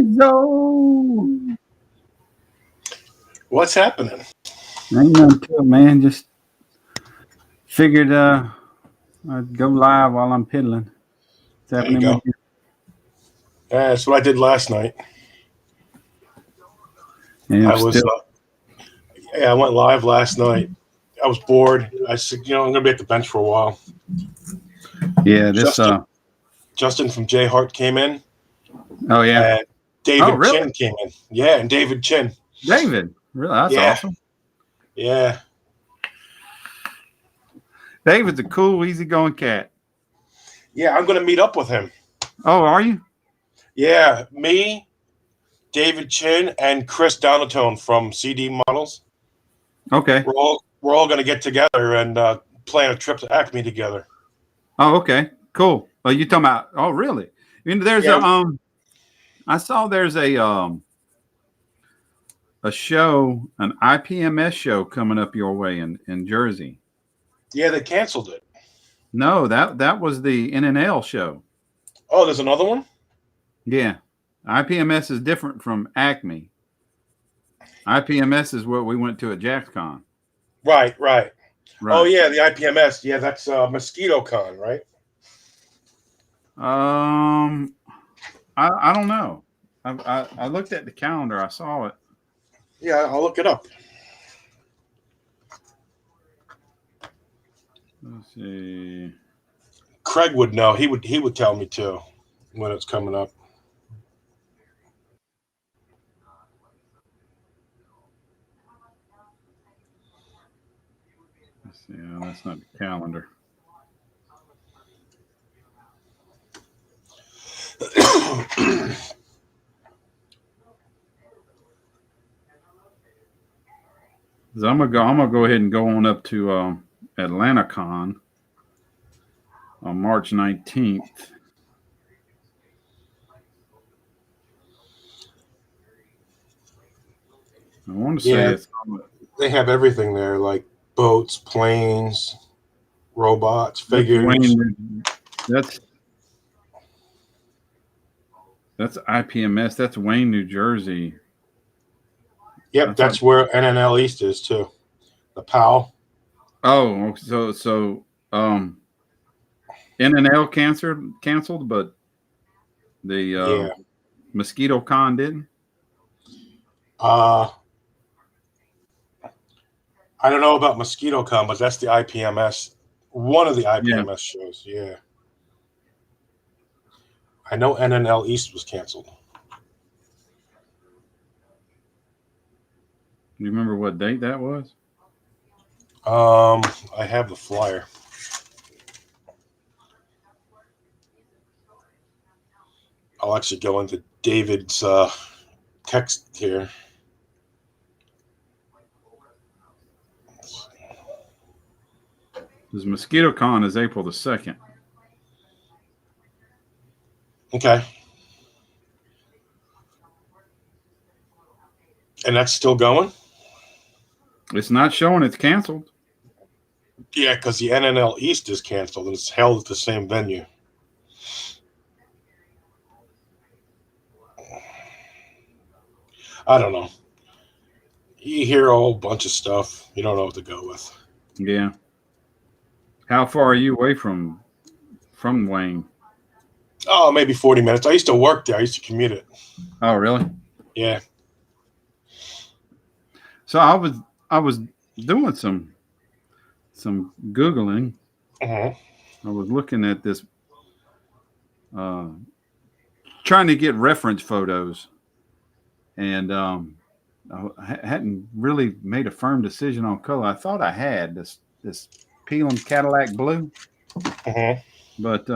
Rizzo. What's happening? Ain't nothing to it, man. Just figured I'd go live while I'm piddling. What's There you happening with go. you? Yeah, that's what I did last night. Yeah, I I'm was, still. yeah, I went live last night. I was bored. I said, I'm gonna be at the bench for a while. Yeah, this. Justin from J Hart came in, Oh yeah. and Oh David really? Chin came in. Yeah, and David Chin. David. Really? That's Yeah, awesome. yeah, David's a cool, easygoing cat. yeah. I'm gonna meet up with him. Oh, are you? Yeah, me, David Chin, and Chris Donatone from CD Models. Okay. We're all gonna get together and plan a trip to Acme together. Oh, okay. Cool. Oh, you talking about? Oh, really? There's Yeah, a. I saw there's a show, an IPMS show coming up your way in Jersey. yeah. They canceled it. No, that was the NNL show. Oh, there's another one. Yeah. IPMS is different from Acme. IPMS is what we went to at JaxCon. Right, right. Oh Right. yeah, the IPMS. Yeah, that's Mosquito Con, right? Um, I don't know. I looked at the calendar. I saw it. Yeah, I'll look it up. Let's see. Craig would know. He would tell me too when it's coming up. Let's see. Oh, that's not the calendar. So I'm gonna go ahead and go on up to AtlantaCon on March 19th. I want to say Yeah, it's they have everything there, like boats, planes, robots, that's figures. Wayne. That's that's IPMS. That's Wayne, New Jersey. I Yep, thought. that's where NNL East is too. The POW. Oh, so NNL canceled, but the Yeah. Mosquito Con didn't. Uh, I don't know about Mosquito Con, but that's the IPMS. One of the Yeah. IPMS shows. Yeah. I know NNL East was canceled. Do you remember what date that was? I have the flyer. I'll actually go into David's text here. Because Mosquito Con is April the 2nd. Okay. And that's still going? It's not showing. It's canceled. Yeah, because the NNL East is canceled and it's held at the same venue. I don't know. You hear a whole bunch of stuff. You don't know what to go with. Yeah. How far are you away from Wayne? Oh, maybe 40 minutes. I used to work there. I used to commute it. Oh, really? Yeah. So I was doing some googling. Uh-huh. I was looking at this, uh, trying to get reference photos, and I hadn't really made a firm decision on color. I thought I had this Pelham Cadillac blue, Uh-huh. but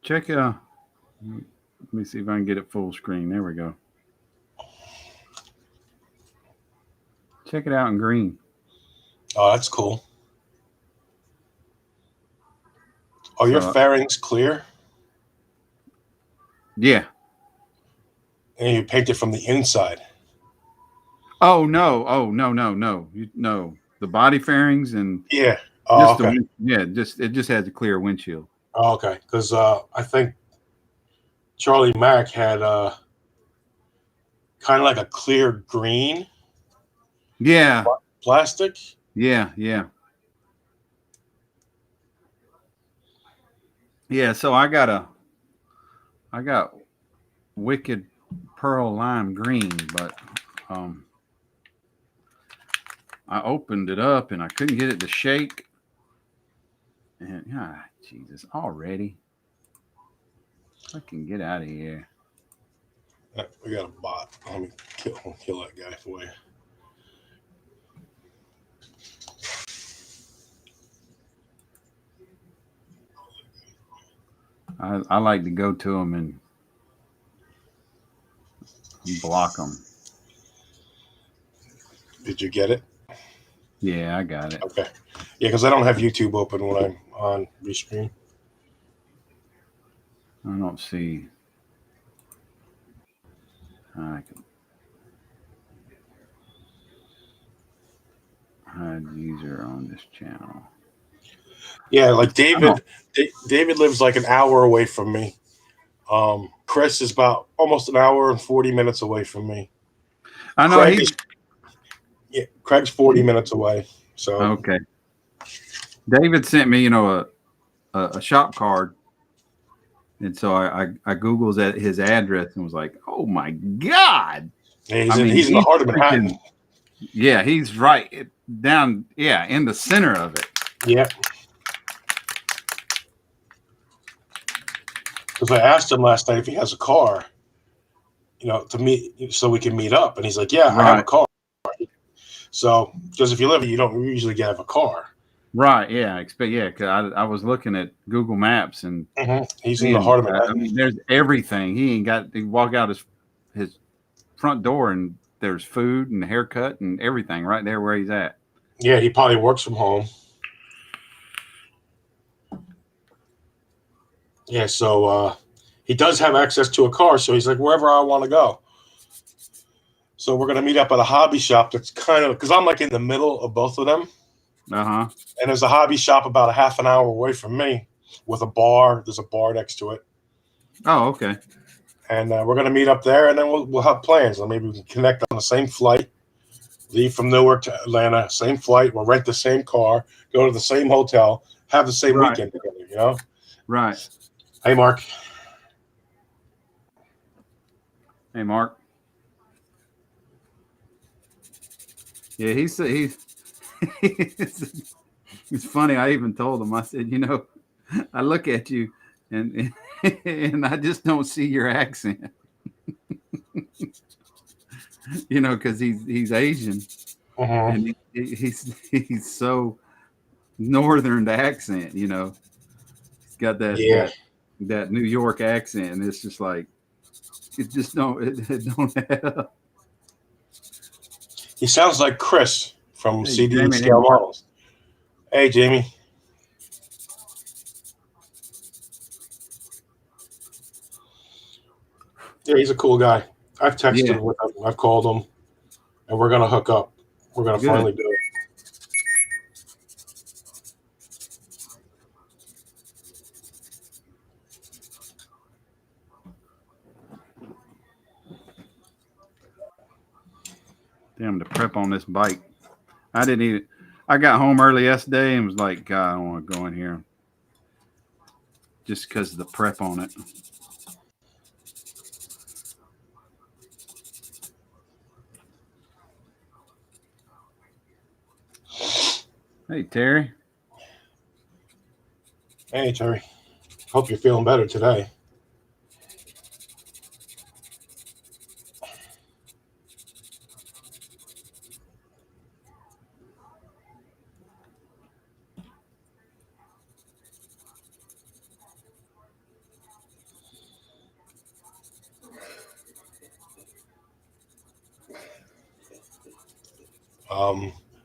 check. Let me see if I can get it full screen. There we go. Check it out in green. Oh, that's cool. Are your So fairings clear? yeah. And you paint it from the inside. Oh no. Oh no no. No. The body fairings and Yeah. Oh, just okay. it just has a clear windshield. Oh, okay. Because I think Charlie Mack had kind of like a clear green Yeah, plastic. yeah, yeah, yeah. So I got Wicked Pearl Lime Green, but um, I opened it up and I couldn't get it to shake. And Jesus, already. Fucking get out of here. We got a bot. Let me kill that guy for you. I like to go to them and block them. Did you get it? Yeah, I got it. Okay. Yeah, because I don't have YouTube open when I'm on Restream. I don't see. I can hide user on this channel. Yeah, like David. David lives like an hour away from me. Chris is about almost an hour and 40 minutes away from me. I know Craig's 40 minutes away. So okay. David sent me, a shop card, and so I Googled his address and was like, "Oh my god!" yeah, he's in the heart of Manhattan. Yeah, he's right down. Yeah, in the center of it. Yeah. Because I asked him last night if he has a car, to meet, so we can meet up, and he's like, "Yeah, I have a car." So, because if you live, you don't usually have a car. Right. Yeah. Yeah. Because I was looking at Google Maps and he's in the heart of it. I mean, there's everything. He walk out his front door and there's food and haircut and everything right there where he's at. Yeah, he probably works from home. Yeah, so he does have access to a car, so he's like, wherever I want to go. So we're gonna meet up at a hobby shop that's kind of, because I'm like in the middle of both of them. And there's a hobby shop about a half an hour away from me with a bar. There's a bar next to it. Oh, okay. And we're going to meet up there, and then we'll have plans. And maybe we can connect on the same flight, leave from Newark to Atlanta, same flight. We'll rent the same car, go to the same hotel, have the same weekend together, Right. Hey, Mark. Hey, Mark. Yeah, he's it's funny. I even told him, I said, I look at you and I just don't see your accent. Because he's Asian, and he's so northern the accent. He's got that New York accent, and it's just like it don't have. He sounds like Chris from CD Jamie, Scale Models. Hey, Jamie. Yeah, he's a cool guy. I've texted with him. I've called him, and we're gonna hook up. We're gonna finally do it. Damn, the prep on this bike. I got home early yesterday and was like, God, I don't want to go in here. Just because of the prep on it. Hey, Terry. Hey, Terry. Hope you're feeling better today.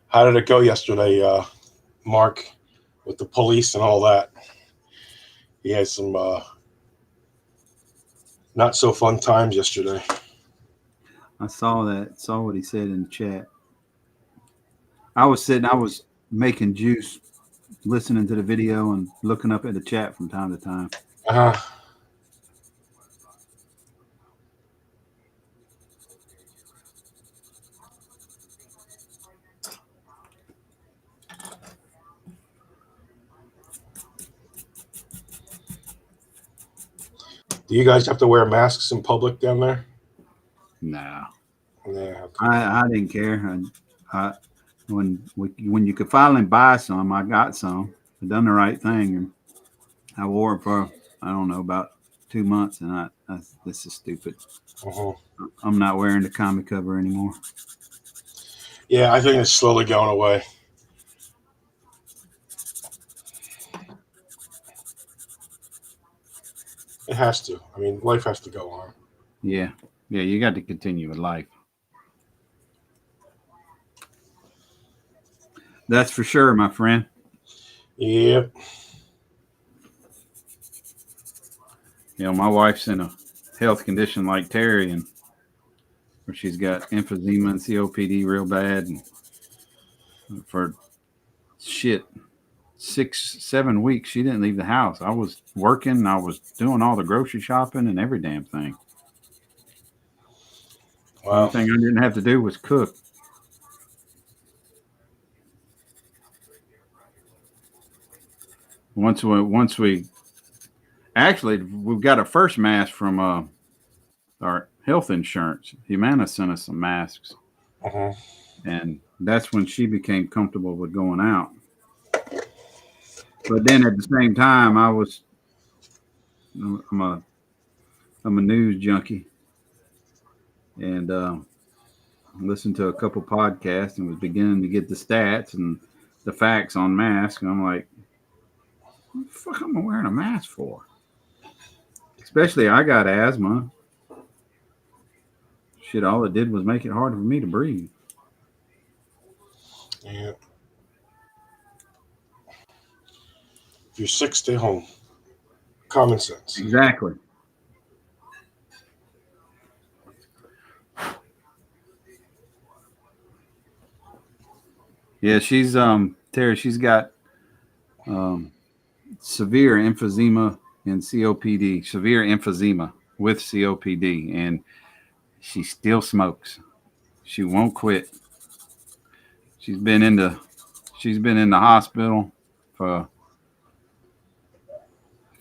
How did it go yesterday, Mark, with the police and all that? He had some not so fun times yesterday. I saw that. Saw what he said in the chat. I was making juice, listening to the video and looking up at the chat from time to time. Do you guys have to wear masks in public down there? No, Yeah. Okay. I didn't care. I when you could finally buy some, I got some. I done the right thing, and I wore it for I don't know about 2 months, and this is stupid. Mhm. I'm not wearing the comic cover anymore. Yeah, I think it's slowly going away. It has to. I mean, life has to go on. Yeah, you got to continue with life. That's for sure, my friend. Yep. You know, my wife's in a health condition like Terry, and where she's got emphysema and COPD real bad, and for shit 6-7 weeks she didn't leave the house. I was working, I was doing all the grocery shopping and every damn thing. The only Wow. thing I didn't have to do was cook. Once we actually we've got a first mask from our health insurance. Humana sent us some masks, Mhm. and that's when she became comfortable with going out. But then at the same time, I'm a news junkie, and listened to a couple podcasts and was beginning to get the stats and the facts on masks, and I'm like, what the fuck am I wearing a mask for? Especially I got asthma. Shit, all it did was make it harder for me to breathe. Yeah. If you're sick, stay home. Common sense. Exactly. Yeah, she's Terry, she's got um severe emphysema and COPD, severe emphysema with COPD, and she still smokes. She won't quit. She's been in the she's been in the hospital for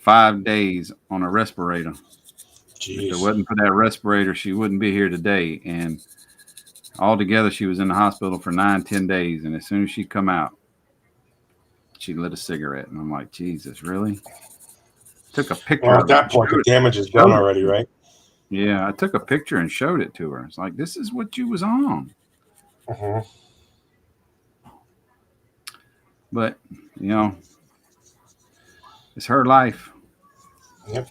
5 days on a respirator. If it Jeez. wasn't for that respirator, she wouldn't be here today. And altogether, she was in the hospital for 9-10 days. And as soon as she come out, she lit a cigarette. And I'm like, Jesus, really? Took a picture Well, at of it. that point, the damage is done already, right? Yeah, I took a picture and showed it to her. It's like, this is what you was on. Mhm. But, you know, it's her life. Yep.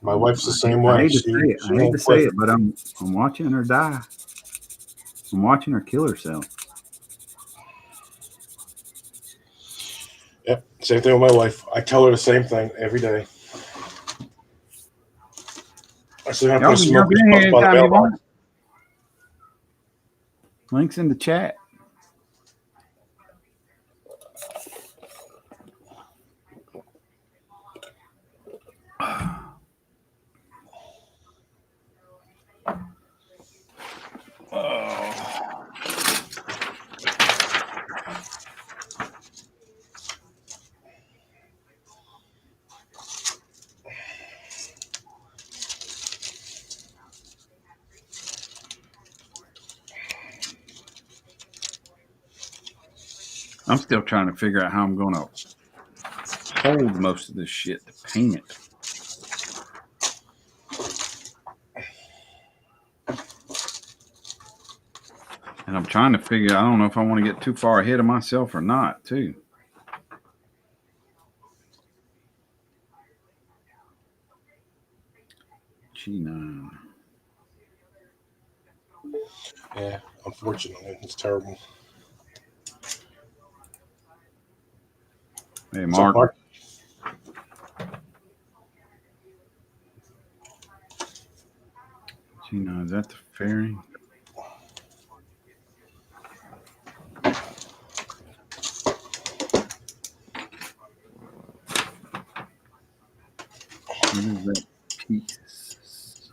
My wife's the same I way. hate to say it. She I hate to won't say quit. it, but I'm watching her die. I'm watching her kill herself. Yep. Same thing with my wife. I tell her the same thing every day. I said, I'm Y'all going to can smoke jump in here by the anytime you mailbox. want. Links in the chat. I'm still trying to figure out how I'm going to hold most of this shit to paint it. And I'm trying to figure, I don't know if I want to get too far ahead of myself or not, too. G9. Yeah, unfortunately, it's terrible. Hey, What's up, Mark. Mark? G9, is that the fairy? What is that piece?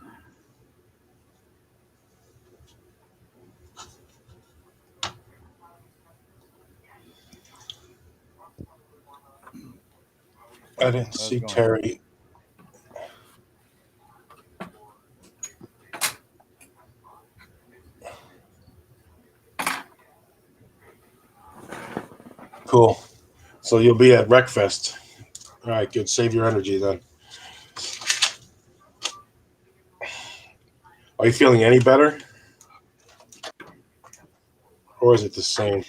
I didn't see Terry. Cool. So you'll be at Wreckfest. All right, good. Save your energy then. Are you feeling any better? Or is it the same?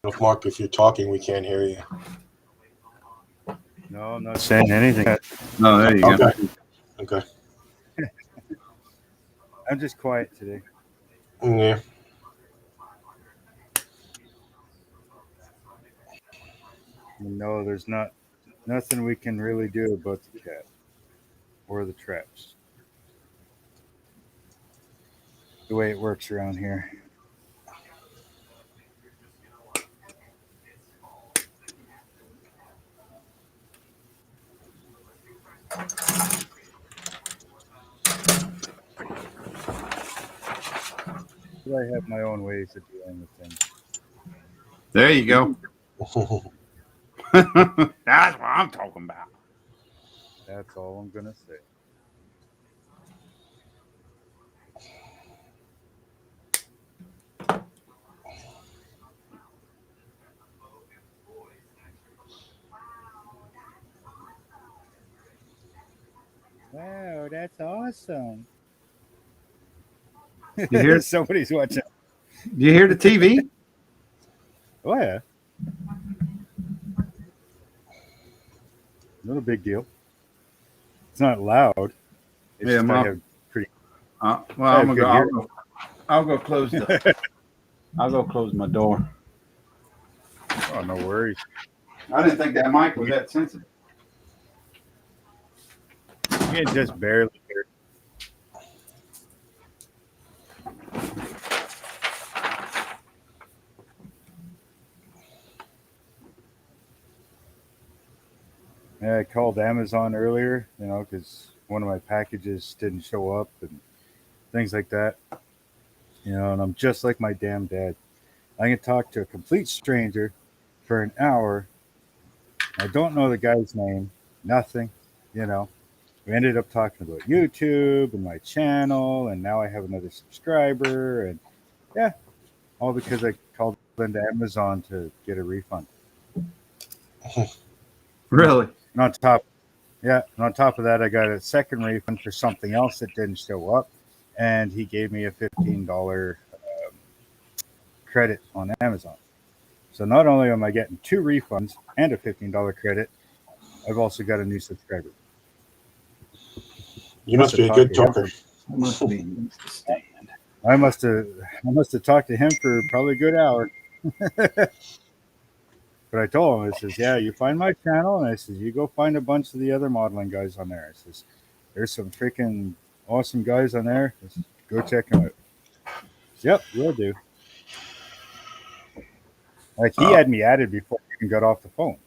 Look, Mark, if you're talking, we can't hear you. No, I'm not saying anything. No, there you go. Okay. Okay. I'm just quiet today. Yeah. No, there's nothing we can really do about the cat or the traps. The way it works around here. But I have my own ways of dealing with things. There you go. That's what I'm talking about. That's all I'm gonna say. Wow, that's awesome. You hear? Somebody's watching. You hear the TV? Oh yeah. Not a big deal. It's not loud. It's Yeah, just I Mom. have pretty. Well, I I'm have gonna good go. hearing. I'll go close the. I'll go close my door. Oh, no worries. I didn't think that mic was that sensitive. You can just barely hear. Yeah, I called Amazon earlier, because one of my packages didn't show up and things like that. And I'm just like my damn dad. I can talk to a complete stranger for an hour. I don't know the guy's name, nothing. We ended up talking about YouTube and my channel, and now I have another subscriber, and yeah, all because I called into Amazon to get a refund. Really? And on top of that, I got a second refund for something else that didn't show up, and he gave me a $15 credit on Amazon. So not only am I getting 2 refunds and a $15 credit, I've also got a new subscriber. You must be a good talker. Must be stand. I must have talked to him for probably a good hour. But I told him, I says, yeah, you find my channel, and I says, you go find a bunch of the other modeling guys on there. I says, there's some freaking awesome guys on there. I says, go check them out. Says, yep, will do. Like he had me added before I even got off the phone.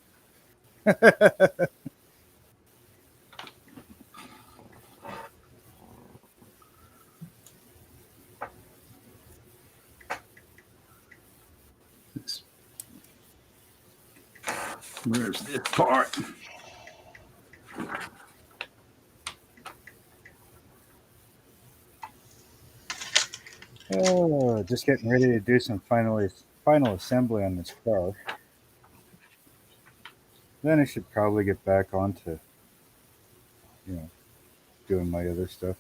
Where's this part? Oh, just getting ready to do some final assembly on this car. Then I should probably get back onto, doing my other stuff.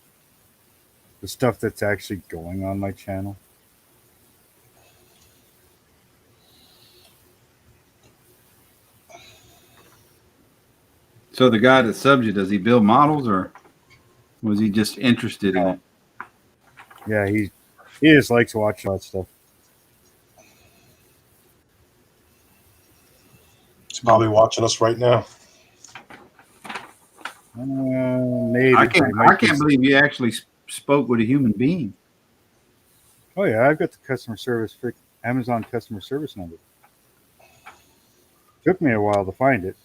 The stuff that's actually going on my channel. So the guy that subbed you, does he build models or was he just interested in it? Yeah, he just likes watching that stuff. He's probably watching us right now. Maybe. I can't believe you actually spoke with a human being. Oh yeah, I've got the customer service for Amazon customer service number. Took me a while to find it,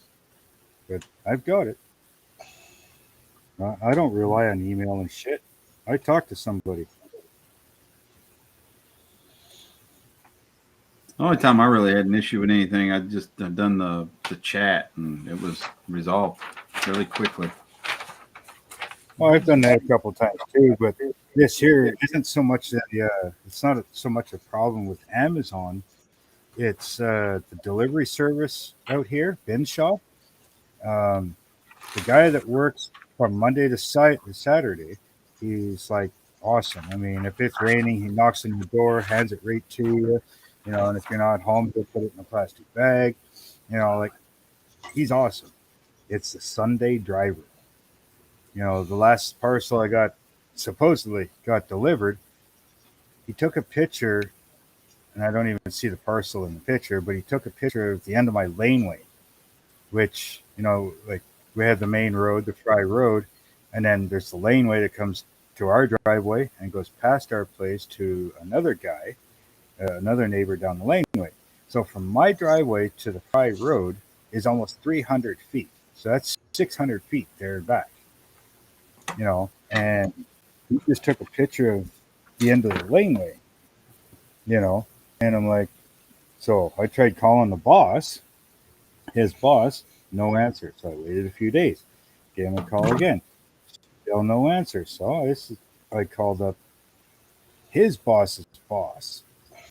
but I've got it. I don't rely on email and shit. I talk to somebody. The only time I really had an issue with anything, I just done the chat and it was resolved really quickly. Well, I've done that a couple times too, but this here isn't so much that it's not so much a problem with Amazon. It's the delivery service out here, Binshaw. Um, the guy that works from Monday to Saturday, he's like awesome. I mean, if it's raining, he knocks on your door, hands it right to you. You know, and if you're not home, he'll put it in a plastic bag. You know, like he's awesome. It's the Sunday driver. You know, the last parcel I got supposedly got delivered. He took a picture, and I don't even see the parcel in the picture, but he took a picture of the end of my laneway, which, you know, like we had the main road, the Fry Road, and then there's the laneway that comes to our driveway and goes past our place to another guy, another neighbor down the laneway. So from my driveway to the Fry Road is almost 300 feet. So that's 600 feet there and back, you know, and he just took a picture of the end of the laneway, you know, and I'm like, so I tried calling the boss, his boss, no answer. So I waited a few days, gave him a call again, still no answer. So I called up his boss's boss,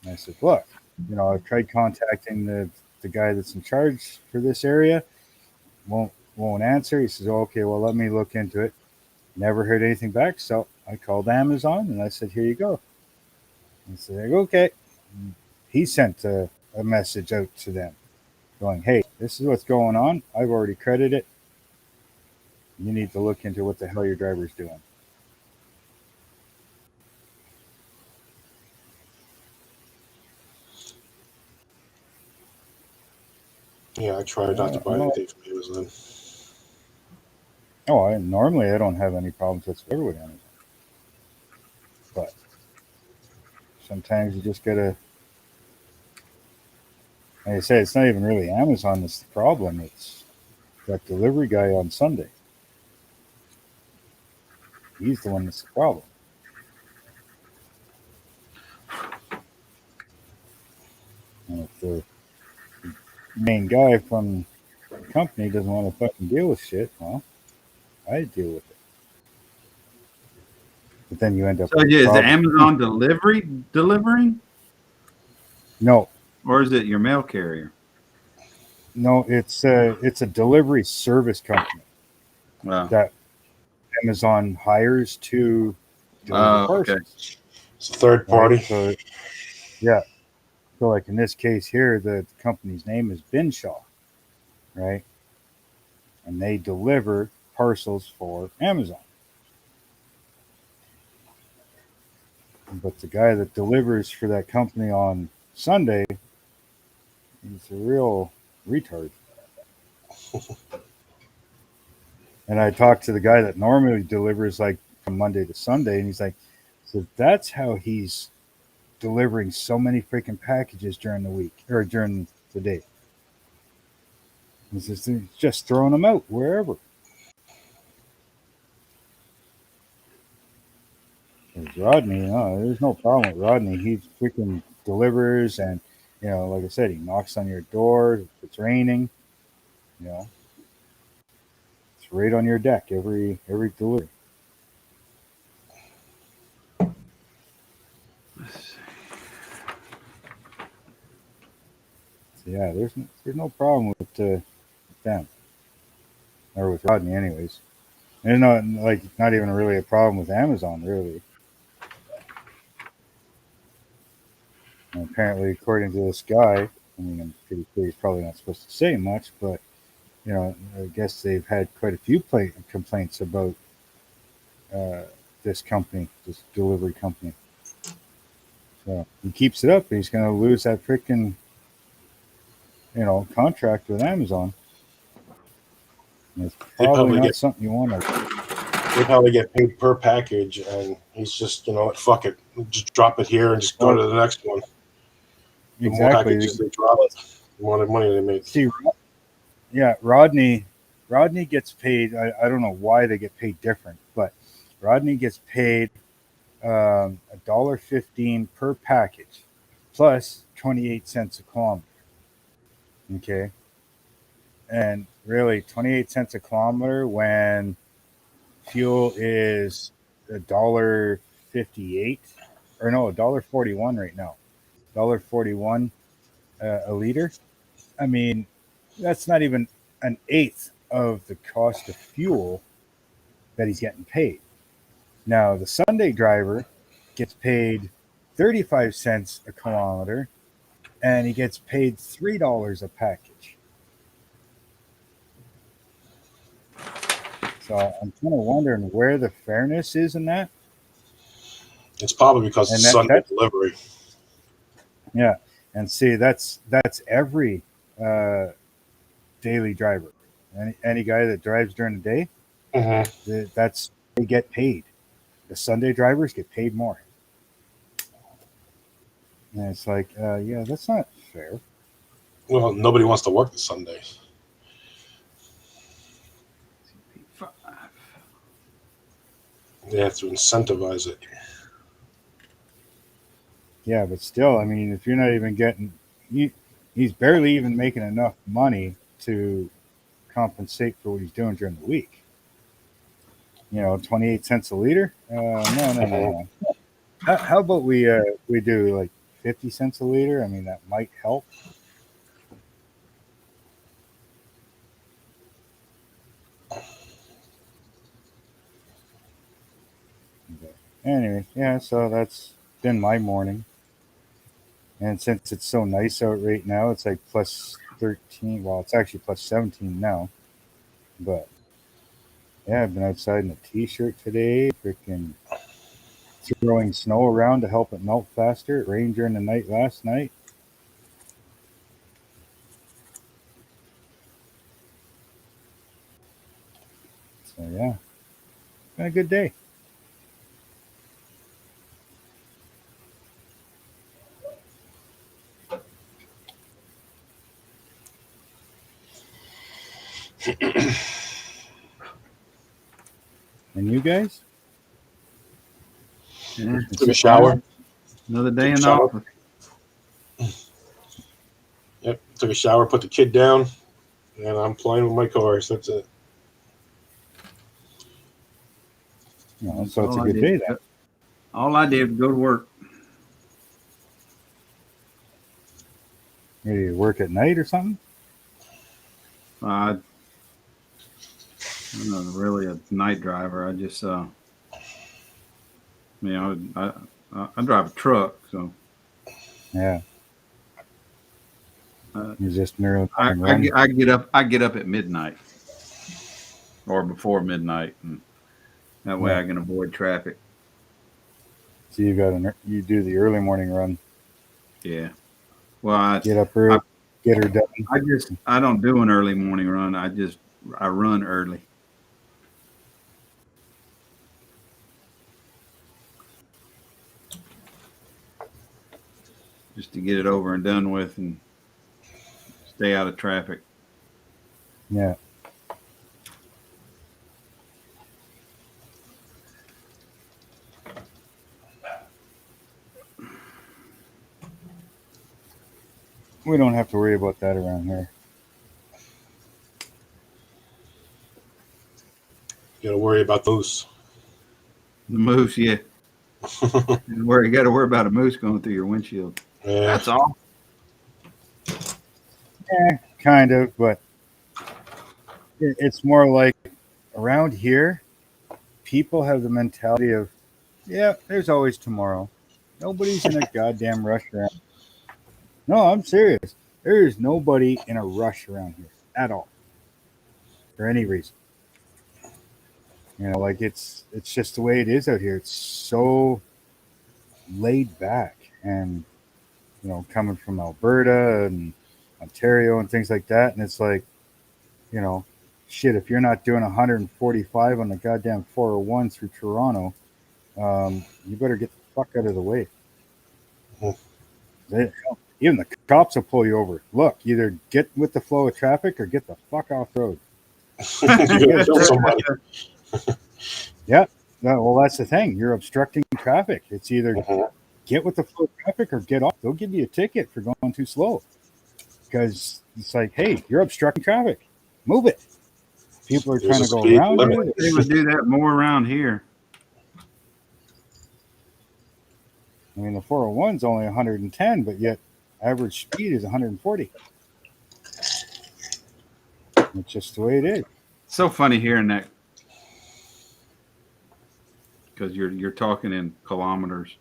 and I said, look, you know, I've tried contacting the guy that's in charge for this area, won't answer. He says, oh, okay, well, let me look into it. Never heard anything back, so I called Amazon and I said, here you go. And so they go, okay. And he sent a message out to them going, hey, this is what's going on. I've already credited it. You need to look into what the hell your driver's doing. Yeah, I try not to buy anything from Amazon. Oh, normally I don't have any problems whatsoever with Amazon. But sometimes you just gotta, like I say, it's not even really Amazon that's the problem. It's that delivery guy on Sunday. He's the one that's the problem. And if the main guy from the company doesn't want to fucking deal with shit, well, I deal with it. But then you end up So with yeah, is problems. Amazon delivering, No, or is it your mail carrier? no, it's a delivery service company Wow. that Amazon hires to deliver Okay. parcels. It's a third party. Right? So yeah, so like in this case here, the company's name is Binshaw, right? And they deliver parcels for Amazon. But the guy that delivers for that company on Sunday, he's a real retard. And I talked to the guy that normally delivers like from Monday to Sunday, and he's like, so that's how he's delivering so many freaking packages during the week or during the day. He's just throwing them out wherever. There's Rodney, there's no problem with Rodney. He freaking delivers, and you know, like I said, he knocks on your door if it's raining. You know, it's right on your deck every delivery. So yeah, there's no problem with them or with Rodney, anyways. There's not even really a problem with Amazon, really. And apparently, according to this guy, I mean, I'm pretty sure he's probably not supposed to say much, but you know, I guess they've had quite a few complaints about this company, this delivery company. So he keeps it up, he's going to lose that freaking, contract with Amazon. And it's probably not something you want to. They probably get paid per package, and he's just, fuck it, just drop it here and just go to the next one. The more Exactly. packages they drop, the more money they make. See, yeah, Rodney gets paid. I don't know why they get paid different, but Rodney gets paid $1.15 per package. plus 28 cents a kilometer. Okay. And really 28 cents a kilometer when fuel is $1.58 or no, $1.41 right now. $1.41 a liter. I mean, that's not even an eighth of the cost of fuel that he's getting paid. Now, the Sunday driver gets paid 35 cents a kilometer and he gets paid $3 a package. So I'm kind of wondering where the fairness is in that. It's probably because it's Sunday delivery. Yeah, and see, that's every daily driver. Any guy that drives during the day, that's they get paid. The Sunday drivers get paid more. And it's like, yeah, that's not fair. Well, nobody wants to work the Sundays. They have to incentivize it. Yeah, but still, I mean, if you're not even getting, he's barely even making enough money to compensate for what he's doing during the week. 28 cents a liter? No. How about we do like 50 cents a liter? I mean, that might help. But anyway, yeah, so that's been my morning. And since it's so nice out right now, it's like plus 13. Well, it's actually plus 17 now. But yeah, I've been outside in a t-shirt today, freaking throwing snow around to help it melt faster. It rained during the night last night. So yeah, been a good day. And you guys? Yeah. Took a shower. Another day in the office. Yep. Took a shower, put the kid down, and I'm playing with my cars. That's it. So it's a good day then. All I did was go to work. Maybe you work at night or something? I'm not really a night driver. I just, I drive a truck, so. Yeah. You're just nearly. I get up at midnight or before midnight, and that way I can avoid traffic. So you do the early morning run. Yeah. Well, I get up early, get her done. I don't do an early morning run. I run early. Just to get it over and done with and stay out of traffic. Yeah. We don't have to worry about that around here. You got to worry about the moose. The moose, yeah. You got to worry about a moose going through your windshield. Yeah. That's all. Yeah, kind of, but it's more like around here, people have the mentality of, yeah, there's always tomorrow. Nobody's in a goddamn rush around. No, I'm serious. There is nobody in a rush around here at all, for any reason. Like it's just the way it is out here. It's so laid back, and coming from Alberta and Ontario and things like that, and it's like, shit. If you're not doing 145 on the goddamn 401 through Toronto, you better get the fuck out of the way. Even the cops will pull you over. Look, either get with the flow of traffic or get the fuck off road. Kill somebody. Yeah. Well, that's the thing. You're obstructing traffic. It's either get with the flow of traffic or get off. They'll give you a ticket for going too slow because it's like, hey, you're obstructing traffic. Move it. People are There's trying a to go speed around limit. you. They would do that more around here. I mean, the 401 is only 110, but yet average speed is 140. It's just the way it is. So funny hearing that because you're talking in kilometers.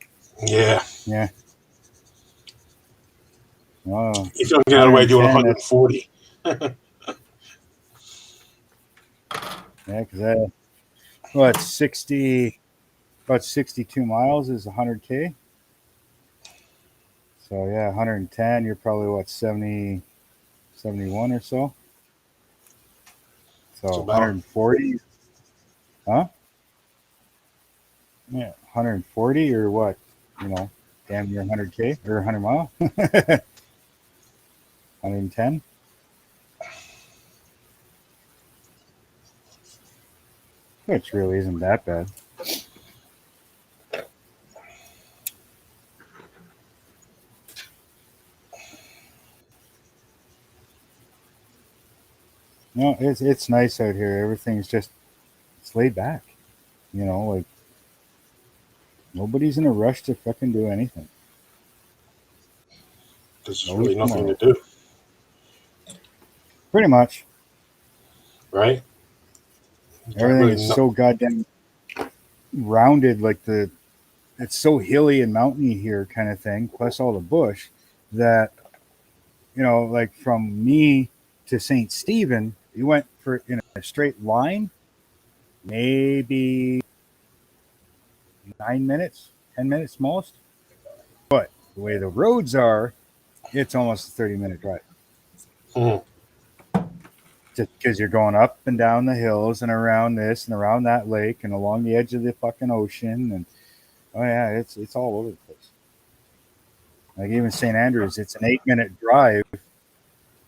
Yeah. Yeah. Oh, You don't get out of the way doing 110, 140. yeah, because what 60, about 62 miles is 100K. So yeah, 110. You're probably what 70, 71 or so. So So about- 140, huh? Yeah, 140 or what? You know, damn near 100K or 100 mile. 110. Which really isn't that bad. No, it's nice out here. Everything's just it's laid back. You know, like nobody's in a rush to fucking do anything. There's Always really nothing to tomorrow. do, Pretty much. right? Everything Really is no- so goddamn rounded, like it's so hilly and mountainy here kind of thing, plus all the bush that you know, like from me to St. Stephen, you went for in a straight line, maybe 9 minutes, 10 minutes most. But the way the roads are, it's almost a 30-minute drive. Mhm. Just because you're going up and down the hills and around this and around that lake and along the edge of the fucking ocean and oh yeah, it's all over the place. Like even St. Andrews, it's an 8-minute drive,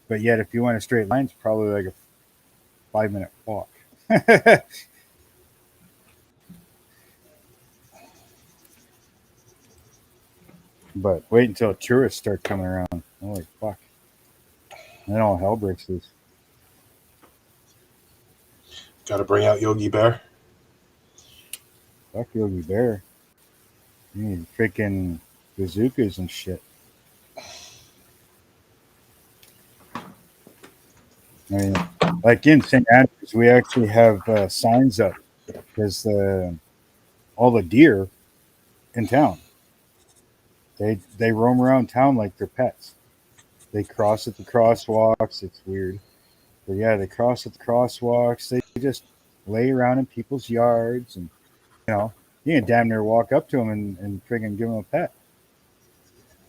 but yet if you went a straight line, it's probably like a 5-minute walk. But wait until tourists start coming around. Holy fuck. Then all hell breaks loose. Got to bring out Yogi Bear. Fuck Yogi Bear. You need freaking bazookas and shit. I mean, like in St. Andrews, we actually have signs up because all the deer in town, they roam around town like they're pets. They cross at the crosswalks. It's weird. But yeah, they cross at the crosswalks. They just lay around in people's yards and, you know, you can damn near walk up to them and friggin' give them a pet.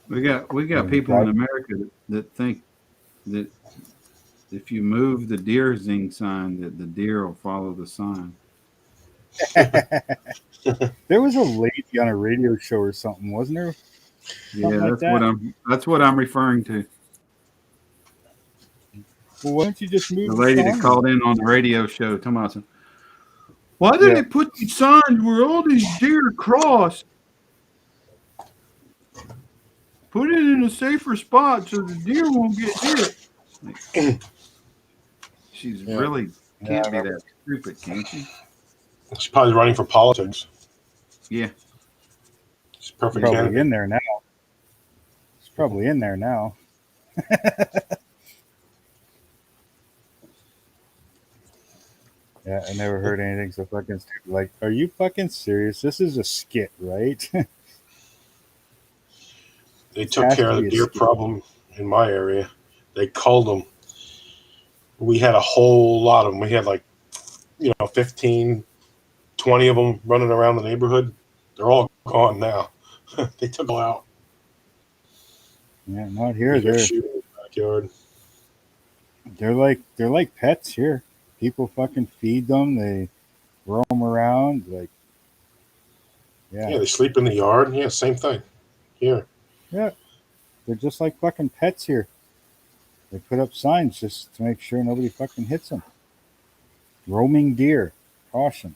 We got Yeah, people in right. America that think that if you move the deer zing sign, that the deer will follow the sign. There was a lady on a radio show or something, wasn't there? Yeah, Something like that's what I'm referring to. Well, why don't you just The move the lady that sign? called in on the radio show, Thomas. Why did Yeah. they put these signs where all these deer cross? Put it in a safer spot so the deer won't get hit. Like, she's Yeah. really can't be Yeah, that stupid, can she? She's probably running for politics. Yeah. She's a perfect probably candidate. in there now. It's probably in there now. Yeah, I never heard anything so fucking stupid. Like, are you fucking serious? This is a skit, right? They took has care to of the be a deer skit. problem in my area. They culled them. We had a whole lot of them. We had 15, 20 of them running around the neighborhood. They're all gone now. They took them out. Yeah, not here. You go They're shoot in the backyard. they're like pets here. People fucking feed them. They roam around. Like, Yeah, yeah, they sleep in the yard. Yeah, same thing. Here. yeah, they're just like fucking pets here. They put up signs just to make sure nobody fucking hits them. Roaming deer, caution.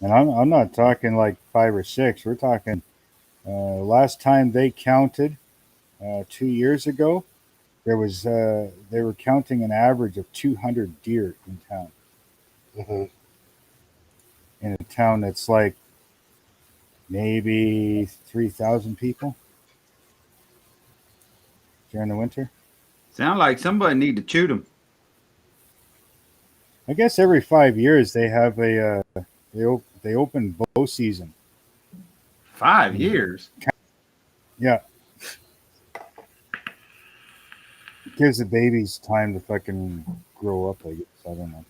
And I'm not talking like 5 or 6. We're talking last time they counted 2 years ago. They were counting an average of 200 deer in town. Hmm. In a town that's like maybe 3,000 people during the winter. Sound like somebody need to shoot them. I guess every 5 years they have they open bow season. 5 years. Yeah, it gives the babies time to fucking grow up. I guess I don't know.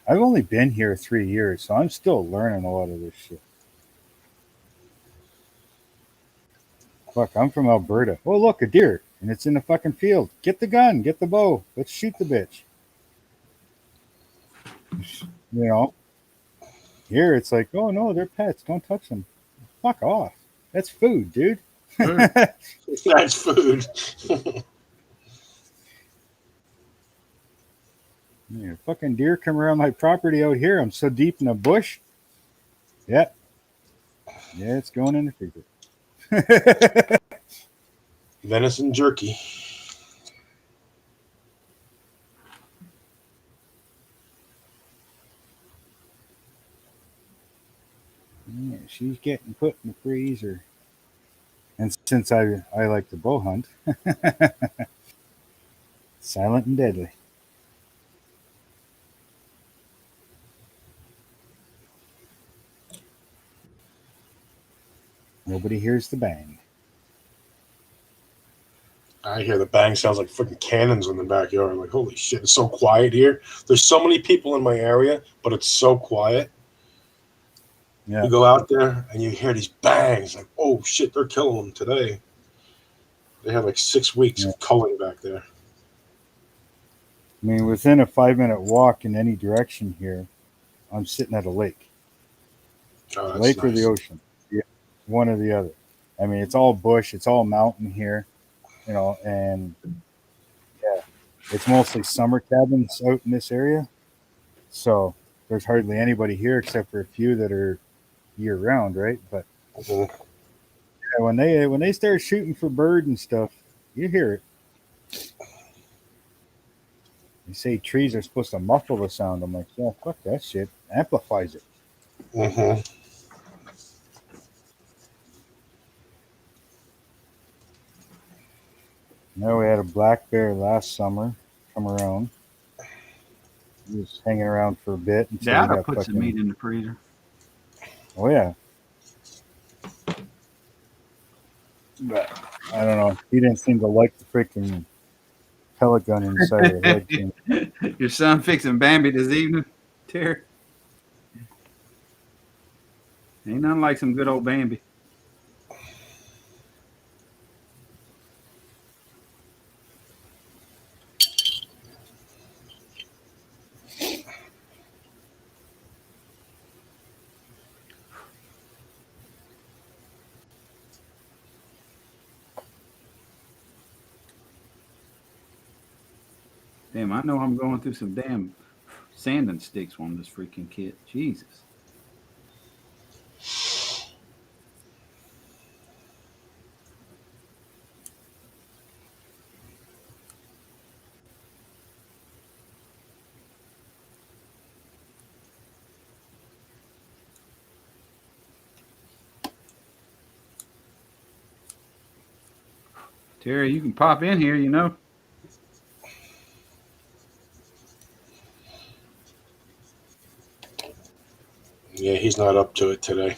I've only been here 3 years, so I'm still learning a lot of this shit. Fuck, I'm from Alberta. Oh, look, a deer, and it's in the fucking field. Get the gun, get the bow. Let's shoot the bitch. You know, here it's like, oh no, they're pets. Don't touch them. Fuck off. That's food, dude. Food. That's food. Yeah, fucking deer come around my property out here. I'm so deep in the bush. Yeah. Yeah, it's going in the freezer. Venison jerky. Yeah, she's getting put in the freezer. And since I like to bow hunt, silent and deadly. Nobody hears the bang. I hear the bang sounds like freaking cannons in the backyard. I'm like, holy shit, it's so quiet here. There's so many people in my area, but it's so quiet. Yeah. You go out there and you hear these bangs, like, oh shit, they're killing them today. They have like 6 weeks of culling back there. I mean, within a 5-minute walk in any direction here, I'm sitting at a lake. Oh, that's Lake or nice. the ocean. Yeah, one or the other. I mean, it's all bush, it's all mountain here, you know, and yeah, it's mostly summer cabins out in this area. So there's hardly anybody here except for a few that are year round, right? But Mhm. yeah, when they start shooting for bird and stuff, you hear it. They say trees are supposed to muffle the sound. I'm like, yeah, fuck that shit. Amplifies it. Mhm. Now we had a black bear last summer come around. He was hanging around for a bit until he That'll got put some fucking. meat in the freezer. Oh yeah. But I don't know. He didn't seem to like the freaking pellet gun inside her head. Your son fixing Bambi this evening, Terry? Ain't nothing like some good old Bambi. Damn, I know I'm going through some damn sanding sticks on this freaking kit. Jesus. Terry, you can pop in here, you know. Yeah, he's not up to it today.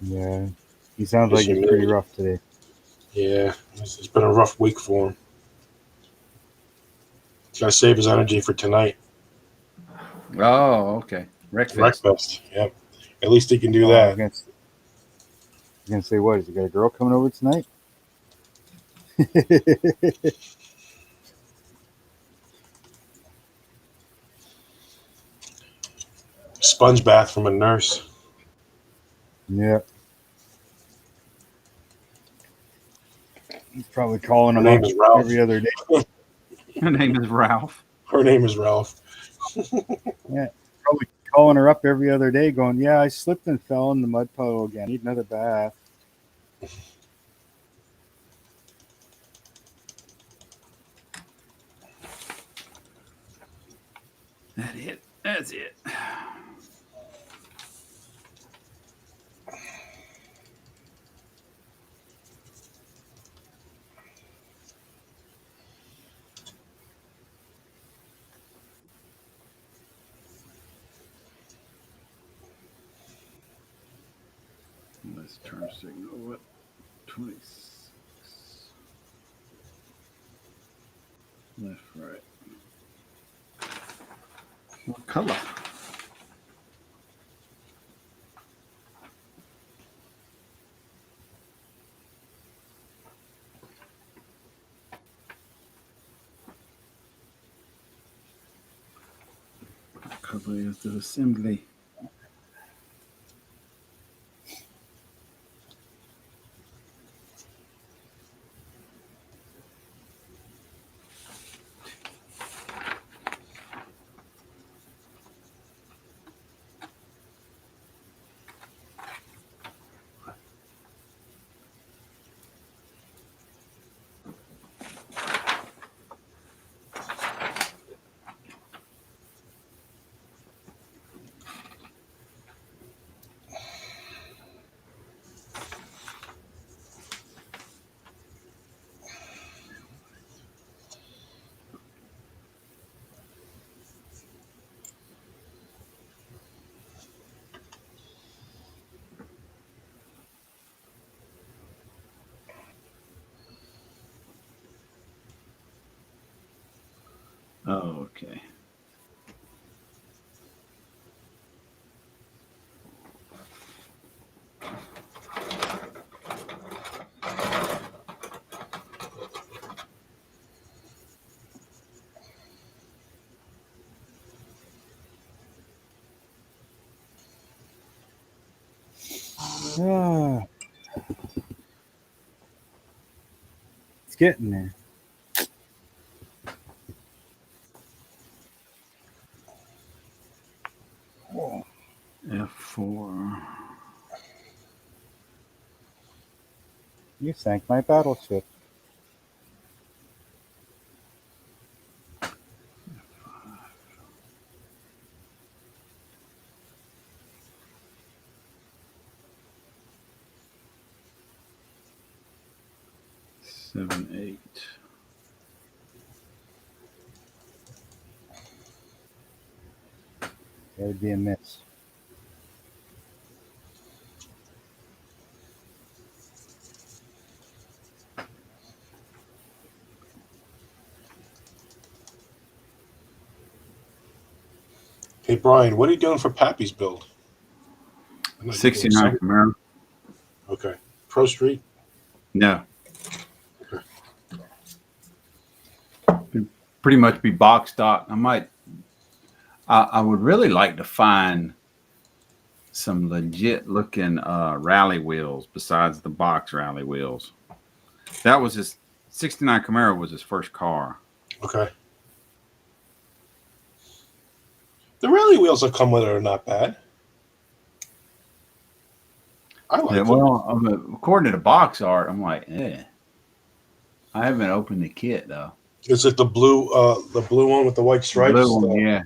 Yeah. He sounds Yes, like you he's pretty may. rough today. Yeah, it's been a rough week for him. He's got to save his energy for tonight. Oh, okay. Wreckfest. Breakfast. Yep. At least he can do I was that. gonna say, what? Has he got a girl coming over tonight? Sponge bath from a nurse. Yeah. He's probably calling Her him name up is Ralph. every other day. Her name is Ralph. Her name is Ralph. Probably calling her up every other day, going, "Yeah, I slipped and fell in the mud puddle again. Need another bath." That's it. That's it. Let's turn signal up. 26. Left, right. What color? What color is the assembly? Oh, okay. Ah, it's getting there. Whoa. F4. You sank my battleship. Seven, 8. That would be a miss. Hey Brian, what are you doing for Pappy's build? I know you're doing 69 something. Camaro. Okay. Pro Street. No. Pretty much be box stock. I would really like to find some legit looking rally wheels besides the box rally wheels. That was his 69 Camaro was his first car. Okay. The rally wheels that come with it are not bad. I like Yeah, them. well, according to the box art, I'm like, I haven't opened the kit though. Is it the blue one with the white stripes? Blue one,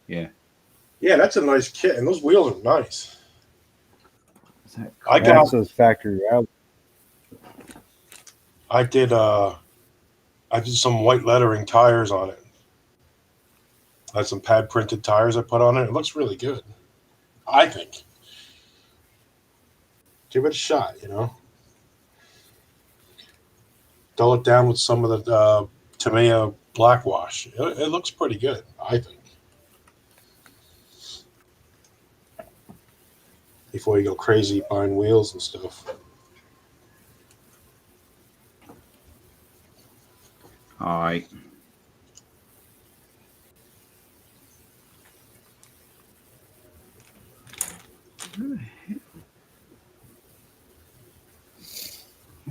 yeah. Yeah, that's a nice kit, and those wheels are nice. Is that I correct? got- That's those factory rally. I did some white lettering tires on it. I had some pad printed tires I put on it. It looks really good, I think. Give it a shot, you know. Dull it down with some of the Tamiya black wash. It looks pretty good, I think. Before you go crazy buying wheels and stuff. All right.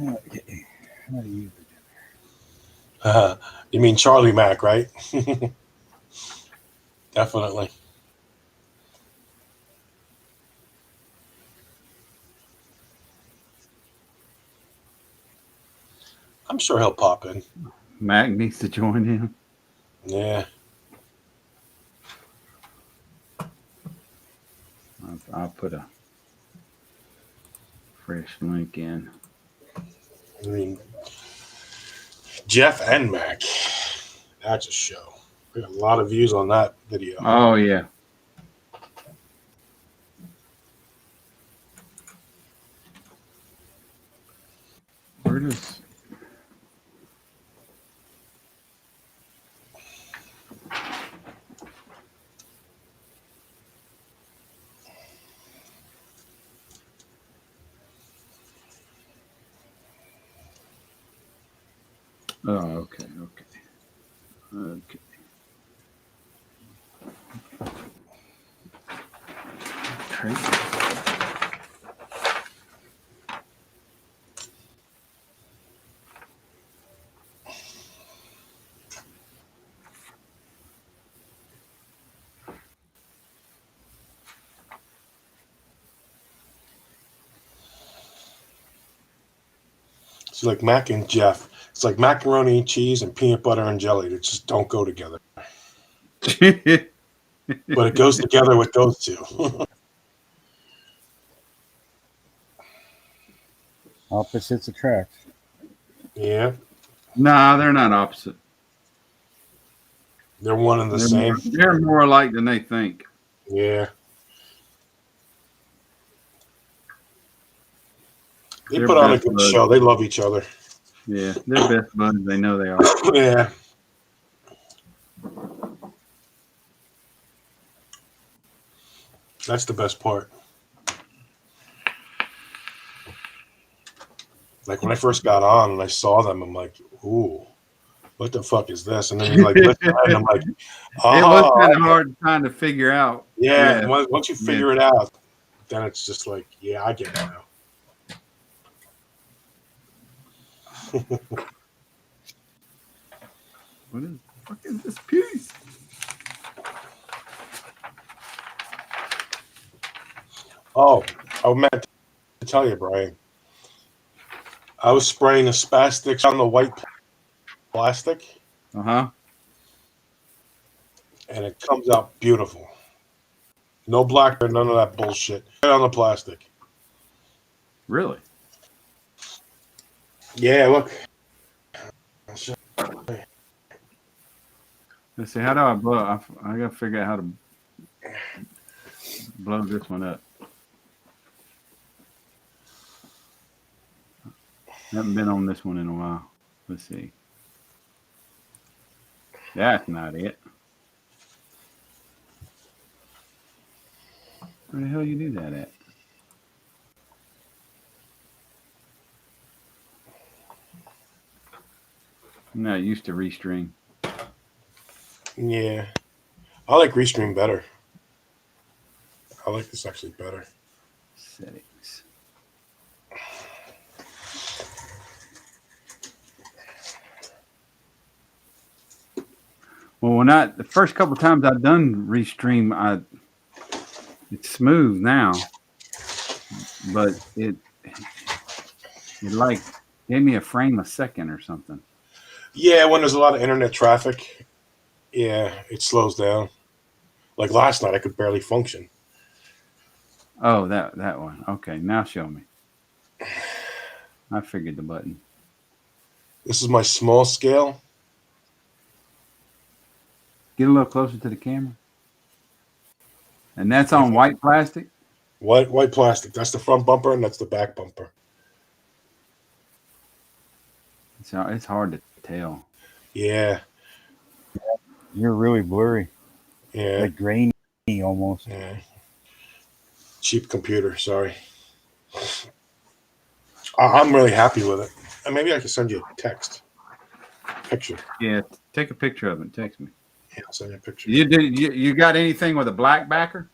Okay. How do you? You mean Charlie Mack, right? Definitely. sure he'll pop in. Mac needs to join in. Yeah. I'll put a fresh link in. I mean, Jeff and Mac. That's a show. We got a lot of views on that video. Oh yeah. Where does Oh, okay. Tracy. It's like Mac and Jeff. It's like macaroni and cheese and peanut butter and jelly. They just don't go together. But it goes together with those two. Opposites attract. Yeah. Nah, they're not opposite. They're one and the same. They're more alike than they think. Yeah. They They're put on a best good buds. show. They love each other. Yeah, they're best buds. They know they are. Yeah. That's the best part. Like when I first got on and I saw them, I'm like, ooh, what the fuck is this? And then you like listen and I'm like, It was oh, kind of hard trying to figure out. yeah. Yeah. Once you figure it out, then it's just like, yeah, I get it now. What is fucking this piece? Oh, I meant to tell you, Brian. I was spraying the spastics on the white plastic, Uh-huh. and it comes out beautiful. No black or none of that bullshit. Right on the plastic. Really? Yeah, look. Let's see. How do I blow? I gotta figure out how to blow this one up. Haven't been on this one in a while. Let's see. That's not it. Where the hell you do that at? I'm not used to restring. Yeah. I like Restream better. I like this actually better. Settings. Well, the first couple times I've done Restream, it's smooth now, but it like gave me a frame a second or something. Yeah, when there's a lot of internet traffic, yeah, it slows down. Like last night, I could barely function. Oh, that one. Okay, now show me. I figured the button. This is my small scale. Get a little closer to the camera. And that's on white plastic? White plastic. That's the front bumper and that's the back bumper. It's hard to tell. Yeah. You're really blurry. Yeah. Like grainy almost. Yeah. Cheap computer, sorry. I'm really happy with it. And maybe I can send you a picture. Yeah, take a picture of it and text me. Yeah, I'll send you a picture. You got anything with a black backer?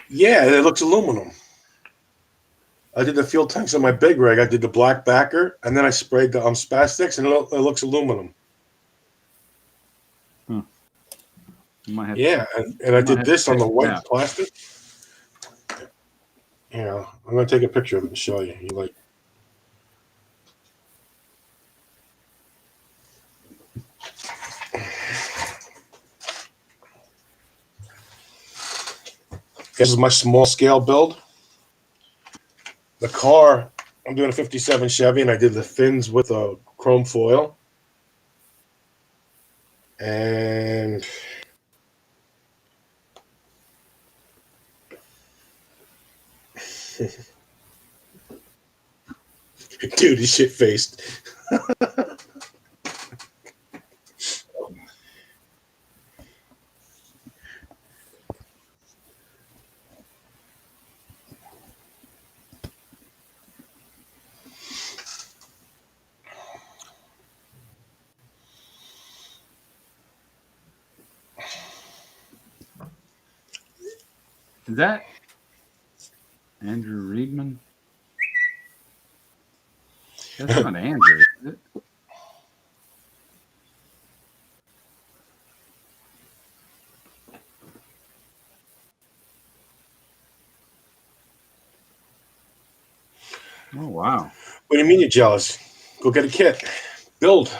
Yeah, it looks aluminum. I did the fuel tanks on my big rig. I did the black backer, and then I sprayed the spastics, and it looks aluminum. Yeah, and I did this on the white plastic. Yeah, I'm going to take a picture of it and show you. This is my small scale build. The car, I'm doing a 57 Chevy, and I did the fins with a chrome foil. And dude, he's shit faced. Is that Andrew Reedman? That's not Andrew, is it? Oh, wow. What do you mean you're jealous? Go get a kit. Build.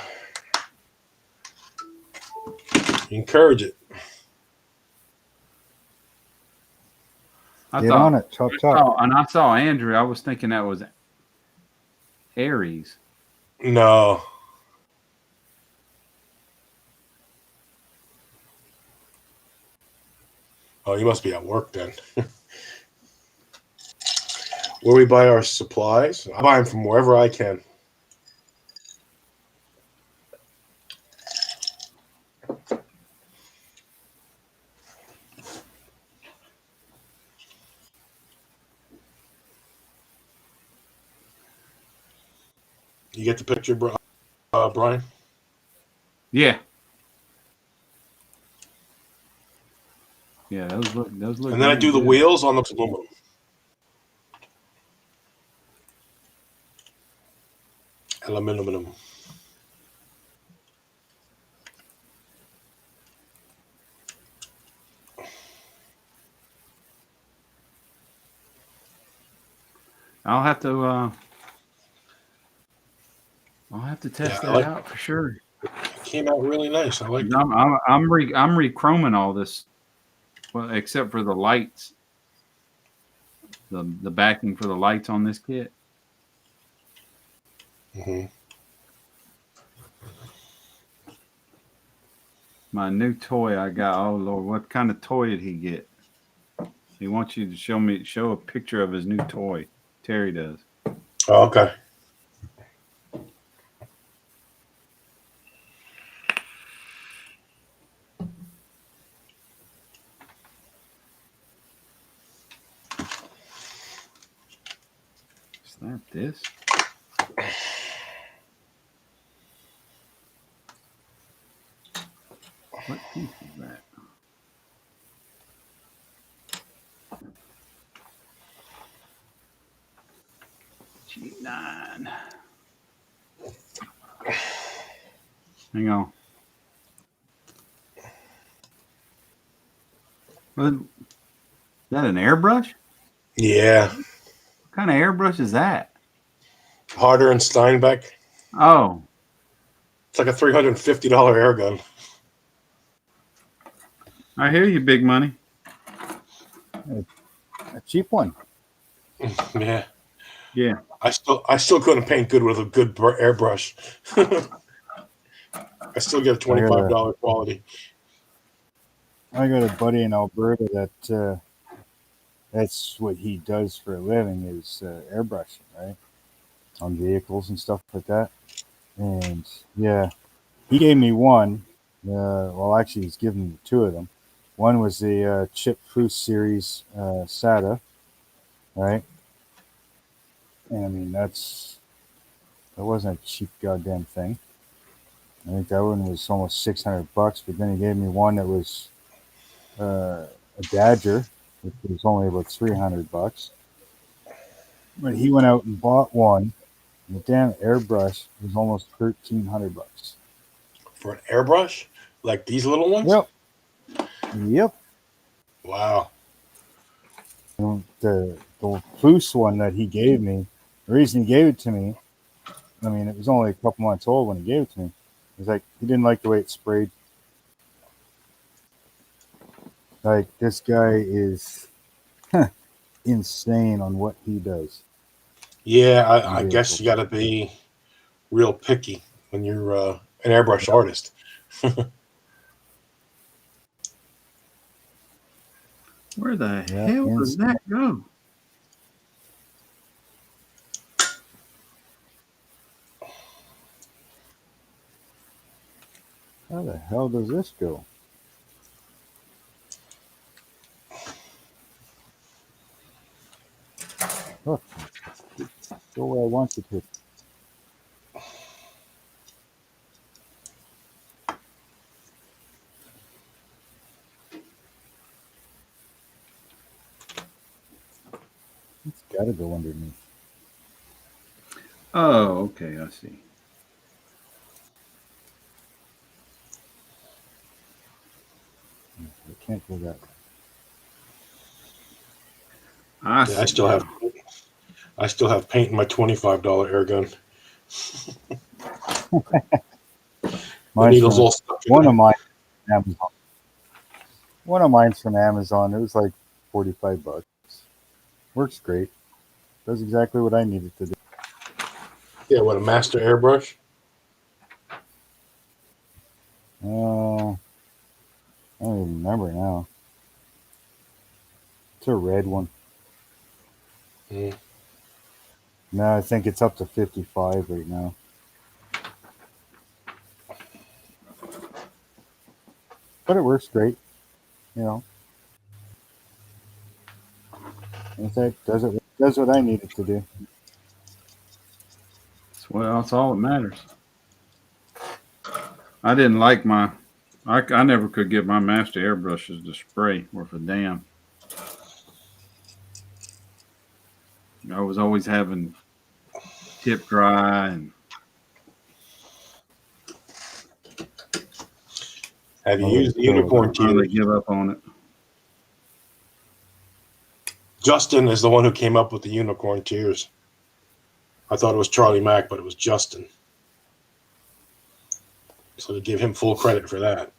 Encourage it. I Get thought, on it. Chop, chop. and I saw Andrew. I was thinking that was Aries. No. Oh, you must be at work then. Where we buy our supplies? I buy them from wherever I can. You get the picture, Brian? Yeah. Yeah, those look. And then I do the good. wheels on the aluminum. Aluminum. I'll have to test that out for sure. It came out really nice. I like it. I'm rechroming all this, well, except for the lights, the backing for the lights on this kit. Mm-hmm. My new toy I got. Oh Lord, what kind of toy did he get? He wants you to show a picture of his new toy. Terry does. Oh, okay. Is that this? What piece is that? G9. Hang on. What, is that an airbrush? Yeah. What kind of airbrush is that? Harder and Steinbeck. Oh, It's like a $350 air gun. I hear you, big money. A cheap one. Yeah. Yeah. I still couldn't paint good with a good airbrush. I still get a $25 quality. I got a buddy in Alberta that that's what he does for a living is airbrushing, right, on vehicles and stuff like that. And yeah, he gave me one. Well, actually, he's given me two of them. One was the Chip Foose series SATA, right? And I mean that wasn't a cheap goddamn thing. I think that one was almost $600. But then he gave me one that was a Badger, which was only about $300. But he went out and bought one. And the damn airbrush was almost $1,300. For an airbrush? Like these little ones? Yep. Wow. The Foose one that he gave me, the reason he gave it to me, I mean, it was only a couple months old when he gave it to me. It was like he didn't like the way it sprayed. Like this guy is insane on what he does. Yeah, on I guess vehicles. you got to be real picky when you're an airbrush artist. Where the Yeah, hell does insane. that go? How the hell does this go? Look, go where I want it to. It's got to go underneath. Oh, okay, I see. It can't go that way. I Yeah, see. I still have paint in my $25 air gun. The Mine's needle's from all stuck in one there. of mine from Amazon. One of mine's from Amazon. It was like $45. Works great. Does exactly what I needed to do. Yeah, what, a master airbrush? Oh, I don't even remember now. It's a red one. Mm. No, I think it's up to 55 right now. But it works great, you know. In fact, does what I need it to do. Well, that's all that matters. I didn't like I never could get my master airbrushes to spray worth a damn. I was always having tip dry and Have you I'll let used it the fill it unicorn up. finally tears? give up on it. Justin is the one who came up with the unicorn tears. I thought it was Charlie Mack, but it was Justin. So to give him full credit for that.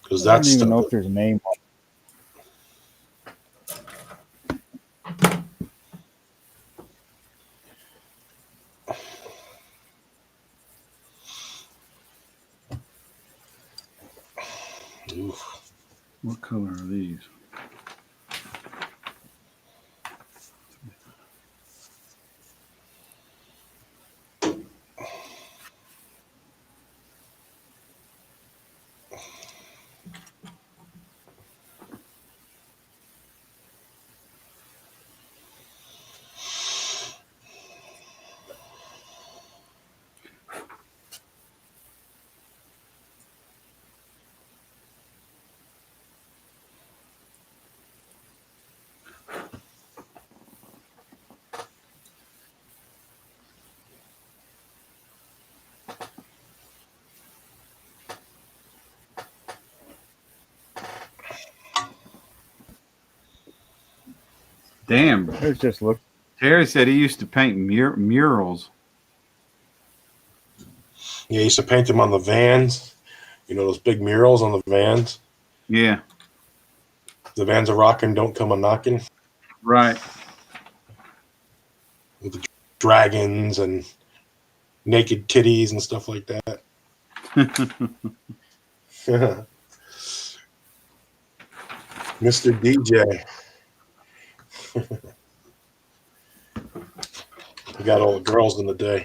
Because I that don't even know stuff. if there's a name on Oof. What color are these? Damn. There's just look. Terry said he used to paint murals. Yeah, he used to paint them on the vans. You know, those big murals on the vans. Yeah, The vans are rocking, don't come a knocking. right. With the dragons and naked titties and stuff like that. Mr. DJ. We got all the girls in the day.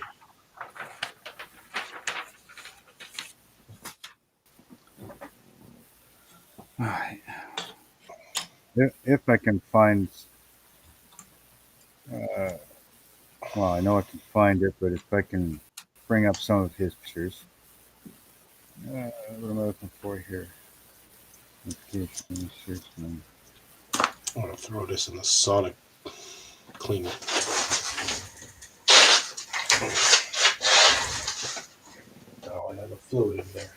All right. If I can find, well, I know I can find it, but if I can bring up some of his pictures, what am I looking for here? Notification, search name. I'm going to throw this in the Sonic cleaner. Oh, I have a fluid in there.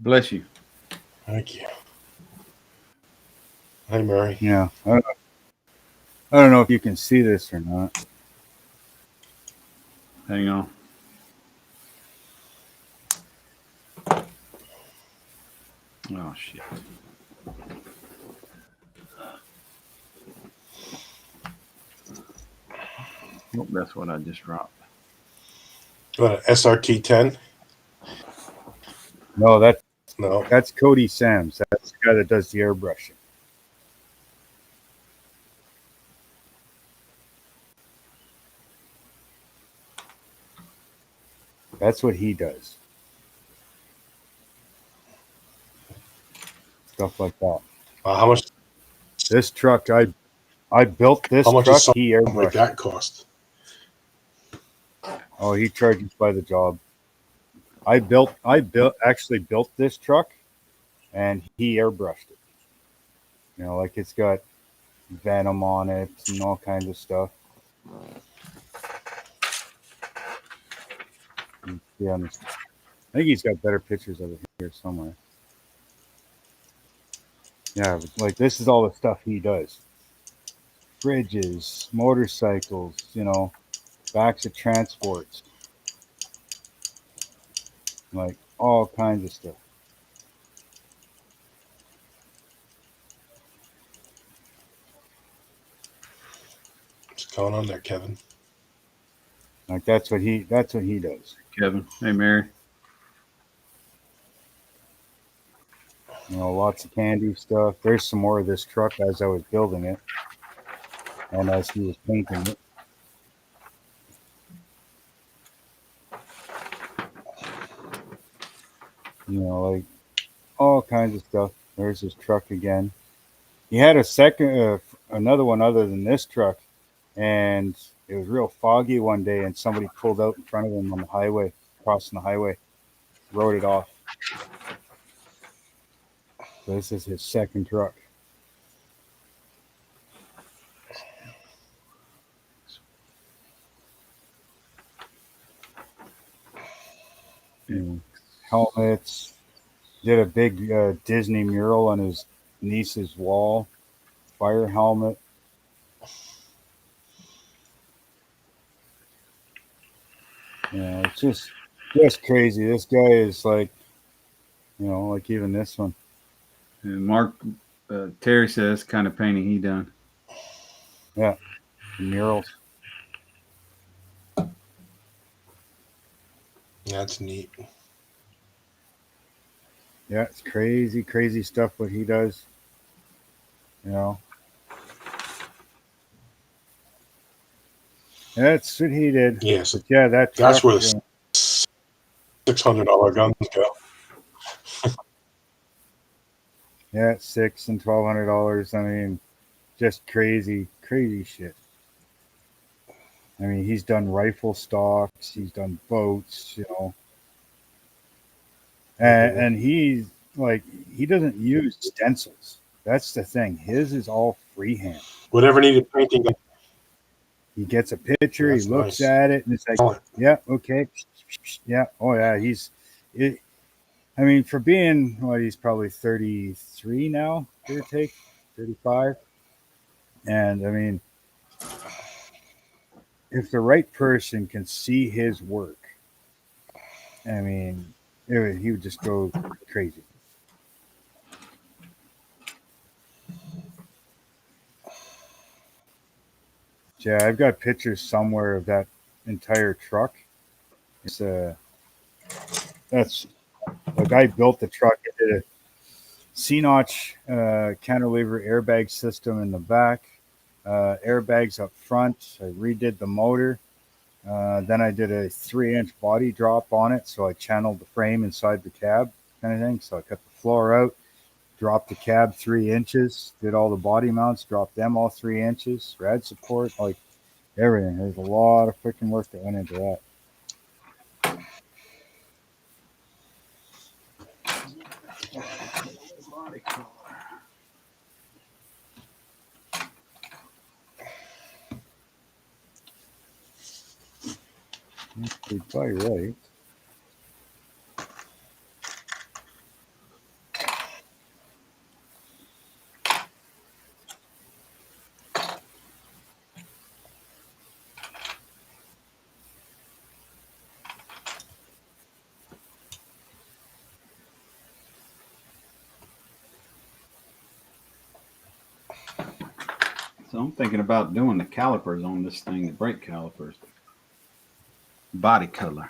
Bless you. Thank you. Hi, Mary. Yeah, I don't know if you can see this or not. Hang on. Oh shit. Nope, that's what I just dropped. What, SRT 10? No, No. that's Cody Sams. That's the guy that does the airbrushing. That's what he does. Stuff like that. How much? This truck, I built this How much truck. does something He like airbrushed. that cost? Oh, he charges by the job. I actually built this truck, and he airbrushed it. You know, like it's got Venom on it and all kinds of stuff. To be honest, I think he's got better pictures of it here somewhere. Yeah, like this is all the stuff he does. Bridges, motorcycles, you know, backs of transports, like all kinds of stuff. What's going on there, Kevin? Like that's what he does. Kevin. Hey, Mary. You know, lots of candy stuff. There's some more of this truck as I was building it and as he was painting it. You know, like all kinds of stuff. There's his truck again. He had another one other than this truck, and it was real foggy one day, and somebody pulled out in front of him on the highway, crossing the highway, wrote it off. So this is his second truck. Helmets. Did a big Disney mural on his niece's wall. Fire helmet. Yeah, it's just crazy. This guy is like, you know, like even this one. And Mark Terry says kind of painting he done. Yeah, the murals. That's neat. Yeah, it's crazy, crazy stuff what he does. You know, that's what he did. Yes, But yeah, that that's truck. where the $600 guns go. Yeah, $600 and $1,200. I mean, just crazy, crazy shit. I mean, he's done rifle stocks, he's done boats, you know, and he's like, he doesn't use stencils. That's the thing. His is all freehand. Whatever needed painting. He gets a picture, he That's looks nice. at it, and it's like, yeah, okay, yeah, oh yeah, it. I mean, for being he's probably 33 now, give or take, 35, and I mean, if the right person can see his work, I mean, he would just go crazy. Yeah, I've got pictures somewhere of that entire truck. It's that's the guy built the truck. It did a C-notch cantilever airbag system in the back, airbags up front. I redid the motor. Then I did a 3-inch body drop on it, so I channeled the frame inside the cab, kind of thing. So I cut the floor out, dropped the cab 3 inches, did all the body mounts, dropped them all 3 inches, rad support, like everything. There's a lot of freaking work that went into that. You're probably right. So I'm thinking about doing the calipers on this thing, the brake calipers. Body color.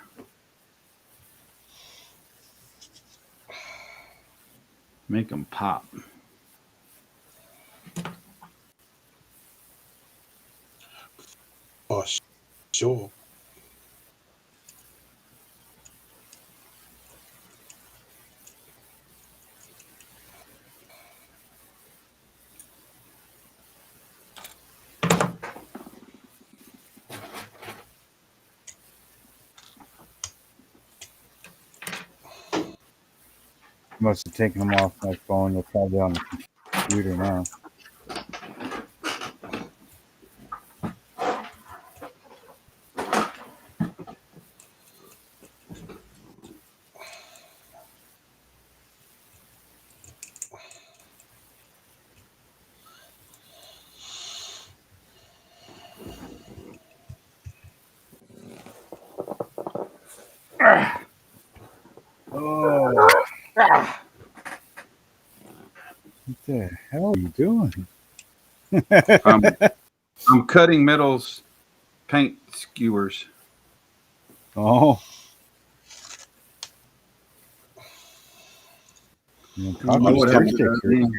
Make them pop. Oh, sure. Must have taken them off my phone. They're probably on the computer now. Oh, what the hell are you doing? I'm cutting metals paint skewers. Oh. Coffee I would stir have to- sticks.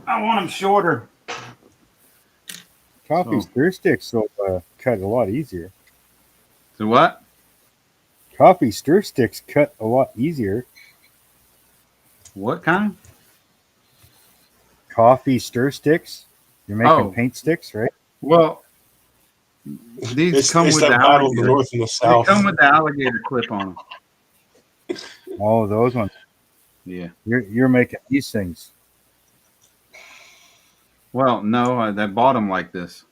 I want them shorter. Coffee So- stir sticks will cut a lot easier. So what? Coffee stir sticks cut a lot easier. What kind? Coffee stir sticks. You're making Oh. paint sticks, right? Well, these It's, come it's with that the battle of the alligator. north and the They south. come with the alligator clip on them. Oh, those ones. Yeah. You're making these things. Well, no, I bought them like this.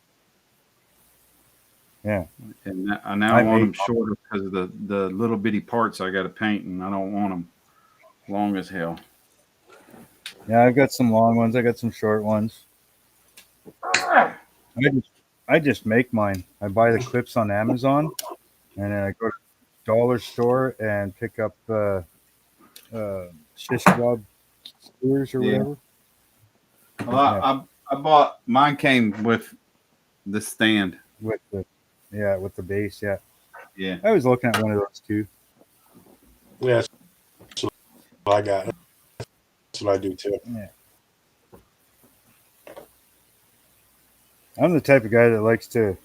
Yeah. And now I I want them made- shorter because of the little bitty parts I got to paint, and I don't want them long as hell. Yeah, I've got some long ones. I got some short ones. I just make mine. I buy the clips on Amazon, and then I go to the dollar store and pick up shish kebab skewers or Yeah. whatever. Well, I bought mine came with the stand. With the base. Yeah, Yeah. I was looking at one of those too. Yeah, that's what I got. That's what I do too. I'm the type of guy that likes to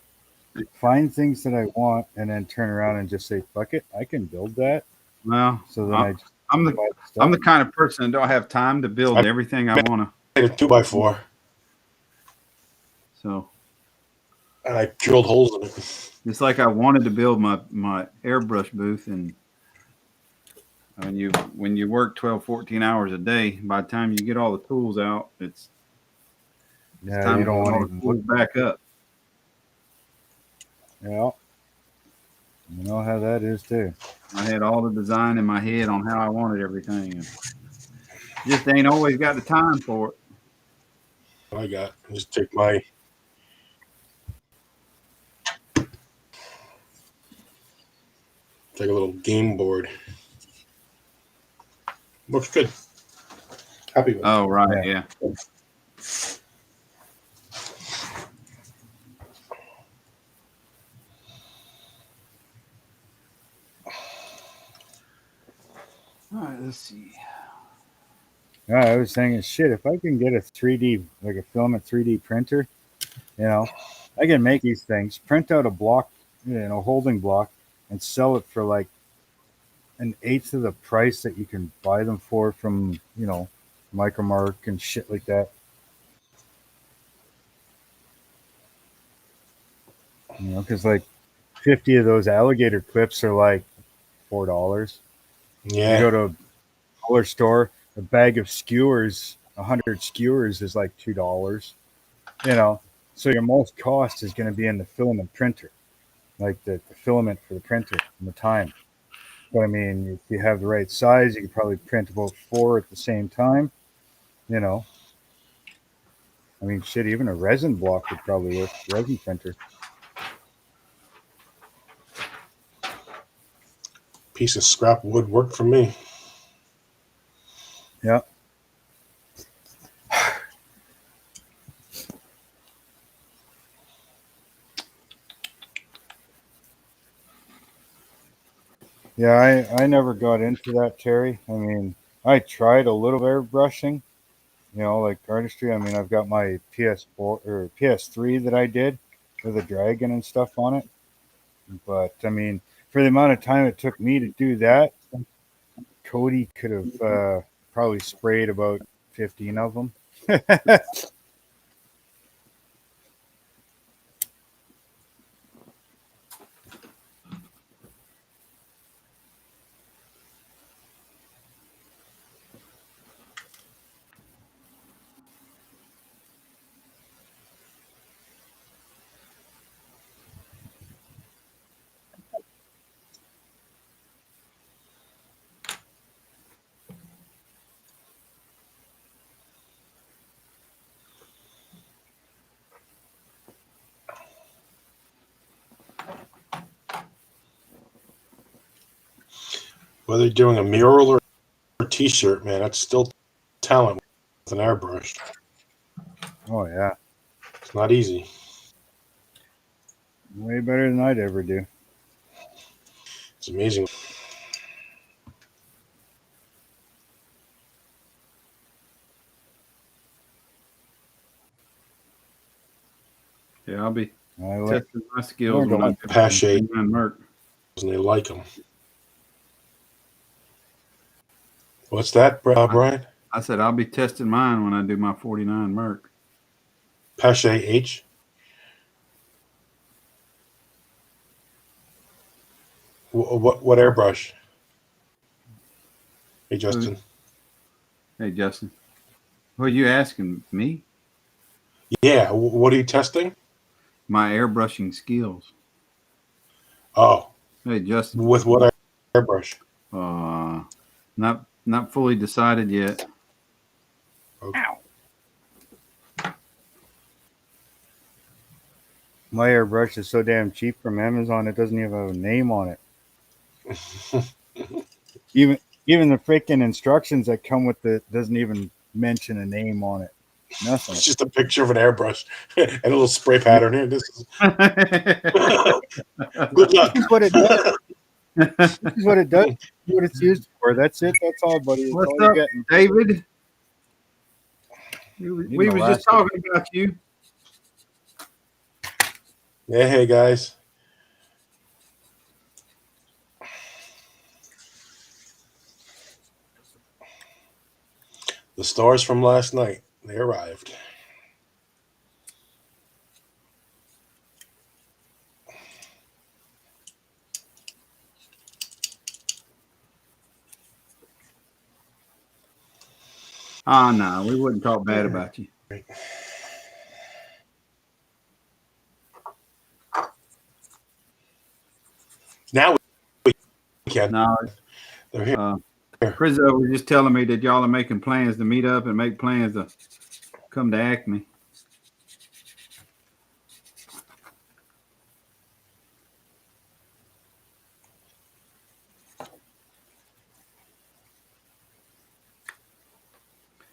find things that I want and then turn around and just say, "Fuck it, I can build that." Well, So then I just I'm buy the the stuff. I'm the kind of person that don't have time to build everything I want to. I made a 2x4 So and I drilled holes in it. it's like I wanted to build my airbrush booth, and when you work 12, 14 hours a day, by the time you get all the tools out, it's Yeah, time you don't to want to look back up. Yeah, you know how that is too. I had all the design in my head on how I wanted everything, and just ain't always got the time for it. I got just take my take a little game board. Looks good. Happy with it. Oh, right, yeah. All right, let's see. Yeah, I was saying, shit, if I can get a 3D, like a filament 3D printer, I can make these things, print out a block, holding block, and sell it for like an eighth of the price that you can buy them for from, Micromark and shit like that. Because like 50 of those alligator clips are like $4. Yeah. You go to a dollar store, a bag of skewers, 100 skewers is like $2. So your most cost is going to be in the filament printer, like the filament for the printer and the time. But I mean, if you have the right size, you can probably print about 4 at the same time. I mean, shit, even a resin block would probably work. Resin printer. Piece of scrap wood worked for me. Yeah. Yeah, I never got into that, Terry. I mean, I tried a little airbrushing, like artistry. I mean, I've got my PS4 or PS3 that I did with a dragon and stuff on it. But I mean, for the amount of time it took me to do that, Cody could have probably sprayed about 15 of them. Whether you're doing a mural or a T-shirt, man, that's still talent with an airbrush. Oh yeah, It's not easy. way better than I'd ever do. It's amazing. Yeah, I'll be I like testing my skills learned when a I lot. do Pache. Merc. And they like them. What's that, Brian? I said I'll be testing mine when I do my 49 Merc. Pache H. What airbrush? Hey, Justin. Hey, Justin. What are you asking me? Yeah, what are you testing? My airbrushing skills. Oh, Hey, Justin. with what airbrush? Not fully decided yet. Ow. My airbrush is so damn cheap from Amazon, it doesn't even have a name on it. Even the freaking instructions that come with it doesn't even mention a name on it. Nothing. It's just a picture of an airbrush and a little spray pattern here. This is good luck. This is what it does. This is what it does. What it's used for. That's it. That's all, buddy. That's What's all up, you're getting. David? We was just talking about you. Yeah, hey guys. The stars from last night, they arrived. Oh, no, we wouldn't talk bad about you. Now we can. No, They're here. Chris was just telling me that y'all are making plans to meet up and make plans to come to Acme.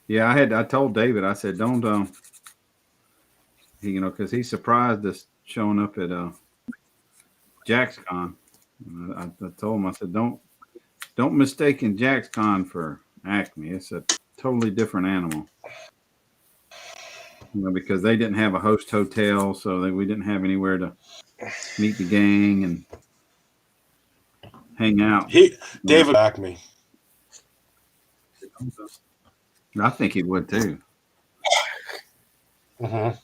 Yeah, I told David, I said, don't, because he's surprised us showing up at JaxCon. I told him, I said, don't mistake JaxCon for Acme. It's a totally different animal. Because they didn't have a host hotel, so we didn't have anywhere to meet the gang and hang out. David Acme. I think he would too. Mm-hmm.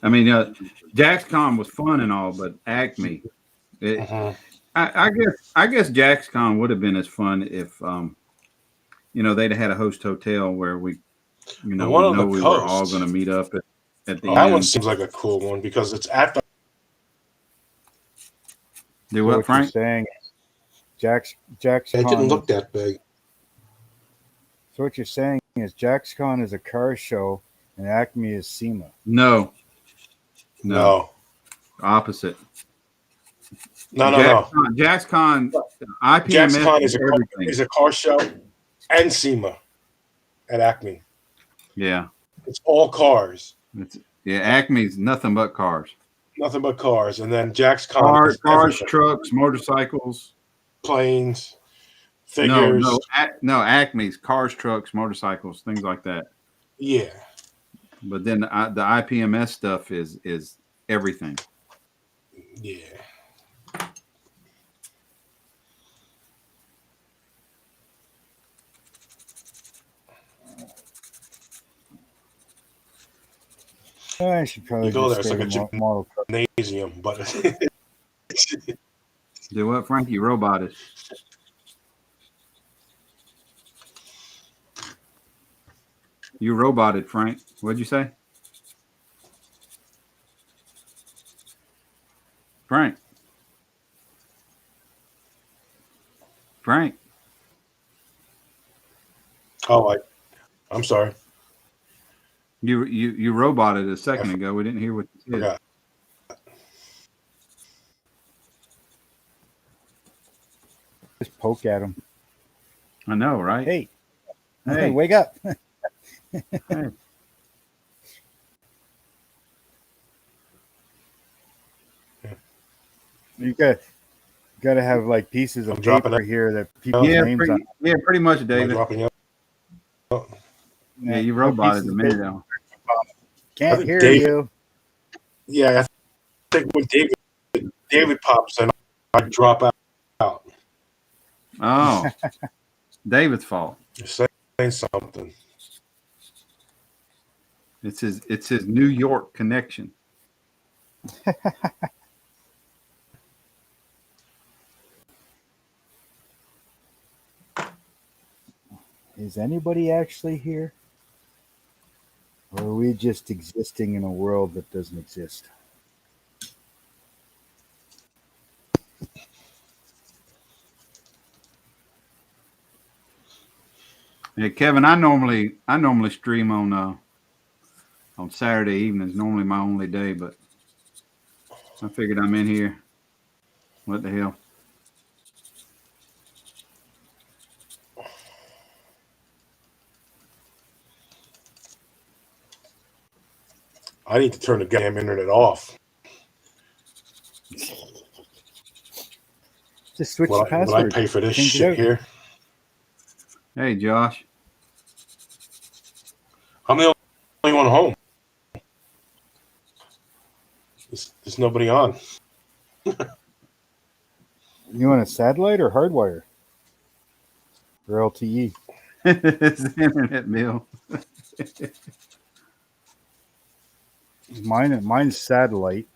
I mean, JaxCon was fun and all, but Acme, I guess JaxCon would have been as fun if they'd had a host hotel where we were all going to meet up at the end. That one seems like a cool one because it's at the. Do what, Frank? Saying, JaxCon. It didn't look that big. So what you're saying is JaxCon is a car show and Acme is SEMA. No. Opposite. No. JaxCon, IPMS JaxCon is a car show and SEMA at Acme. Yeah. It's all cars. Acme's nothing but cars. Nothing but cars. And then Jack's Cars, Comics, everything. trucks, motorcycles. Planes, No, figures. no, Acme's cars, trucks, motorcycles, things like that. Yeah. But then the IPMS stuff is everything. Yeah. I should probably You go just there, stay it's like with model truck. Gymnasium, but Do what, Frank? You roboted. You roboted, Frank. What'd you say? Frank. Frank. oh, I'm sorry. You roboted a second ago. We didn't hear what you said. Forgot. Just poke at him. I know, right? Hey, Hey. wake up! Hey. You got to have like pieces of I'm dropping paper here that people's Yeah, names pretty, on. yeah, pretty much, Am I David. dropping out? Yeah, you have roboted pieces a of minute paper. ago. Can't think hear David- you. Yeah, I think when David pops in, I drop out. Oh, David's fault. You're saying something. It's his New York connection. Is anybody actually here? Or are we just existing in a world that doesn't exist? Yeah, Kevin, I normally stream on Saturday evenings. Normally my only day, but I figured I'm in here. What the hell? I need to turn the damn internet off. Just switch Will the I password. pay for this Change it shit out. here? Hey, Josh. I'm the only one home. There's nobody on. You want a satellite or hardwire? Or LTE? It's the internet bill. Mine's satellite.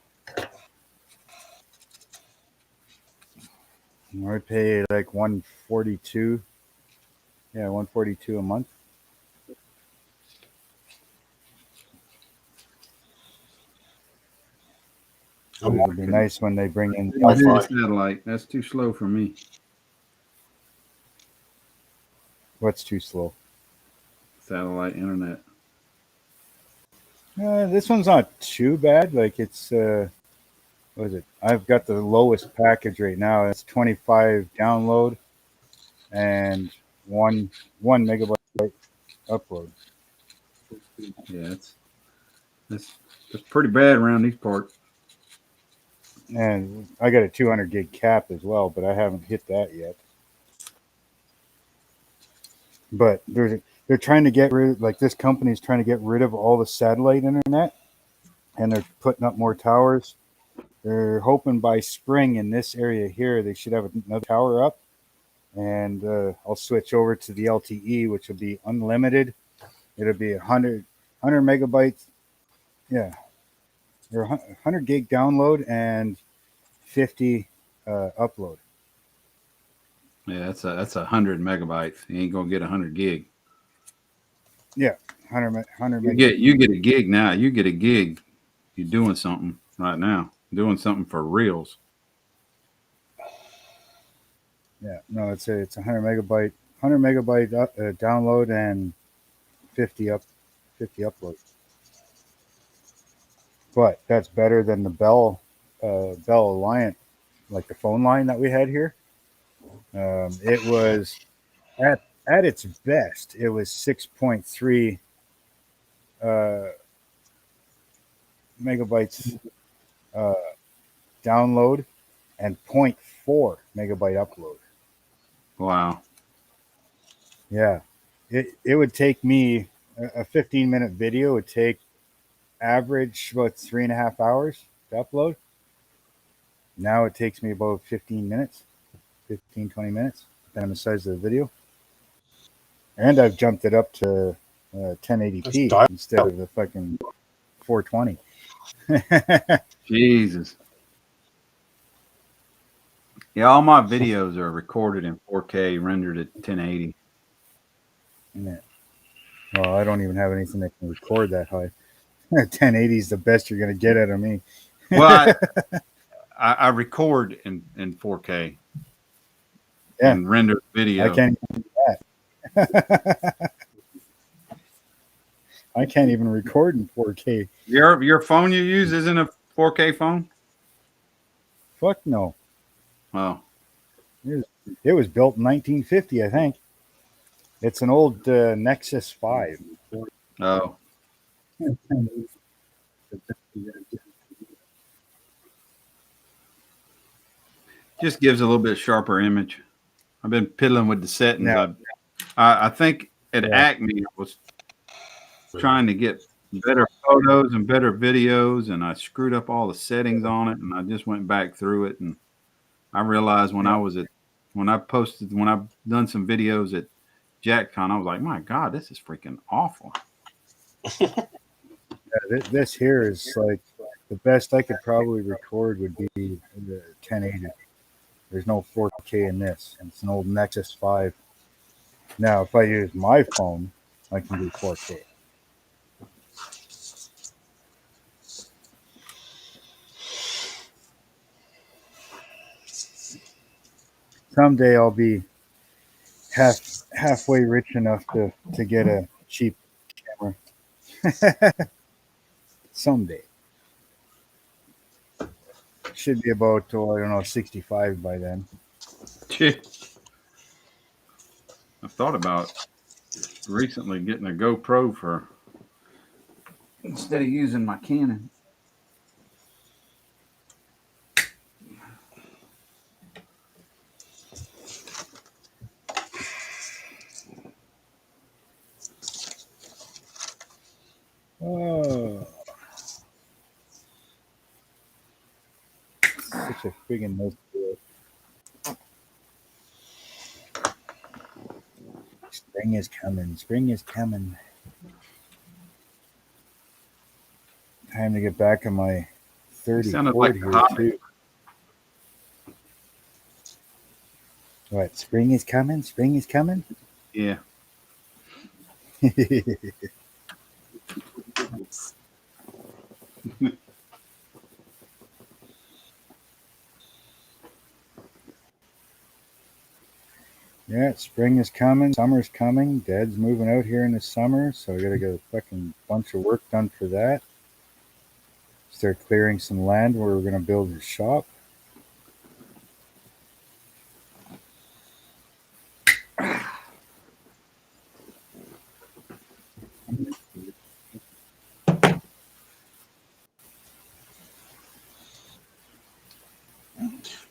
I pay like 142. Yeah, 142 a month. It would be nice when they bring in. I do the satellite. That's too slow for me. What's too slow? Satellite internet. This one's not too bad. Like it's what is it? I've got the lowest package right now. It's 25 download and one megabyte upload. Yeah, that's pretty bad around these parts. And I got a 200 gig cap as well, but I haven't hit that yet. But they're trying to get rid, like this company's trying to get rid of all the satellite internet, and they're putting up more towers. They're hoping by spring in this area here they should have another tower up, and I'll switch over to the LTE, which will be unlimited. It'll be 100 megabytes, yeah, or 100 gig download and 50 upload. Yeah, that's 100 megabytes. You ain't gonna get 100 gig. Yeah, 100 You get a gig now. You get a gig. You're doing something right now. Doing something for reals. Yeah, no, it's 100 megabyte download and 50 upload. But that's better than the Bell Alliant, like the phone line that we had here. It was at its best, it was 6.3 megabytes download and zero.4 megabyte upload. Wow. Yeah, it would take me a 15-minute video would take average about 3.5 hours to upload. Now it takes me about 15 minutes, 20 minutes, depending on the size of the video. And I've jumped it up to 1080p instead of the fucking 420. Jesus. Yeah, all my videos are recorded in 4K, rendered at 1080. Yeah. Well, I don't even have anything that can record that high. 1080 is the best you're going to get out of me. Well, I record in 4K and render video. I can't even do that. I can't even record in 4K. Your phone you use isn't a 4K phone? Fuck no. Oh. It was built in 1950, I think. It's an old Nexus 5. Oh. Just gives a little bit sharper image. I've been piddling with the settings. Yeah. I think at Acme I was trying to get better photos and better videos, and I screwed up all the settings on it, and I just went back through it, and I realized when I've done some videos at JackCon, I was like, my God, this is freaking awful. This here is like the best I could probably record would be the 1080. There's no 4K in this. It's an old Nexus 5. Now, if I use my phone, I can do 4K. Someday I'll be halfway rich enough to get a cheap camera. Someday. Should be about, I don't know, 65 by then. I've thought about recently getting a GoPro for instead of using my Canon. Oh. Such a friggin' nice boy. Spring is coming. Spring is coming. Time to get back on my 30 Sounded 40 like here a too. What? Spring is coming? Spring is coming? Yeah. Yeah, spring is coming, summer's coming. Dad's moving out here in the summer, so I gotta get a fucking bunch of work done for that. Start clearing some land where we're gonna build a shop.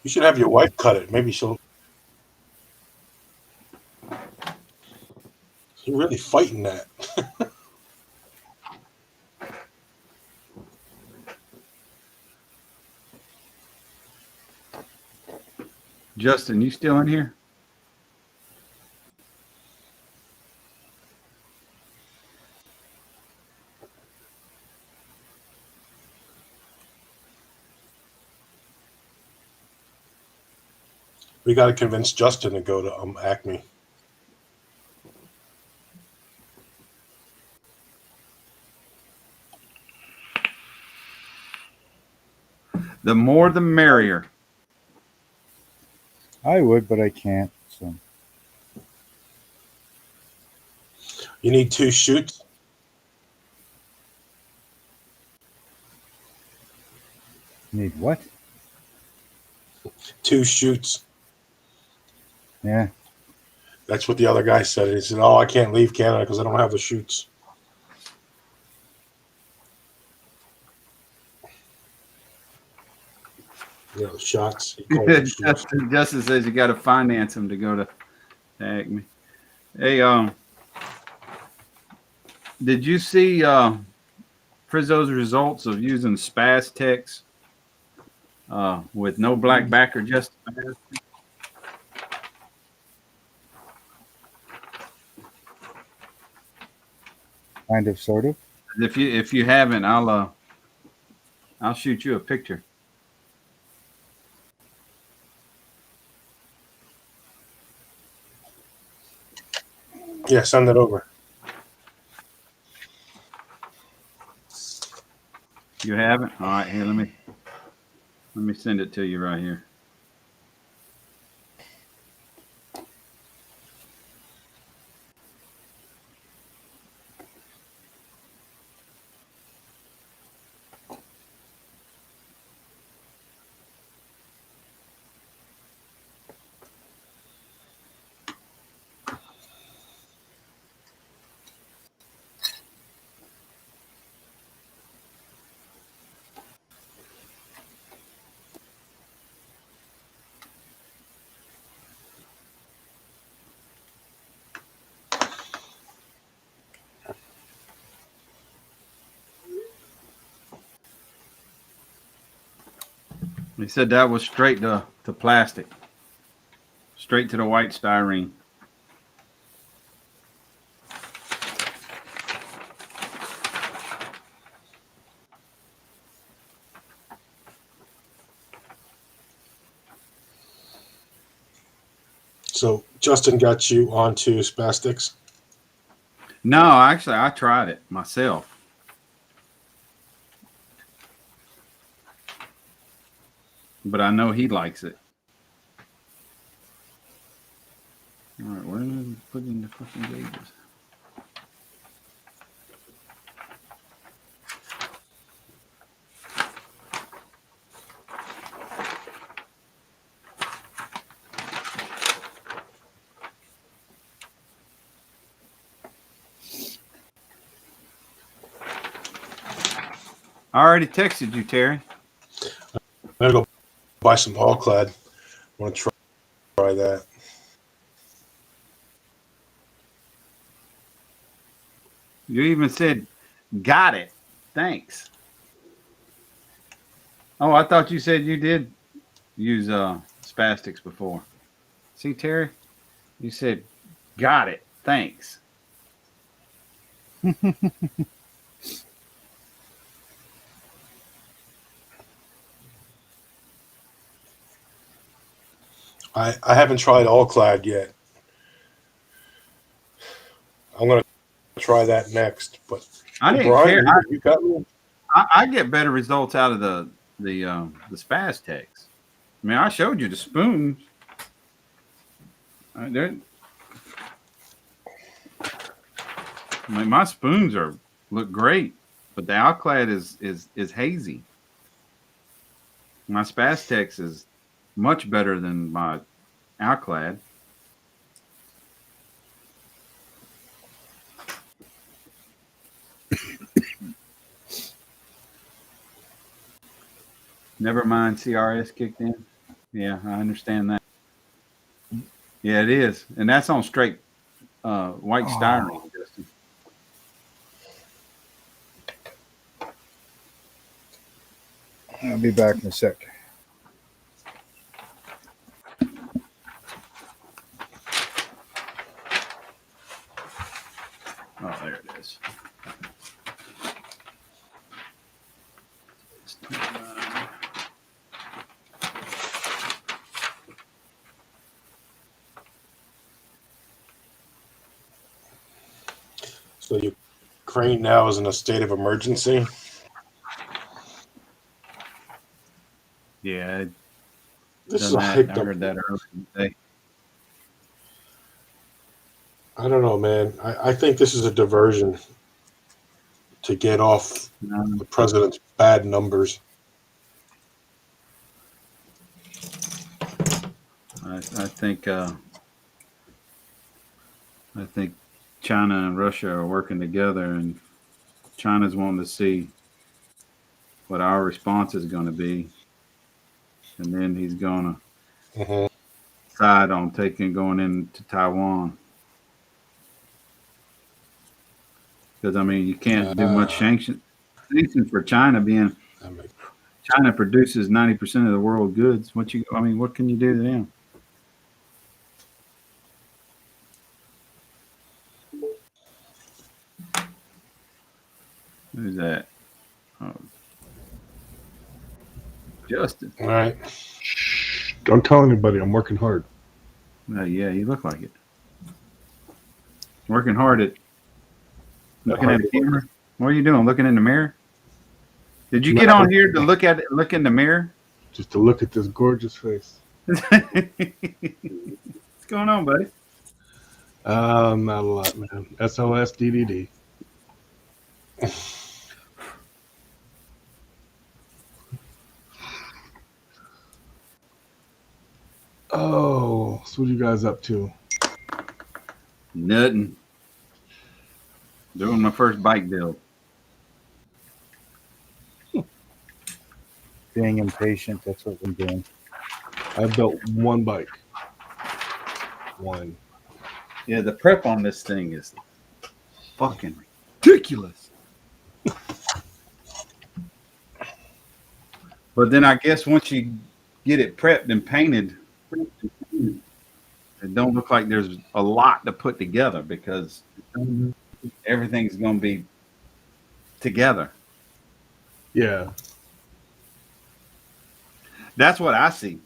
You should have your wife cut it. Maybe she'll. You're really fighting that. Justin, you still in here? We got to convince Justin to go to Acme. The more the merrier. I would, but I can't. So You need 2 shoots. need what? 2 shoots. Yeah. That's what the other guy said. He said, "Oh, I can't leave Canada because I don't have the shoots." Shots. He calls them shots. Justin says you got to finance them to go to Acme. Hey, did you see Frizzo's results of using Spastex with no black backer, just Spaz? Kind of, sort of. If you haven't, I'll shoot you a picture. Yeah, send it over. You haven't? All right, here, let me send it to you right here. He said that was straight to plastic, straight to the white styrene. So Justin got you onto Spastex. No, actually, I tried it myself. But I know he likes it. All right, where did I put in the fucking gauges? I already texted you, Terry. I'm gonna go buy some All-Clad. I want to try that. You even said, got it. Thanks. Oh, I thought you said you did use Spastex before. See, Terry? You said, got it. Thanks. I haven't tried All-Clad yet. I'm gonna try that next. But I didn't Brian, care. you got me. I get better results out of the Spastex. I mean, I showed you the spoons. I mean, my spoons look great, but the All-Clad is hazy. My Spastex is much better than my All-Clad. Never mind, CRS kicked in. Yeah, I understand that. Yeah, it is, and that's on straight white styrene, Justin. I'll be back in a sec. Oh, there it is. So Ukraine now is in a state of emergency. Yeah, This is done that. hyped I up. heard that earlier today. I don't know, man. I think this is a diversion to get off the president's bad numbers. I think China and Russia are working together, and China's wanting to see what our response is going to be. and then he's gonna Mhm. decide on going into Taiwan. Because I mean, you can't do much sanctions for China, being China produces 90% of the world goods. What can you do to them? Who's that? Oh, Justin. All right. Shh, don't tell anybody. I'm working hard. Yeah, you look like it. Working hard at looking at the camera. What are you doing? Looking in the mirror? Did you get on here to look in the mirror? Just to look at this gorgeous face. What's going on, buddy? Not a lot, man. SOS DDD. Oh, so what are you guys up to? Nothing. Doing my first bike build. Being impatient, that's what we're doing. I built one bike. One. Yeah, the prep on this thing is fucking ridiculous. But then I guess once you get it prepped and painted, it don't look like there's a lot to put together because everything's going to be together. Yeah. That's what I see.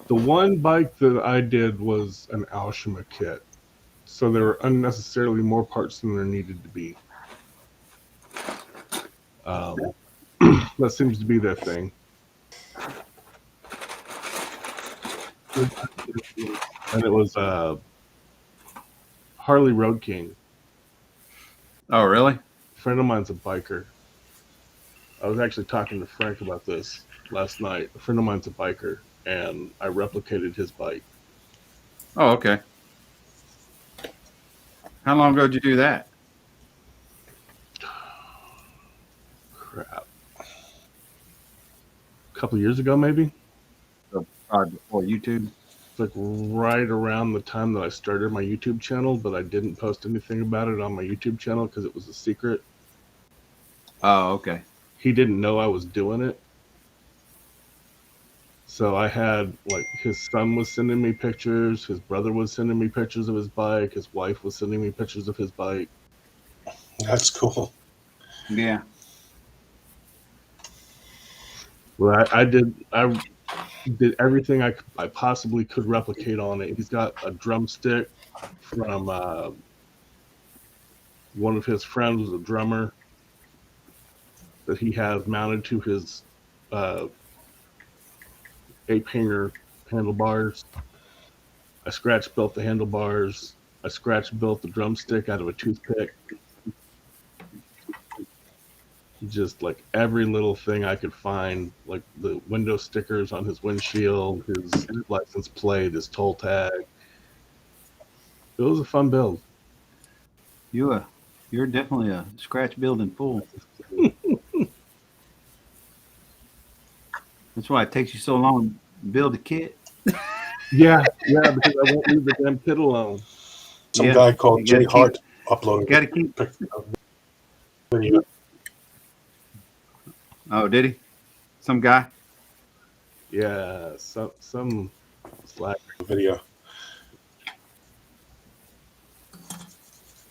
The one bike that I did was an Alshima kit. So there were unnecessarily more parts than there needed to be. That seems to be their thing. And it was Harley Road King. Oh, really? A friend of mine's a biker. I was actually talking to Frank about this last night. A friend of mine's a biker, and I replicated his bike. Oh, okay. How long ago did you do that? Crap. A couple years ago, maybe? So, probably before YouTube? It's like right around the time that I started my YouTube channel, but I didn't post anything about it on my YouTube channel because it was a secret. Oh, okay. He didn't know I was doing it. So I had, like, his son was sending me pictures, his brother was sending me pictures of his bike, his wife was sending me pictures of his bike. That's cool. Yeah. Well, I did everything I possibly could replicate on it. He's got a drumstick from one of his friends was a drummer that he has mounted to his ape-hanger handlebars. I scratch built the handlebars. I scratch built the drumstick out of a toothpick. Just like every little thing I could find, like the window stickers on his windshield, his license plate, his toll tag. It was a fun build. You're definitely a scratch building fool. That's why it takes you so long to build a kit. Yeah, because I won't leave the damn kid alone. Some Yeah, guy called you Jay gotta Hart uploaded Got to keep. a video. Oh, did he? Some guy? Yeah, some slacker. Video.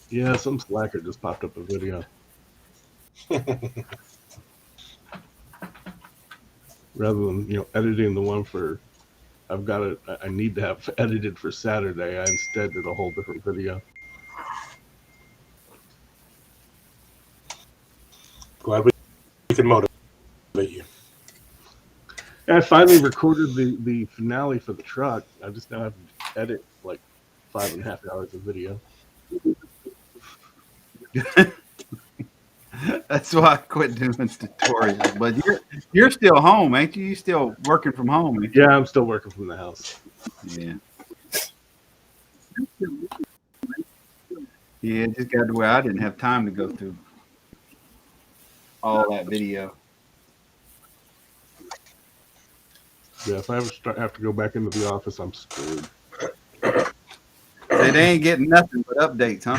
Yeah, some slacker just popped up a video. Rather than editing the one for, I need to have edited for Saturday. I instead did a whole different video. Glad we can motivate you. And I finally recorded the finale for the truck. I just now have to edit like 5.5 hours of video. That's why I quit doing tutorials. But you're still home, ain't you? You still working from home? Ain't you? Yeah, I'm still working from the house. Yeah. Yeah, it just got to where I didn't have time to go through all that video. Yeah, if I ever have to go back into the office, I'm screwed. They ain't getting nothing but updates, huh?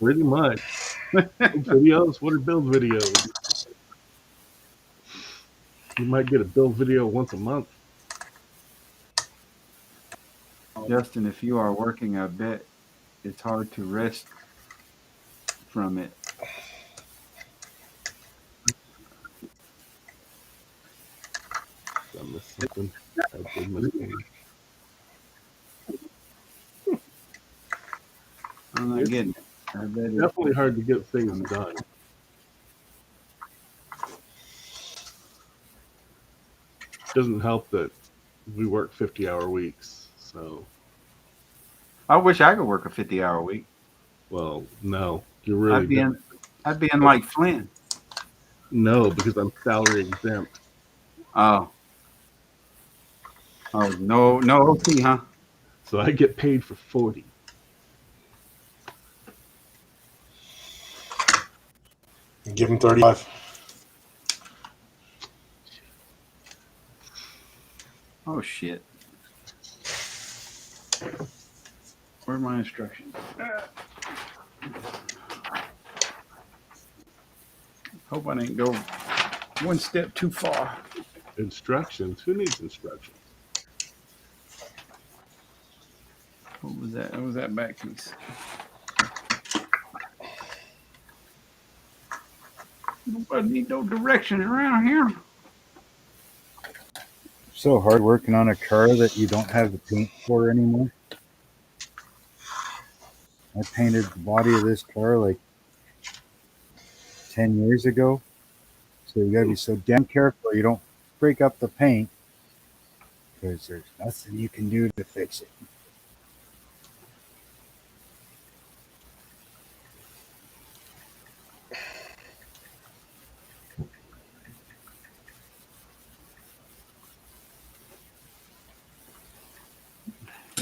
Pretty much. Videos? What are build videos? You might get a build video once a month. Justin, if you are working, I bet it's hard to rest from it. I missed something. I did miss something. I'm not getting it. I bet it's Definitely hard to get things done. Doesn't help that we work 50-hour weeks. So, I wish I could work a 50-hour week. well, no, you really don't. I'd be in like Flynn. No, because I'm salary exempt. Oh, no OT, huh? So I get paid for 40. Give him 35. Oh shit. Where are my instructions? Hope I didn't go one step too far. Instructions? Who needs instructions? What was that? What was that back piece? Nobody need no directions around here. So hard working on a car that you don't have the paint for anymore. I painted the body of this car like 10 years ago. So you gotta be so damn careful you don't break up the paint, because there's nothing you can do to fix it.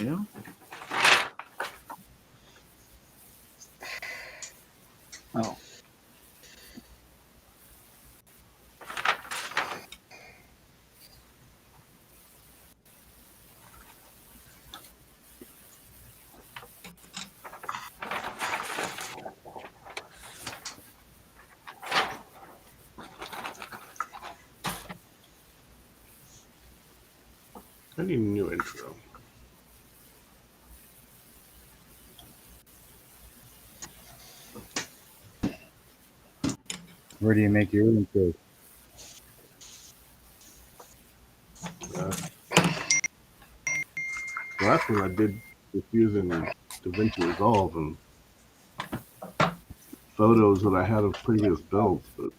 Yeah. Oh. I need a new intro. Where do you make your intro? The last one I did was using DaVinci Resolve and photos that I had of previous builds, but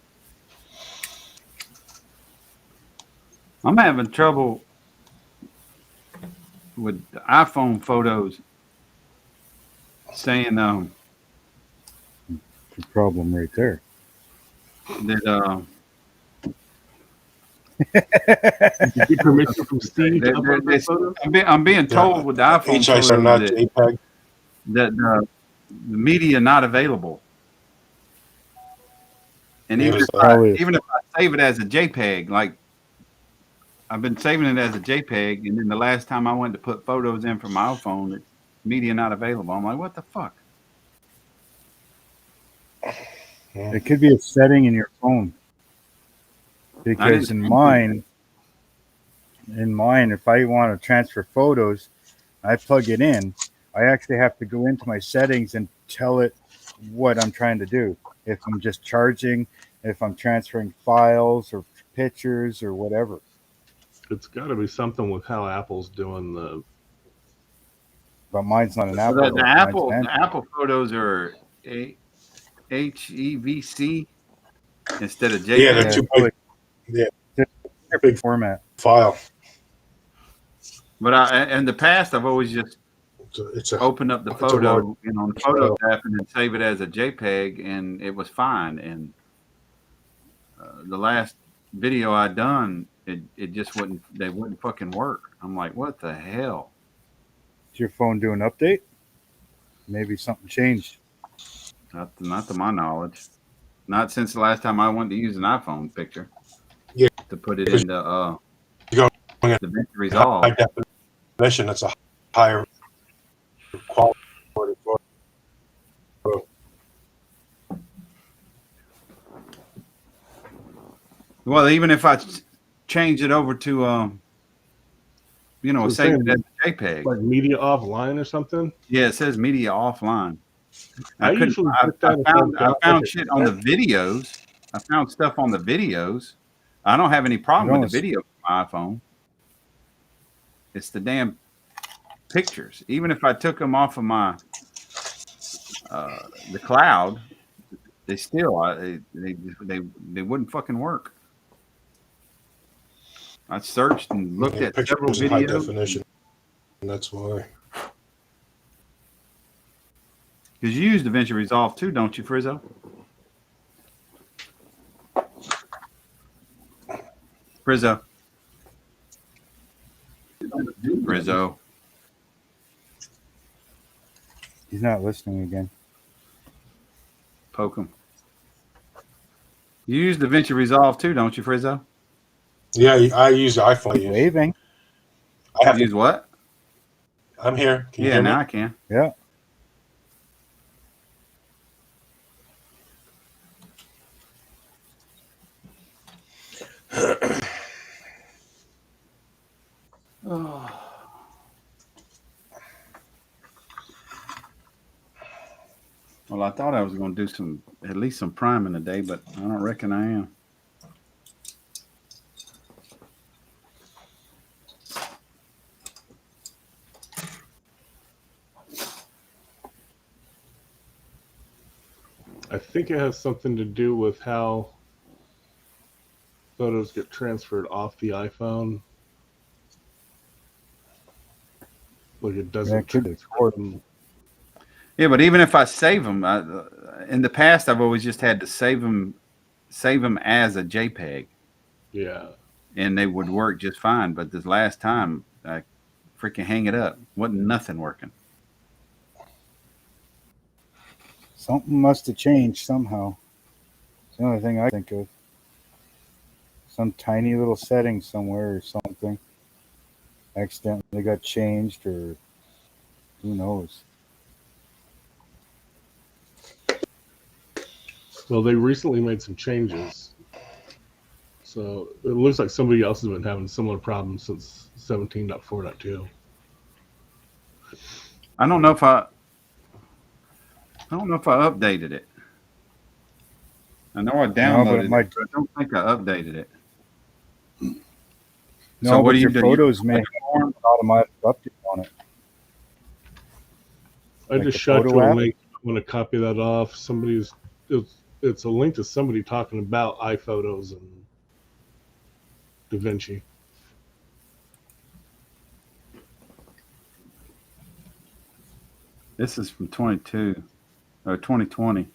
I'm having trouble with the iPhone photos saying The problem right there. that did you get permission from Steve to upload they- those photos? I'm being told with the iPhone HIs are not photos JPEG. that the media not available. And Yeah, even there's if I save it as a JPEG, like I've been saving it as a JPEG, and then the last time I went to put photos in from my iPhone, it's media not available. I'm like, what the fuck? It could be a setting in your phone. Because in mine, if I want to transfer photos, I plug it in. I actually have to go into my settings and tell it what I'm trying to do. If I'm just charging, if I'm transferring files or pictures or whatever. It's got to be something with how Apple's doing the. But mine's not an So Apple. the Apple photos are HEVC instead of JPEG. Yeah, they're too big. Yeah, Big format. file. But in the past, I've always just It's a opened up the it's a photo, large on the Photos app, and then save it as a JPEG, and it was fine. And the last video I done, it just wouldn't. They wouldn't fucking work. I'm like, what the hell? Is your phone do an update? Maybe something changed. Not to my knowledge. Not since the last time I went to use an iPhone picture. Yeah. To put it into DaVinci Resolve. high definition. It's a higher quality photo. Well, even if I change it over to, So save saying it as a JPEG. like media offline or something. Yeah, it says media offline. I couldn't- usually I, get that if I've I got, found like, shit on the videos. I found stuff on the videos. I don't have any problem You with the don't- video on my iPhone. It's the damn pictures. Even if I took them off of my the cloud, they still they wouldn't fucking work. I searched and looked Yeah, at several pictures in high videos definition. And that's why. because you use DaVinci Resolve too, don't you, Frizzo? Frizzo. Frizzo. He's not listening again. Poke him. You use DaVinci Resolve too, don't you, Frizzo? Yeah, I use the iPhone. He's waving. I have to, Use what? I'm here. Can you Yeah, hear me? now I can. Yeah. Well, I thought I was going to do at least some priming today, but I don't reckon I am. I think it has something to do with how photos get transferred off the iPhone. Like it doesn't Yeah, it could transport them. Yeah, but even if I save them, in the past I've always just had to save them as a JPEG, Yeah. and they would work just fine. But this last time, I freaking hang it up. Wasn't nothing working. Something must have changed somehow. It's the only thing I think of. Some tiny little setting somewhere or something accidentally got changed, or who knows. Well, they recently made some changes. So it looks like somebody else has been having similar problems since 17.4.2. I don't know if I updated it. I know I downloaded might- it, but I don't think I updated it. No, So what but do you your do? photos may have an automatic update on it. I Like just the shot photo you a app? link. I'm going to copy that off. It's a link to somebody talking about iPhotos and DaVinci. This is from 22 or 2020.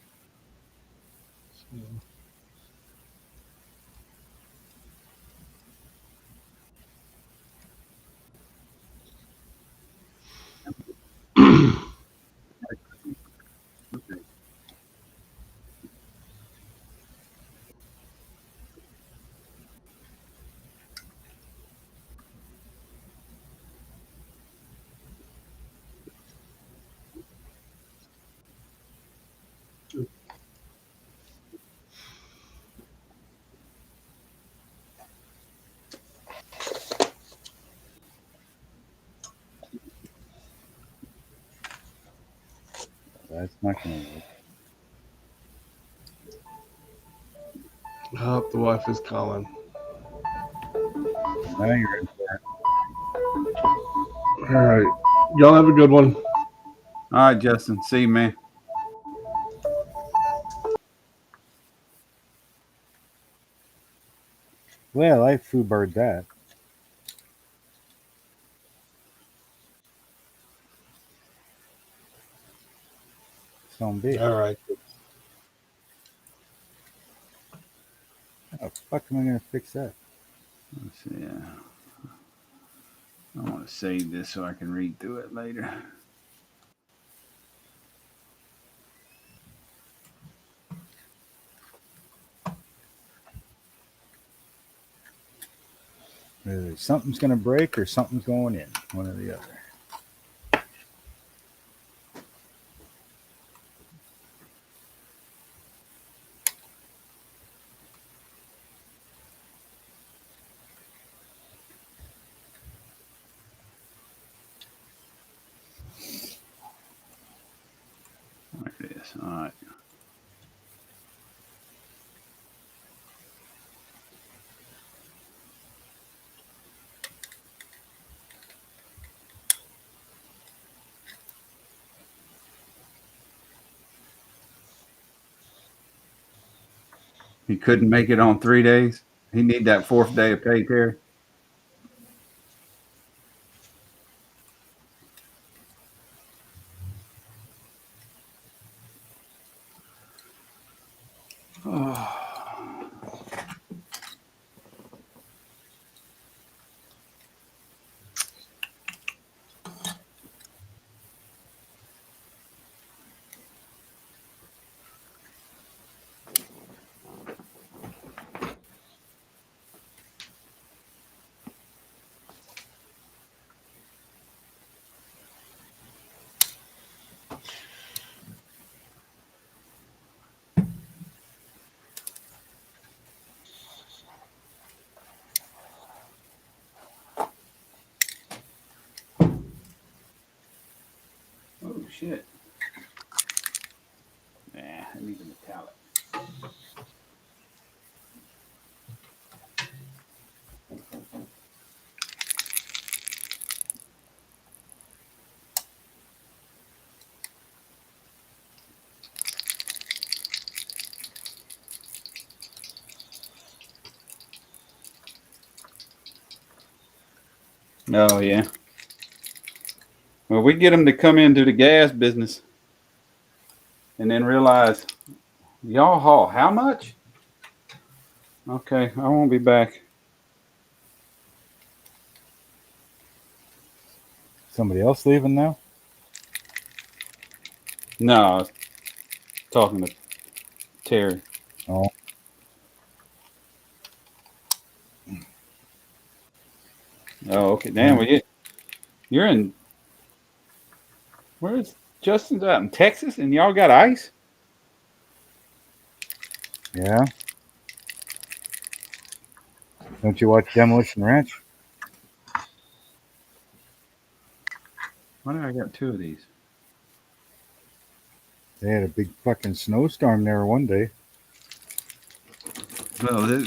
That's not going to work. Oh, the wife is calling. Now you're in for it. All right. Y'all have a good one. All right, Justin. See you, man. Well, I foo-bird that. Some big. All right. How the fuck am I going to fix that? Let's see. I want to save this so I can read through it later. Either something's going to break or something's going in, one or the other. Like this. All right. He couldn't make it on 3 days. He need that fourth day of pay, Terry. Oh. Oh shit. Nah, I need a metallic. Oh yeah. Well, we get them to come into the gas business, and then realize y'all haul how much? Okay, I won't be back. Somebody else leaving now? No, I was talking to Terry. Oh, Oh, okay. Damn, you're in. Where's Justin's out in Texas, and y'all got ice? yeah. Don't you watch Demolition Ranch? Why do I got two of these? They had a big fucking snowstorm there one day. Well,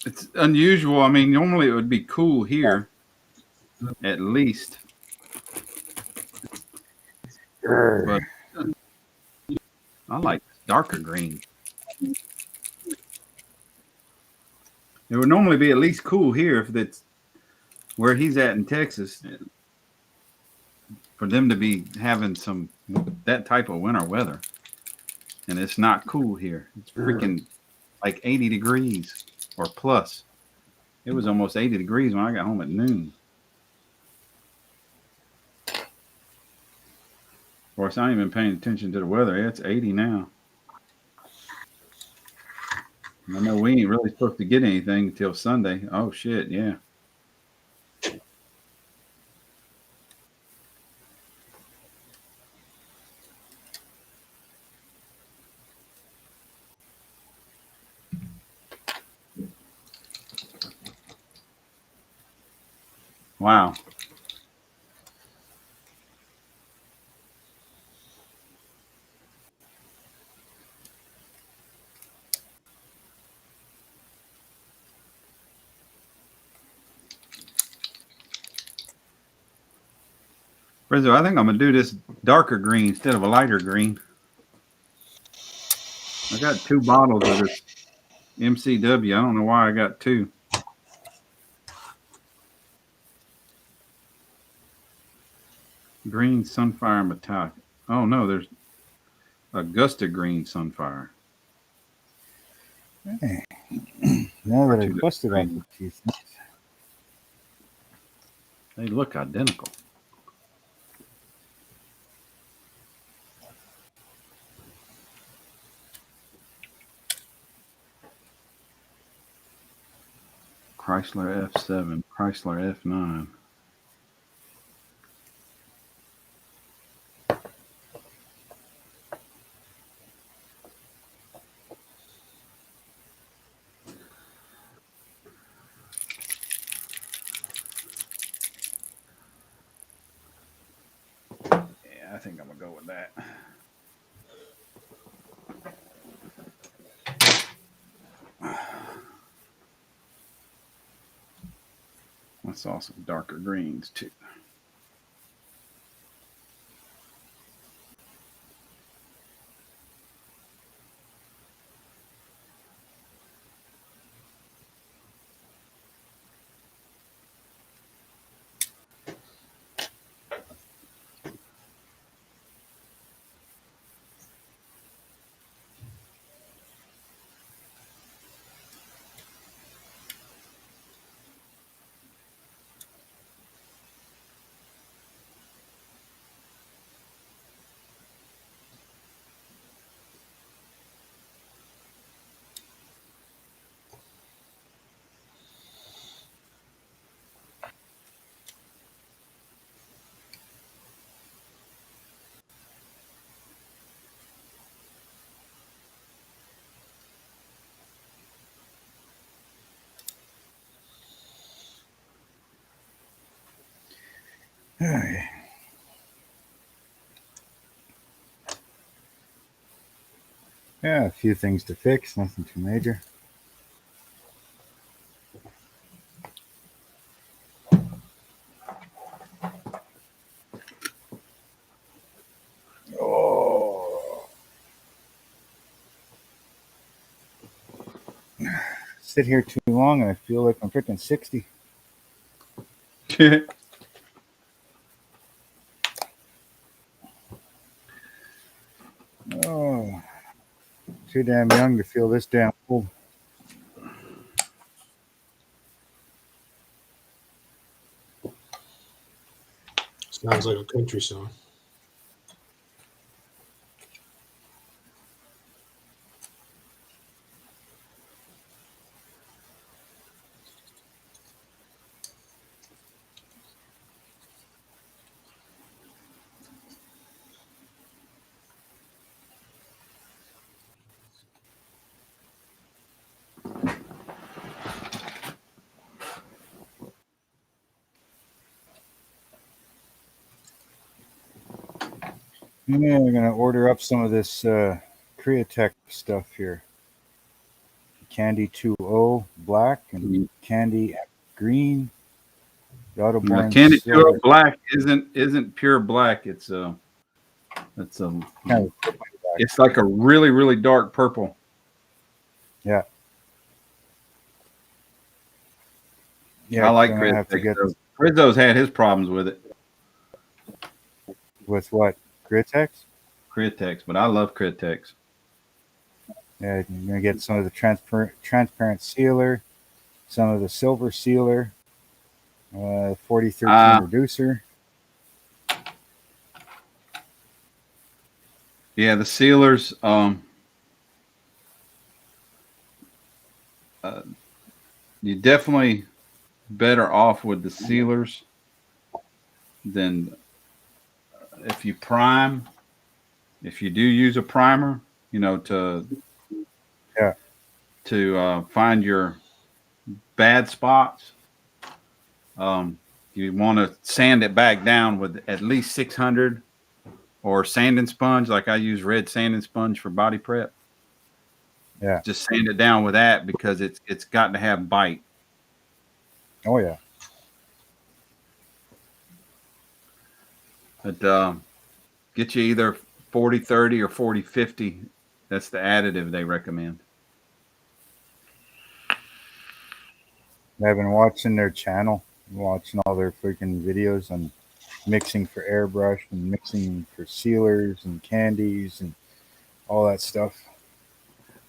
it's unusual. I mean, normally it would be cool here, at least. But I like darker green. It would normally be at least cool here if that's where he's at in Texas. For them to be having some that type of winter weather, and it's not cool here. It's freaking like 80 degrees or plus. It was almost 80 degrees when I got home at noon. Of course, I ain't even paying attention to the weather. It's 80 now. I know we ain't really supposed to get anything until Sunday. Oh shit, yeah. Wow. Rizzo, I think I'm gonna do this darker green instead of a lighter green. I got 2 bottles of this MCW. I don't know why I got 2. Green Sunfire Metallic. Oh no, there's Augusta Green Sunfire. Hey. Now that I Two busted out different the teeth. They look identical. Chrysler F7, Chrysler F9. Yeah, I think I'm gonna go with that. I saw some darker greens too. All right. Yeah, a few things to fix, nothing too major. Oh, sit here too long and I feel like I'm freaking 60. Oh, too damn young to feel this damn old. Sounds like a country song. Yeah, I'm gonna order up some of this Createch stuff here. Candy 2.0 black and Candy green. The Autoborn Candy silver. Black isn't pure black. It's a Kind of it's like a really, really dark purple. Yeah, I like I'm gonna have to get Rizzo's had his problems with it. with what Createx. Critex, but I love Critex. Yeah, I'm gonna get some of the transparent sealer, some of the silver sealer, 4013 reducer. Yeah, the sealers. You definitely better off with the sealers than if you prime. If you do use a primer, to find your bad spots, you want to sand it back down with at least 600 or sanding sponge. Like I use red sanding sponge for body prep. Yeah, just sand it down with that because it's got to have bite. Oh yeah. But get you either 40-30 or 40-50. That's the additive they recommend. I've been watching their channel, watching all their freaking videos on mixing for airbrush and mixing for sealers and candies and all that stuff.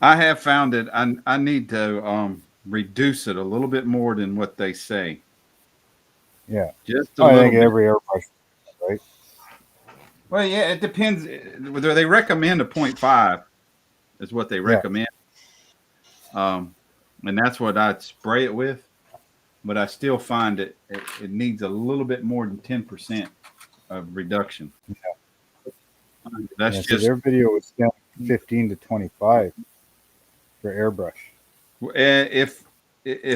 I have found that I need to reduce it a little bit more than what they say. Yeah. Just a I little think bit. every airbrush, right? Well, yeah, it depends. They recommend a 0.5 is what they recommend. And that's what I'd spray it with. but I still find it needs a little bit more than 10% of reduction. That's So just their video was down 15 to 25 for airbrush. if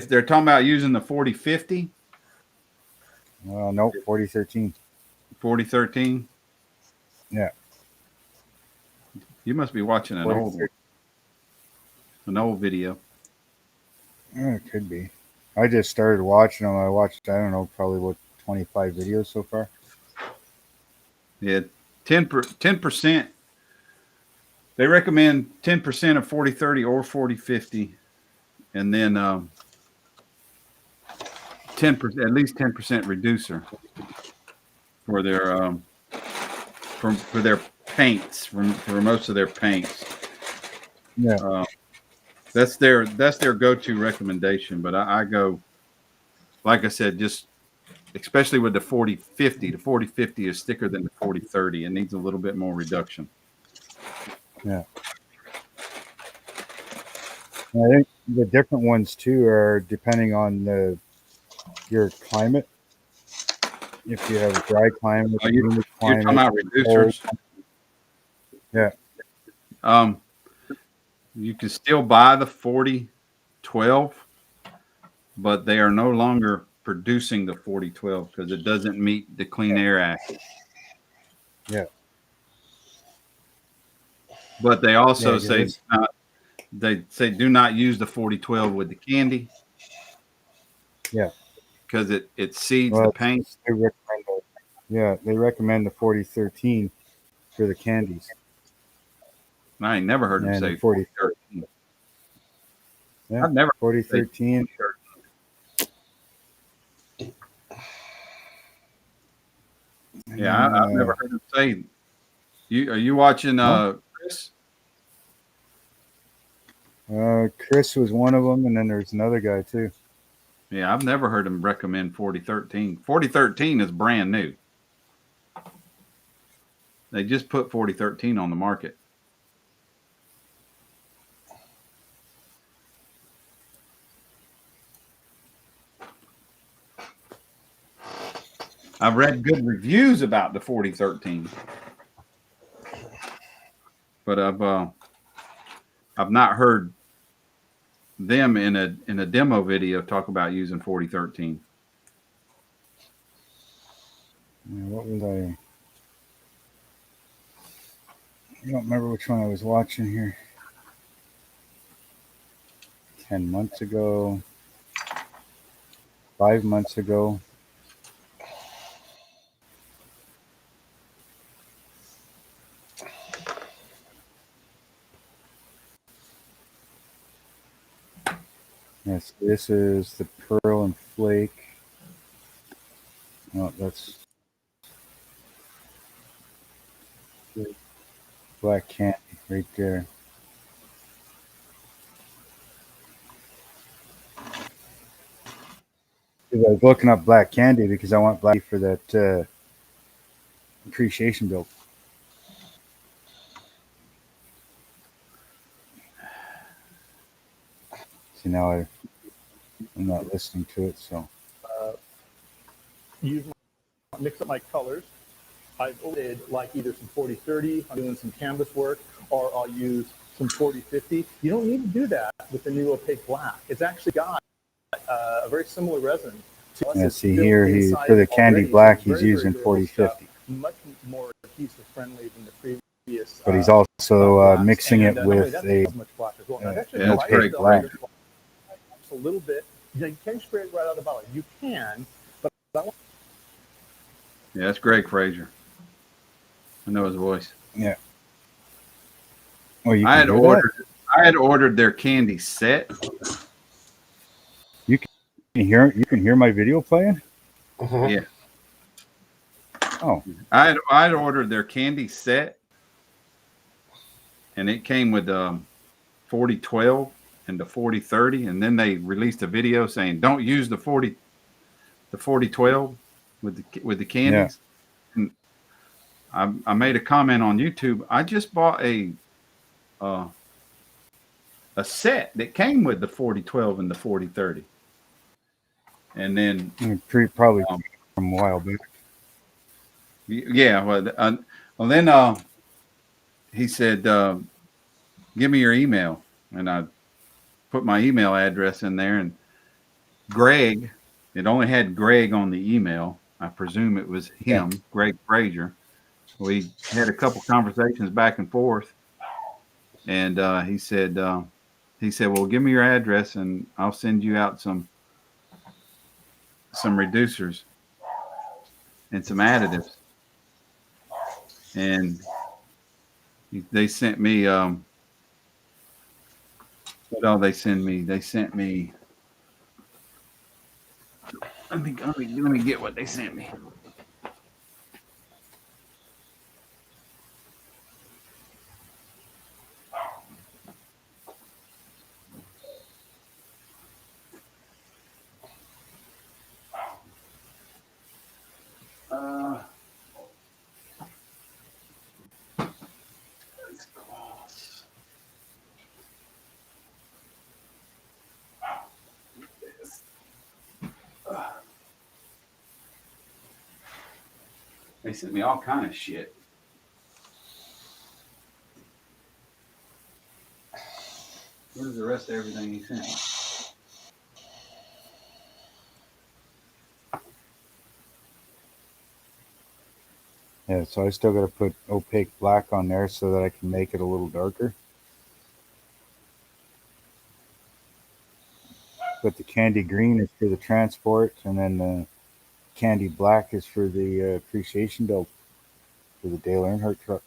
they're talking about using the 4050, Well, nope, 4013. 4013. Yeah. You must be watching an old one, an old video. It could be. I just started watching them. I watched, I don't know, probably about 25 videos so far. Yeah, 10%. They recommend 10% of 4030 or 4050, and then 10%, at least 10% reducer for their for their paints, for most of their paints. Yeah. That's their go-to recommendation. But I go, like I said, just especially with the 4050. The 4050 is thicker than the 4030. It needs a little bit more reduction. Yeah. I think the different ones too are depending on your climate. If you have a dry climate, You're humid talking climate, about reducers. Yeah. You can still buy the 4012, but they are no longer producing the 4012 because it doesn't meet the Clean Air Act. Yeah. But they also Yeah, say they say do not use the 4012 with the candy. Yeah. Because it seeds the paint. They recommend the 4013 for the candies. I ain't never heard them And say 4013. Yeah. I've never 4013. Yeah, I've never heard them say. Are you watching Chris? Chris was one of them, and then there's another guy too. Yeah, I've never heard him recommend 4013. 4013 is brand new. They just put 4013 on the market. I've read good reviews about the 4013, but I've not heard them in a demo video talk about using 4013. Yeah, what was I don't remember which one I was watching here. 10 months ago, 5 months ago. Yes, this is the Pearl and Flake. Oh, that's Black Candy right there. I was looking up Black Candy because I want Black for that appreciation build. See, now I'm not listening to it, so. Mix up my colors. I've did like either some 4030, I'm doing some canvas work, or I'll use some 4050. You don't need to do that with the new opaque black. It's actually got a very similar resin. Yeah, see here, for the candy black, he's using 4050. Much more adhesive friendly than the previous. But he's also mixing it with a opaque black. A little bit. You can't spray it right out of the bottle. You can, but I want. Yeah, that's Greg Frazier. I know his voice. Yeah. Oh, you I had ordered their candy set. You can hear my video playing? Yeah. Oh. I had ordered their candy set, and it came with 4012 and the 4030, and then they released a video saying don't use the 4012 with the candies. Yeah. And I made a comment on YouTube. I just bought a set that came with the 4012 and the 4030. And then, Probably um, from a while back. yeah, well then he said, give me your email. And I put my email address in there, and Greg, it only had Greg on the email. I presume it was Yeah. him, Greg Frazier. We had a couple conversations back and forth, and he said, well, give me your address, and I'll send you out some reducers and some additives. And they sent me, what all they send me? They sent me. Let me get what they sent me. Uh, They sent me all kind of shit. Where's the rest of everything he sent me? Yeah, so I still got to put opaque black on there so that I can make it a little darker. But the candy green is for the transport, and then the candy black is for the appreciation build for the Dale Earnhardt truck.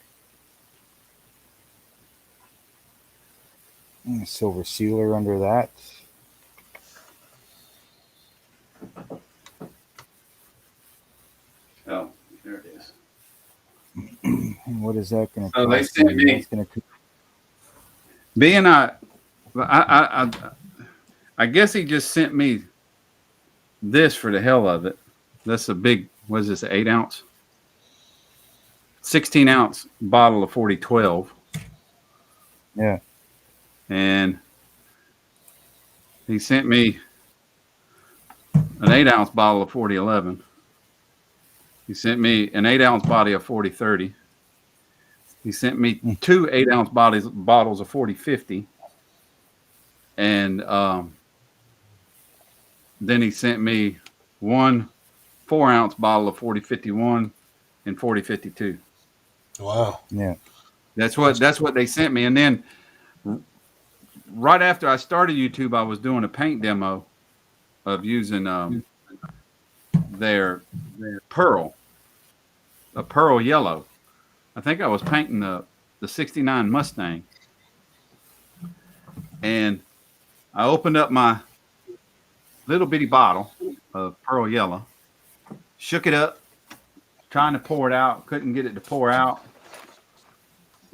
And a silver sealer under that. Oh, there it is. And what is that going to Oh, cost? they sent me. That's gonna, Being I guess he just sent me this for the hell of it. That's a big, what is this, 8 ounce? 16 ounce bottle of 4012. yeah. And he sent me an 8 ounce bottle of 4011. He sent me an 8 ounce bottle of 4030. He sent me 2 8 ounce bottles of 4050. And then he sent me 1 4 ounce bottle of 4051 and 4052. Wow. Yeah. That's what they sent me. And then right after I started YouTube, I was doing a paint demo of using their pearl, a pearl yellow. I think I was painting the 69 Mustang. And I opened up my little bitty bottle of pearl yellow, shook it up, trying to pour it out, couldn't get it to pour out.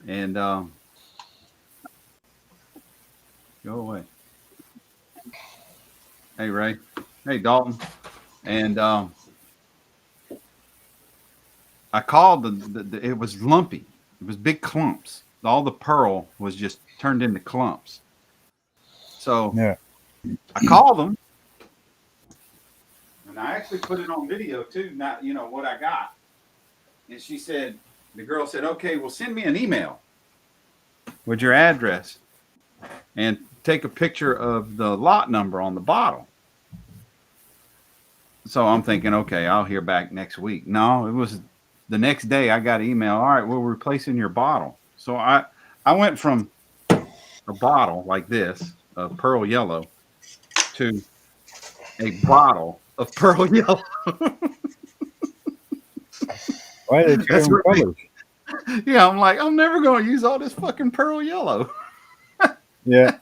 And go away. Hey, Ray. Hey, Dalton. And I called it was lumpy. It was big clumps. All the pearl was just turned into clumps. So Yeah. I called them, and I actually put it on video too. Not what I got. And the girl said, "Okay, well, send me an email with your address and take a picture of the lot number on the bottle." So I'm thinking, okay, I'll hear back next week. No, it was the next day. I got an email. All right, we're replacing your bottle. So I went from a bottle like this of pearl yellow to a bottle of pearl yellow. Why are they That's different what colors? Yeah, I'm like, I'm never going to use all this fucking pearl yellow. Yeah.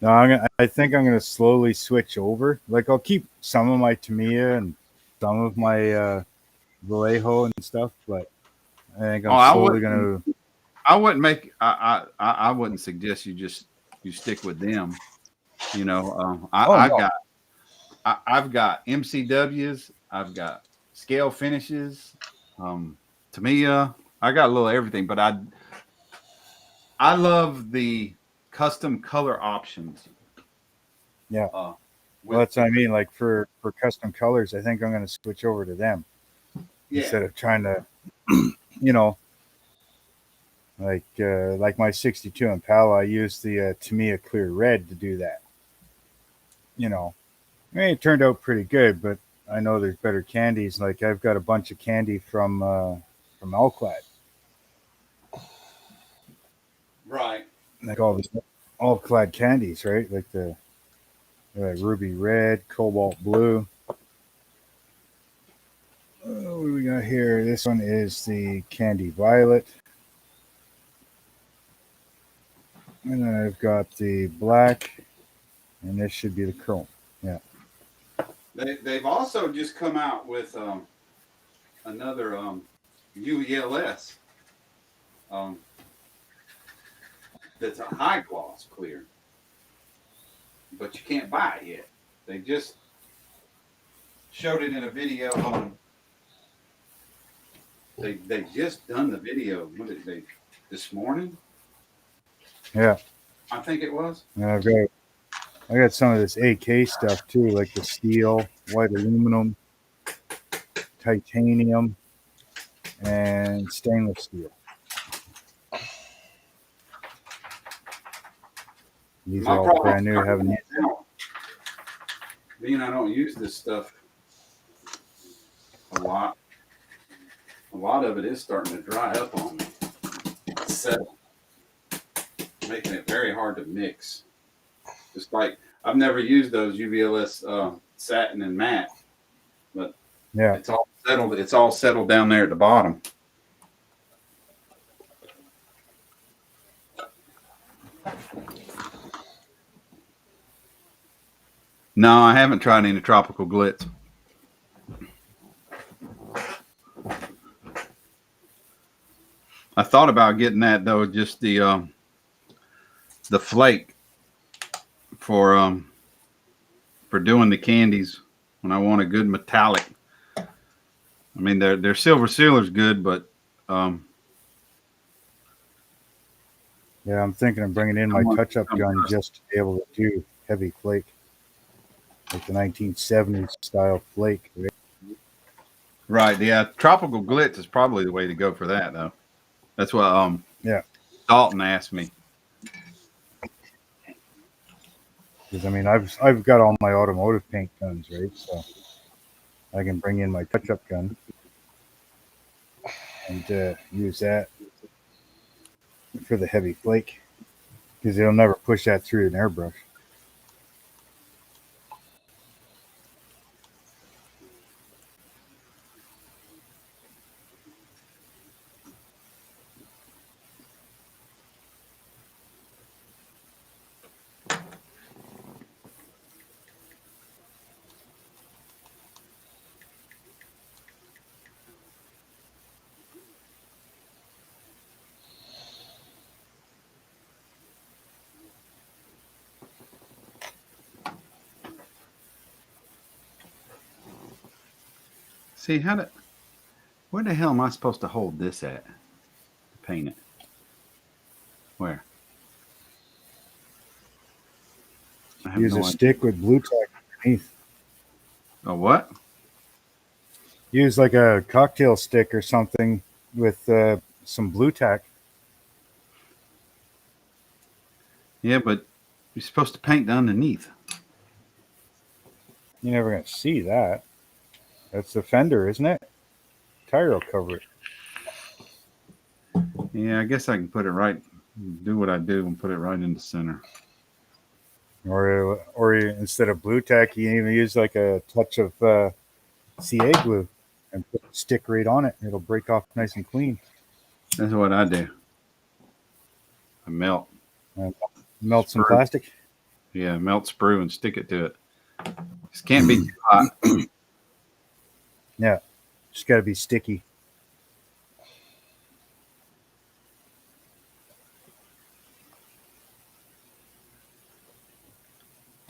No, I think I'm gonna slowly switch over. Like I'll keep some of my Tamiya and some of my Vallejo and stuff, but I think I'm slowly gonna. I wouldn't make. I wouldn't suggest you stick with them. I've got MCWs. I've got scale finishes. Tamiya. I got a little everything, but I love the custom color options Yeah. With, Well, that's what I mean. Like for custom colors, I think I'm going to switch over to them instead of trying to, you know, like my 62 Impala. I used the Tamiya Clear Red to do that. You know, I mean, it turned out pretty good, but I know there's better candies. Like I've got a bunch of candy from Alclad, right. like all the Alclad candies, right? Like the ruby red, cobalt blue. What do we got here? This one is the candy violet. And then I've got the black, and this should be the chrome. Yeah. They've also just come out with another UELS that's a high gloss clear, but you can't buy it yet. They just showed it in a video on. They just done the video. What did they this morning? Yeah. I think it was. And I got some of this AK stuff too, like the steel, white aluminum, titanium, and stainless steel. These My are all problem brand new. Haven't being I don't use this stuff a lot. A lot of it is starting to dry up on me. Settle. Making it very hard to mix. Just like I've never used those UVLS satin and matte, but yeah. it's all settled. It's all settled down there at the bottom. No, I haven't tried any tropical glitz. I thought about getting that though, just the flake for doing the candies when I want a good metallic. I mean, their silver sealer's good, but Yeah, I'm thinking of bringing in my touch-up gun just to be able to do heavy flake, like the 1970s style flake. Right? Right, yeah, tropical glitz is probably the way to go for that, though. That's what Yeah. Dalton asked me. Because I mean, I've got all my automotive paint guns, right? So I can bring in my touch-up gun and use that for the heavy flake, because it'll never push that through an airbrush. See, where the hell am I supposed to hold this at to paint it? Where? I have Use no a idea. stick with blue tack underneath. A what? Use like a cocktail stick or something with some blue tack. Yeah, but you're supposed to paint underneath. You're never going to see that. That's the fender, isn't it? Tire will cover it. Yeah, I guess I can put it right, do what I do and put it right in the center. Or instead of blue tack, you can even use like a touch of CA glue and put the stick right on it. It'll break off nice and clean. That's what I do. I melt. Melt some Sprue. plastic. Yeah, melt sprue and stick it to it. This can't be too hot. Yeah, just got to be sticky.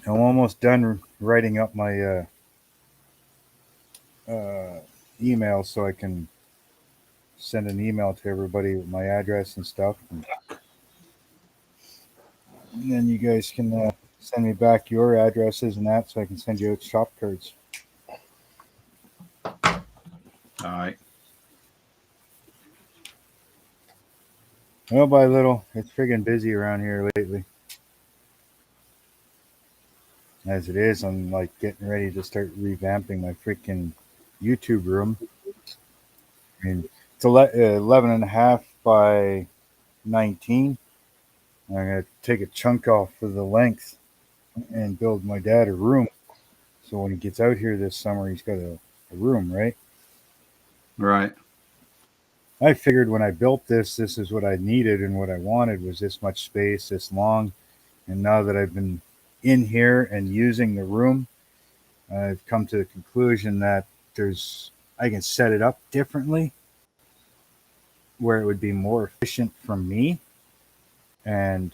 I'm almost done writing up my email so I can send an email to everybody with my address and stuff. And then you guys can send me back your addresses and that so I can send you out shop cards. All right. Little by little, it's friggin' busy around here lately. As it is, I'm like getting ready to start revamping my freaking YouTube room. I mean, it's 11 and a half by 19. I'm going to take a chunk off for the length and build my dad a room. So when he gets out here this summer, he's got a room, right? Right. I figured when I built this is what I needed and what I wanted was this much space, this long. And now that I've been in here and using the room, I've come to the conclusion that I can set it up differently where it would be more efficient for me and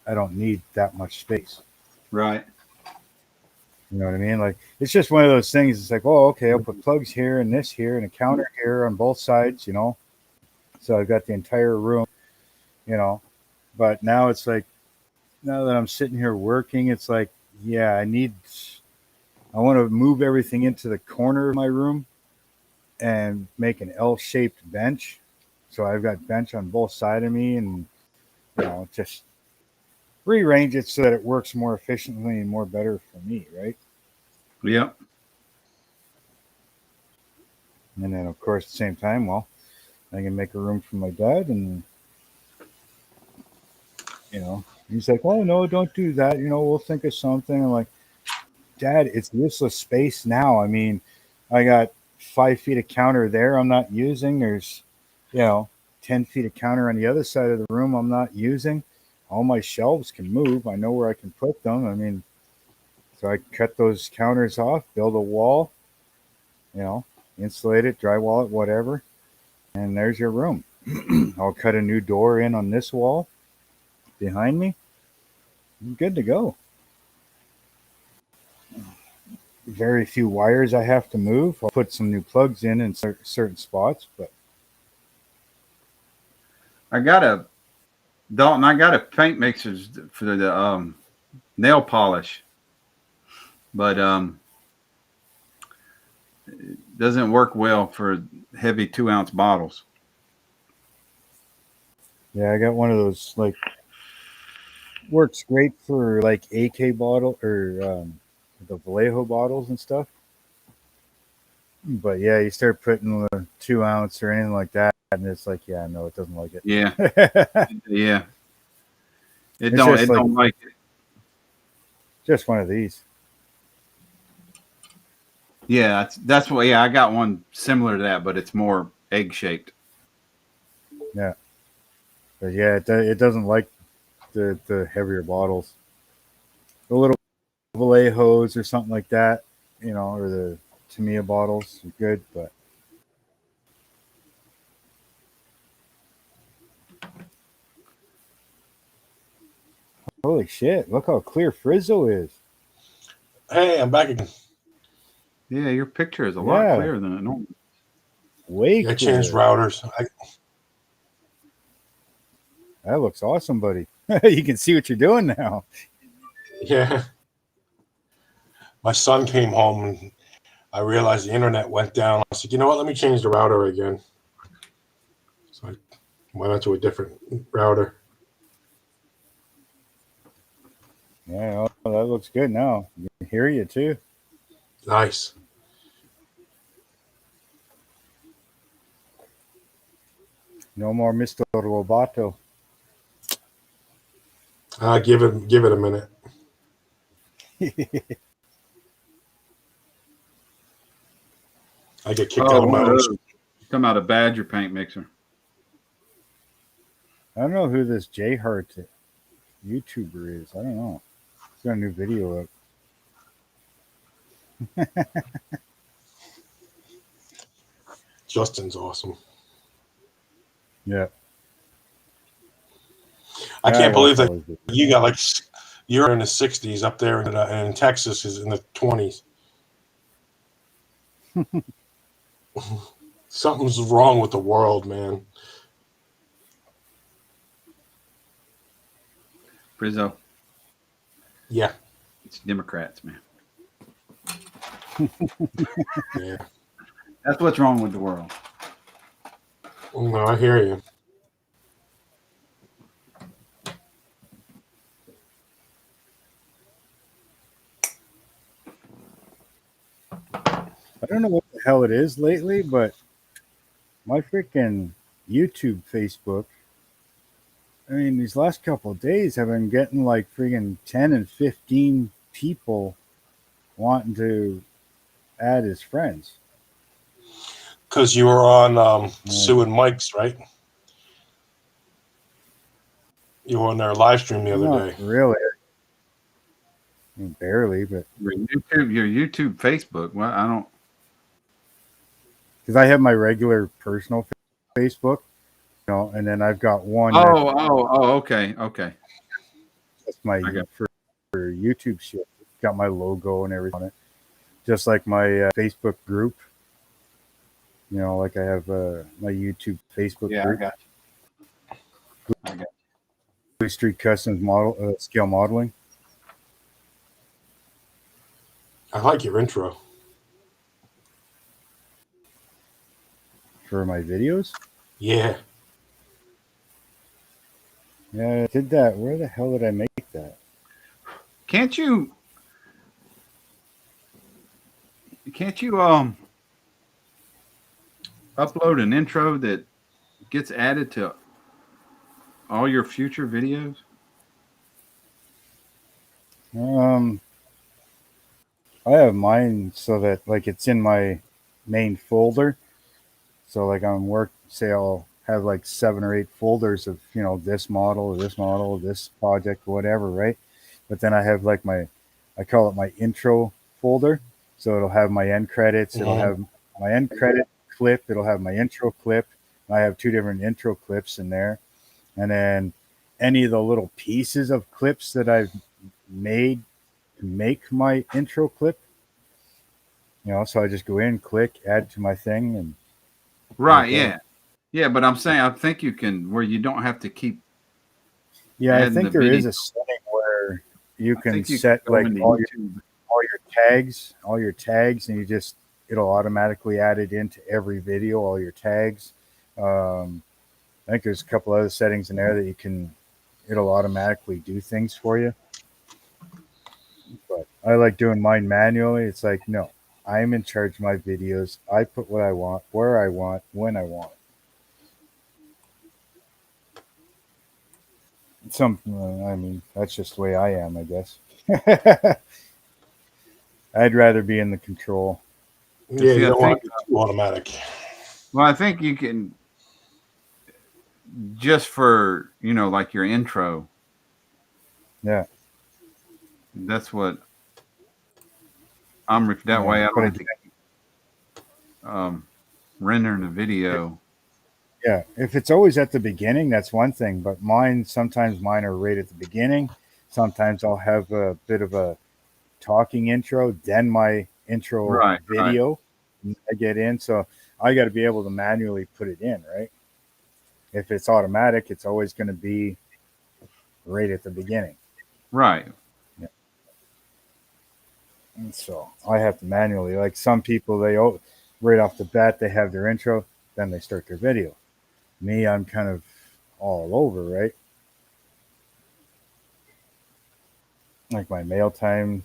I don't need that much space. Right. You know what I mean? Like, it's just one of those things. It's like, oh, okay, I'll put plugs here and this here and a counter here on both sides, you know? So I've got the entire room, you know? But now it's like, now that I'm sitting here working, it's like, yeah, I want to move everything into the corner of my room and make an L-shaped bench. So I've got bench on both sides of me and, you know, just rearrange it so that it works more efficiently and more better for me, right? Yep. And then, of course, at the same time, well, I can make a room for my dad and, you know, he's like, oh, no, don't do that. You know, we'll think of something. I'm like, Dad, it's useless space now. I mean, I got 5 feet of counter there I'm not using. There's, you know, 10 feet of counter on the other side of the room I'm not using. All my shelves can move. I know where I can put them. I mean, so I cut those counters off, build a wall, you know, insulate it, drywall it, whatever. And there's your room. I'll cut a new door in on this wall behind me. I'm good to go. Very few wires I have to move. I'll put some new plugs in certain spots, but Dalton, I got a paint mixer for the nail polish, but it doesn't work well for heavy 2-ounce bottles. yeah, I got one of those, like, works great for like AK bottle or the Vallejo bottles and stuff. But yeah, you start putting the 2-ounce or anything like that, and it's like, yeah, no, it doesn't like it. Yeah. Yeah. It It's don't just don't like it. Just one of these. Yeah, that's what. Yeah, I got one similar to that, but it's more egg shaped. Yeah, but yeah, it doesn't like the heavier bottles. The little Vallejos or something like that, you know, or the Tamiya bottles are good, but holy shit, look how clear Frizzo is. Hey, I'm back again. Yeah, your picture is a lot Yeah. clearer than it normally. Way I clear. changed routers. That looks awesome, buddy. You can see what you're doing now. Yeah. My son came home and I realized the internet went down. I said, you know what? Let me change the router again. So I went on to a different router. Yeah, oh, that looks good now. I can hear you too. Nice. No more Mr. Roboto. Give it a minute. I get kicked out of my own. Talking about a Badger paint mixer. I don't know who this J Hart YouTuber is. I don't know. He's got a new video up. Justin's awesome. Yeah. I can't believe that watch all his videos. you got you're in the 60s up there, and Texas is in the 20s. Something's wrong with the world, man. Frizzo. Yeah. It's Democrats, man. Yeah. That's what's wrong with the world. No, I hear you. I don't know what the hell it is lately, but my freaking YouTube, Facebook. I mean, these last couple of days, I've been getting like freaking 10 and 15 people wanting to add as friends. Because you were on Sue and Mike's, right? You were on their live stream the other Not day. really. I mean, barely, but Your YouTube, Facebook. Well, I don't. because I have my regular personal Facebook, and then I've got one Okay. that's my I got- for YouTube shit. It's got my logo and everything on it, just like my Facebook group. Like I have my YouTube Facebook Yeah, I group, got you. Blue Street Customs model scale modeling. I like your intro. For my videos. Yeah. Yeah, I did that. Where the hell did I make that? Can't you upload an intro that gets added to all your future videos? I have mine so that like it's in my main folder. So like say I'll have like 7 or 8 folders of, this model, this project, whatever, right? But then I have like I call it my intro folder. So it'll have my end credits, it'll have my end credit clip, it'll have my intro clip. I have 2 different intro clips in there. And then any of the little pieces of clips that I've made to make my intro clip, so I just go in, click, add to my thing, and Right, yeah, but I'm saying I think you can where you don't have to keep. I think there is a setting where you can set like all your tags, and it'll automatically add it into every video, all your tags. I think there's a couple other settings in there that it'll automatically do things for you. But I like doing mine manually. It's like, no, I'm in charge of my videos. I put what I want, where I want, when I want. I mean, that's just the way I am, I guess. I'd rather be in the control. Yeah, you don't want it to be automatic. Well, I think you can just for like your intro. Yeah, that's what I'm. That way, I don't have to rendering a video. Yeah, if it's always at the beginning, that's one thing. But sometimes mine are right at the beginning. Sometimes I'll have a bit of a talking intro, then my intro video. Right. I get in, so I got to be able to manually put it in, right? If it's automatic, it's always going to be right at the beginning. Right. Yeah. And so I have to manually, like some people, right off the bat, they have their intro, then they start their video. Me, I'm kind of all over, right? Like my mail time,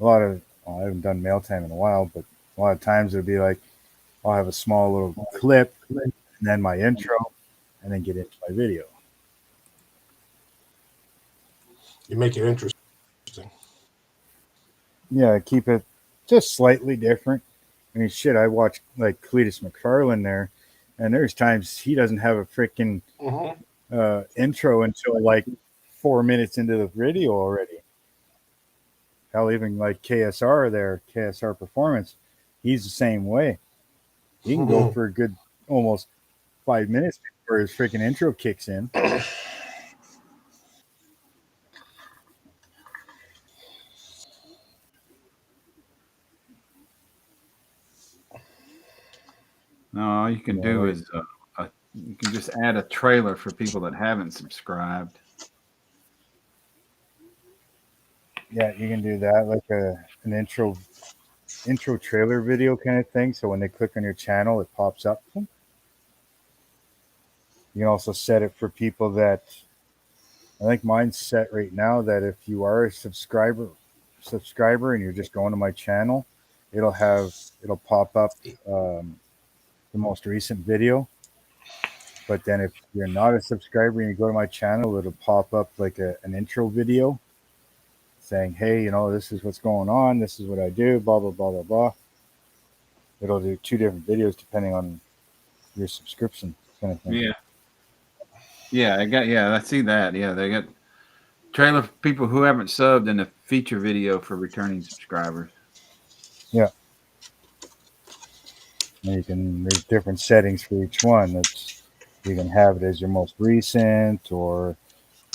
I haven't done mail time in a while, but a lot of times it'll be like, I'll have a small little clip and then my intro and then get into my video. You make it interesting. Yeah, keep it just slightly different. I mean, shit, I watch like Cletus McFarlane there, and there's times he doesn't have a freaking intro until like 4 minutes into the video already. Hell, even like KSR Performance, he's the same way. He can go for a good almost 5 minutes before his freaking intro kicks in. No, all you can do is you can just add a trailer for people that haven't subscribed. Yeah, you can do that, like an intro trailer video kind of thing. So when they click on your channel, it pops up. You can also set it for people that, I think mine's set right now that if you are a subscriber and you're just going to my channel, it'll pop up the most recent video. But then if you're not a subscriber and you go to my channel, it'll pop up like an intro video saying, hey, this is what's going on. This is what I do, blah, blah, blah, blah, blah. It'll do 2 different videos depending on your subscription kind of thing. Yeah. Yeah, I see that. Yeah, they got trailer for people who haven't subbed and a feature video for returning subscribers. Yeah. And there's different settings for each one. You can have it as your most recent, or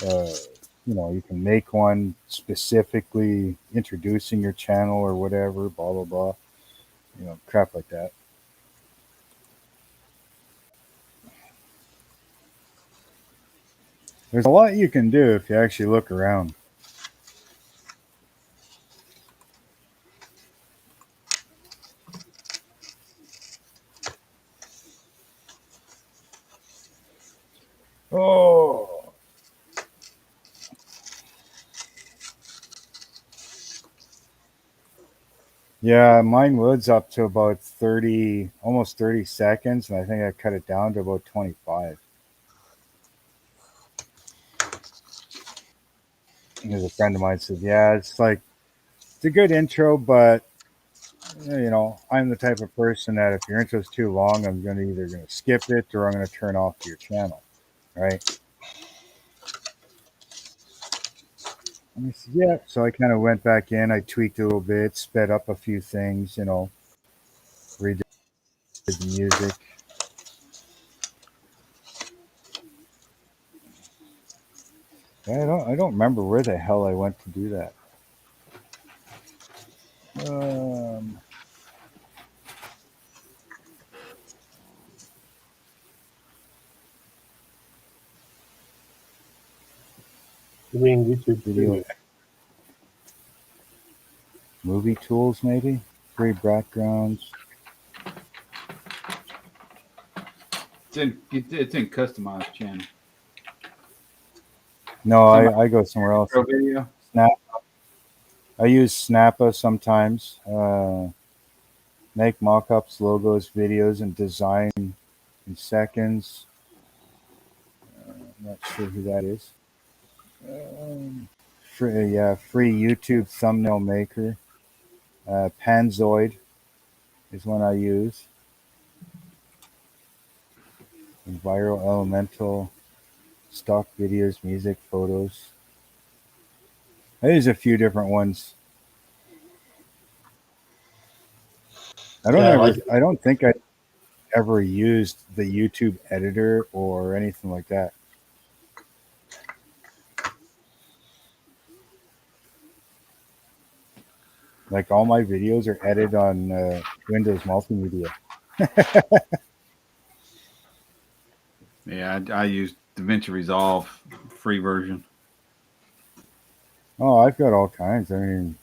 you can make one specifically introducing your channel or whatever, blah blah blah. Crap like that. There's a lot you can do if you actually look around. Oh. Yeah, mine loads up to about 30, almost 30 seconds, and I think I cut it down to about 25. Because a friend of mine said, yeah, it's a good intro, but I'm the type of person that if your intro's too long, I'm either going to skip it or I'm going to turn off your channel, right? And I said, yeah. So I kind of went back in, I tweaked a little bit, sped up a few things, redid the music. I don't remember where the hell I went to do that. You mean YouTube Video. Movie tools, maybe? Free backgrounds. It's in customized channel. No, I go somewhere else. Video. Snap. I use Snappa sometimes. Make mock-ups, logos, videos, and design in seconds. I'm not sure who that is. Free YouTube thumbnail maker. Panzoid is one I use. Enviro Elemental. Stock videos, music, photos. I use a few different ones. I don't think I ever used the YouTube editor or anything like that. Like all my videos are edited on Windows Multimedia. Yeah, I use DaVinci Resolve free version. Oh, I've got all kinds. I mean,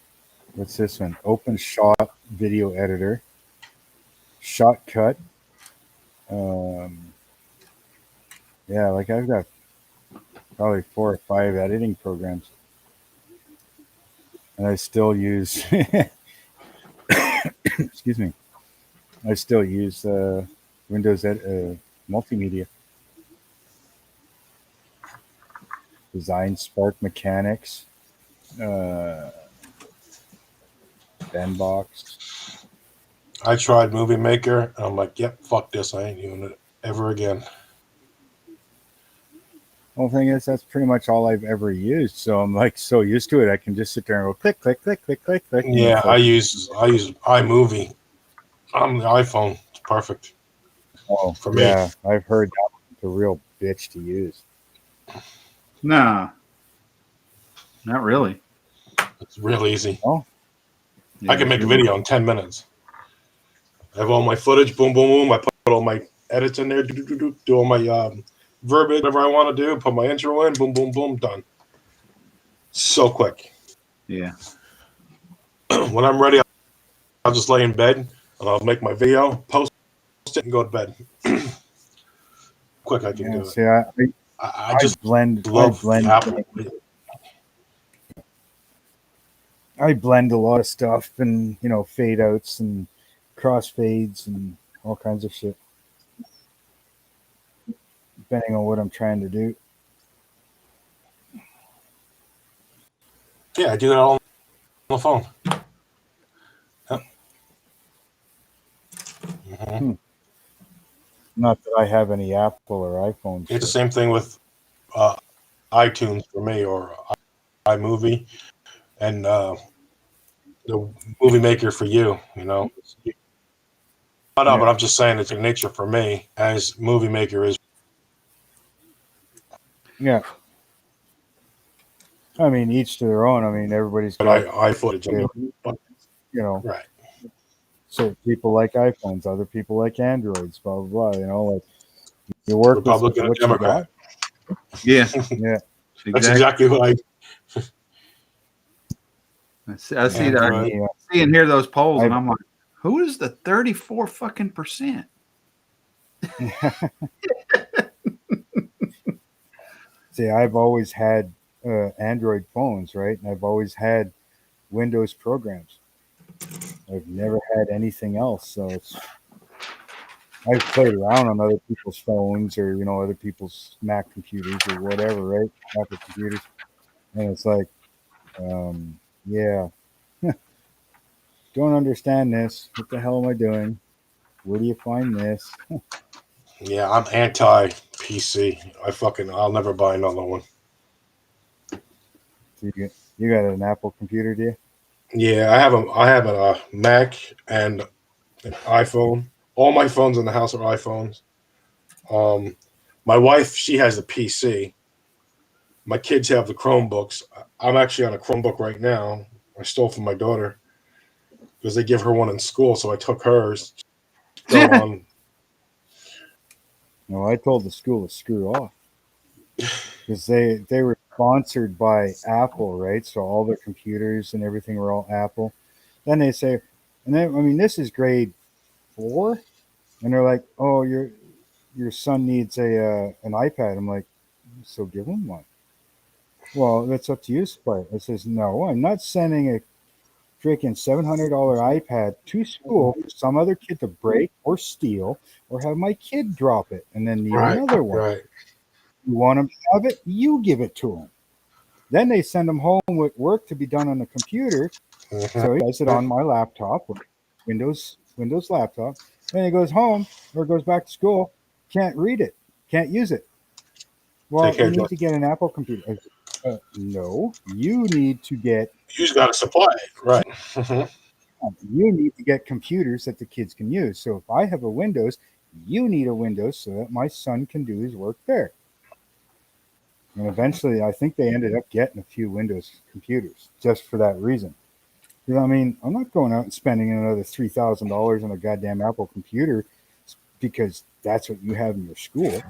what's this one? OpenShot video editor. Shotcut. Yeah, I've got probably 4 or 5 editing programs. And I still use excuse me. I still use Windows Multimedia. Design Spark Mechanics. Bandbox. I tried Movie Maker, and I'm like, yep, fuck this. I ain't using it ever again. Well, the thing is, that's pretty much all I've ever used. So I'm so used to it, I can just sit there and go click, click, click, click, click, click. Yeah, I use iMovie on the iPhone. It's perfect. Oh, for me. Yeah, I've heard that's a real bitch to use. Nah, not really. It's real easy. Oh, Yeah, I can make a video in 10 minutes. I have all my footage, boom, boom, boom. I put all my edits in there, do all my verbiage, whatever I want to do, put my intro in, boom, boom, boom, done. So quick. Yeah. When I'm ready, I'll just lay in bed and I'll make my video, post it, and go to bed. Quick, I can Yeah, do it. see, I just I love the blend, Apple. I blend a lot of stuff, and fade outs and cross fades and all kinds of shit, depending on what I'm trying to do. Yeah, I do that all on the phone. Yep. Hmm. Not that I have any Apple or iPhone It's the shit. same thing with iTunes for me or iMovie and the Movie Maker for you. No, Yeah, but I'm just saying it's in nature for me as Movie Maker is. yeah. I mean, each to their own. I mean, everybody's But got I footage. their, But, right. so people like iPhones, other people like Androids, blah blah blah. Like you work with Republican and what you Democrat. got. Yeah. Yeah, That's exactly what I see yeah. that. For Android. me, I see and hear those polls, I and I'm like, who is the 34 fucking percent? see, I've always had Android phones, right? And I've always had Windows programs. I've never had anything else. So I've played around on other people's phones or other people's Mac computers or whatever, right? Apple computers, and it's like, yeah, don't understand this. What the hell am I doing? Where do you find this? Yeah, I'm anti PC. I'll never buy another one. So you got an Apple computer, do you? Yeah, I have a Mac and an iPhone. All my phones in the house are iPhones. Um, my wife, she has a PC. My kids have the Chromebooks. I'm actually on a Chromebook right now. I stole from my daughter because they give her one in school, so I took hers. Still on. No, I told the school to screw off because they were sponsored by Apple, right? So all their computers and everything were all Apple. Then they say, and then I mean, this is grade 4, and they're like, "Oh, your son needs an iPad." I'm like, "So give him one." Well, that's up to you, Spike. I says, "No, I'm not sending a freaking $700 iPad to school for some other kid to break or steal or have my kid drop it and then need Right, another one. right. You want him to have it? You give it to him." Then they send him home with work to be done on the computer. Mhm. So he does it on my laptop, Windows laptop. Then he goes home or goes back to school, can't read it, can't use it. Take Well, care, you John. need to get an Apple computer. No, you need to get You just got to supply it, right? Mhm. you need to get computers that the kids can use. So if I have a Windows, you need a Windows so that my son can do his work there. And eventually, I think they ended up getting a few Windows computers just for that reason. You know what I mean? I'm not going out and spending another $3,000 on a goddamn Apple computer because that's what you have in your school.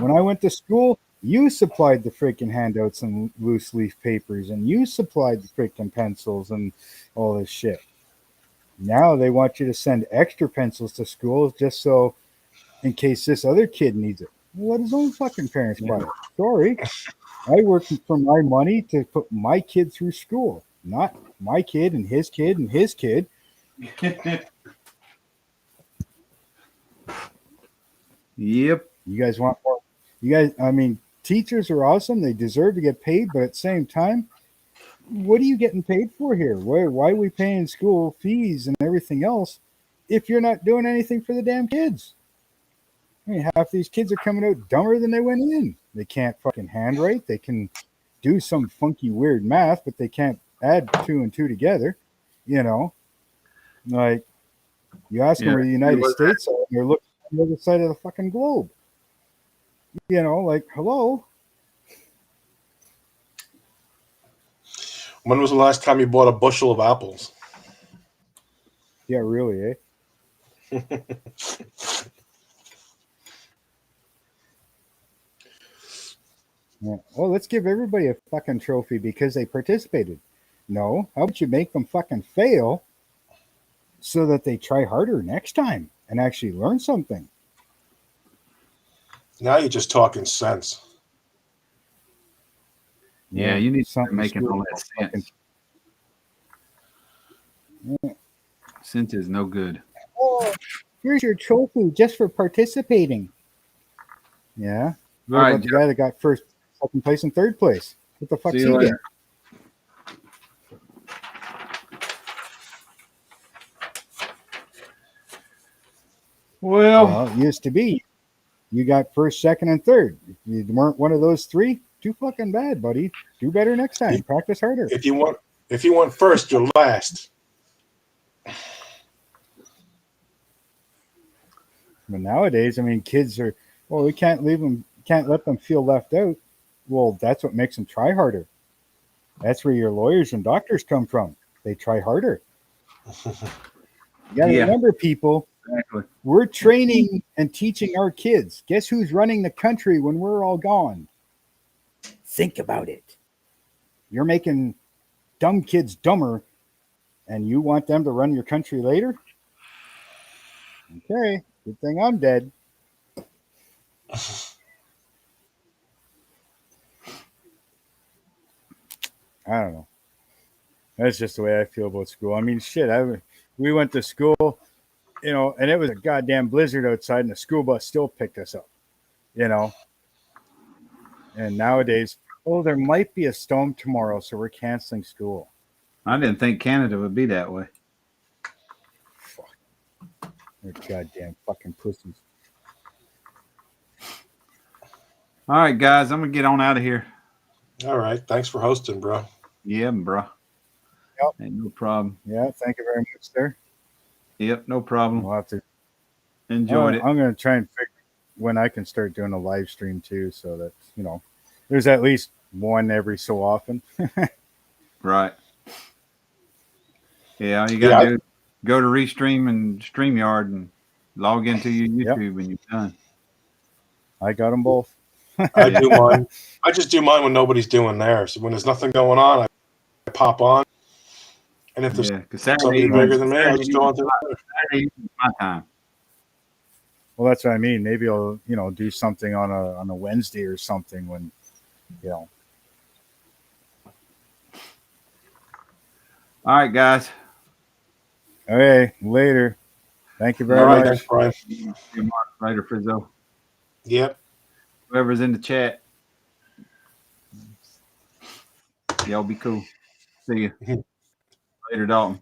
When I went to school, you supplied the freaking handouts and loose leaf papers, and you supplied the freaking pencils and all this shit. Now they want you to send extra pencils to school just so in case this other kid needs it. Well, let his own fucking parents buy it. Sorry. I work for my money to put my kid through school, not my kid and his kid and his kid. Yep. You guys want more? You guys, I mean, teachers are awesome. They deserve to get paid, but at the same time, what are you getting paid for here? Why are we paying school fees and everything else if you're not doing anything for the damn kids? I mean, half these kids are coming out dumber than they went in. They can't fucking handwrite. They can do some funky, weird math, but they can't add 2 and 2 together. You know, like you ask them Yeah. where the United States are, they're looking on the other side of the fucking globe. Like, hello. When was the last time you bought a bushel of apples? Yeah, really, eh? Yeah. Well, let's give everybody a fucking trophy because they participated. No, how about you make them fucking fail so that they try harder next time and actually learn something? Now you're just talking sense. Yeah, you need to start something making all that fucking- sense. Sense is no good. Oh, here's your trophy just for participating. Yeah. What All right, about the guy that got first, second place, and third place? What the fuck's See he you get? later. Well, it used to be you got first, second, and third. If you weren't one of those three, too fucking bad, buddy. Do better next time. Practice harder. If you want first, you're last. But nowadays, I mean, kids are, well, we can't let them feel left out. Well, that's what makes them try harder. That's where your lawyers and doctors come from. They try harder. You gotta Yeah. remember, people, Exactly. we're training and teaching our kids. Guess who's running the country when we're all gone? Think about it. You're making dumb kids dumber, and you want them to run your country later? Okay, good thing I'm dead. I don't know. That's just the way I feel about school. I mean, shit. We went to school, and it was a goddamn blizzard outside, and the school bus still picked us up. And nowadays, there might be a storm tomorrow, so we're canceling school. I didn't think Canada would be that way. Fuck. They're goddamn fucking pussies. All right, guys, I'm gonna get on out of here. All right. Thanks for hosting, bro. Yeah, bro. Yep. Ain't no problem. Yeah, thank you very much, sir. Yep, no problem. We'll have to. Enjoyed it. I'm going to try and figure when I can start doing a live stream too, so that there's at least one every so often. Right. Yeah, all you gotta do, go to Restream and StreamYard and log into your YouTube and you're done. I got them both. I do mine. I just do mine when nobody's doing theirs. So when there's nothing going on, I pop on. And if there's Because somebody bigger than me, I just go on to Saturday is my time. Well, that's what I mean. Maybe I'll do something on a Wednesday or something when All right, guys. Okay, later. Thank you very All right, much. thanks, Brian. See you, Mark, later, Frizzo. Yep. Whoever's in the chat. Y'all be cool. See you. Later, Dalton.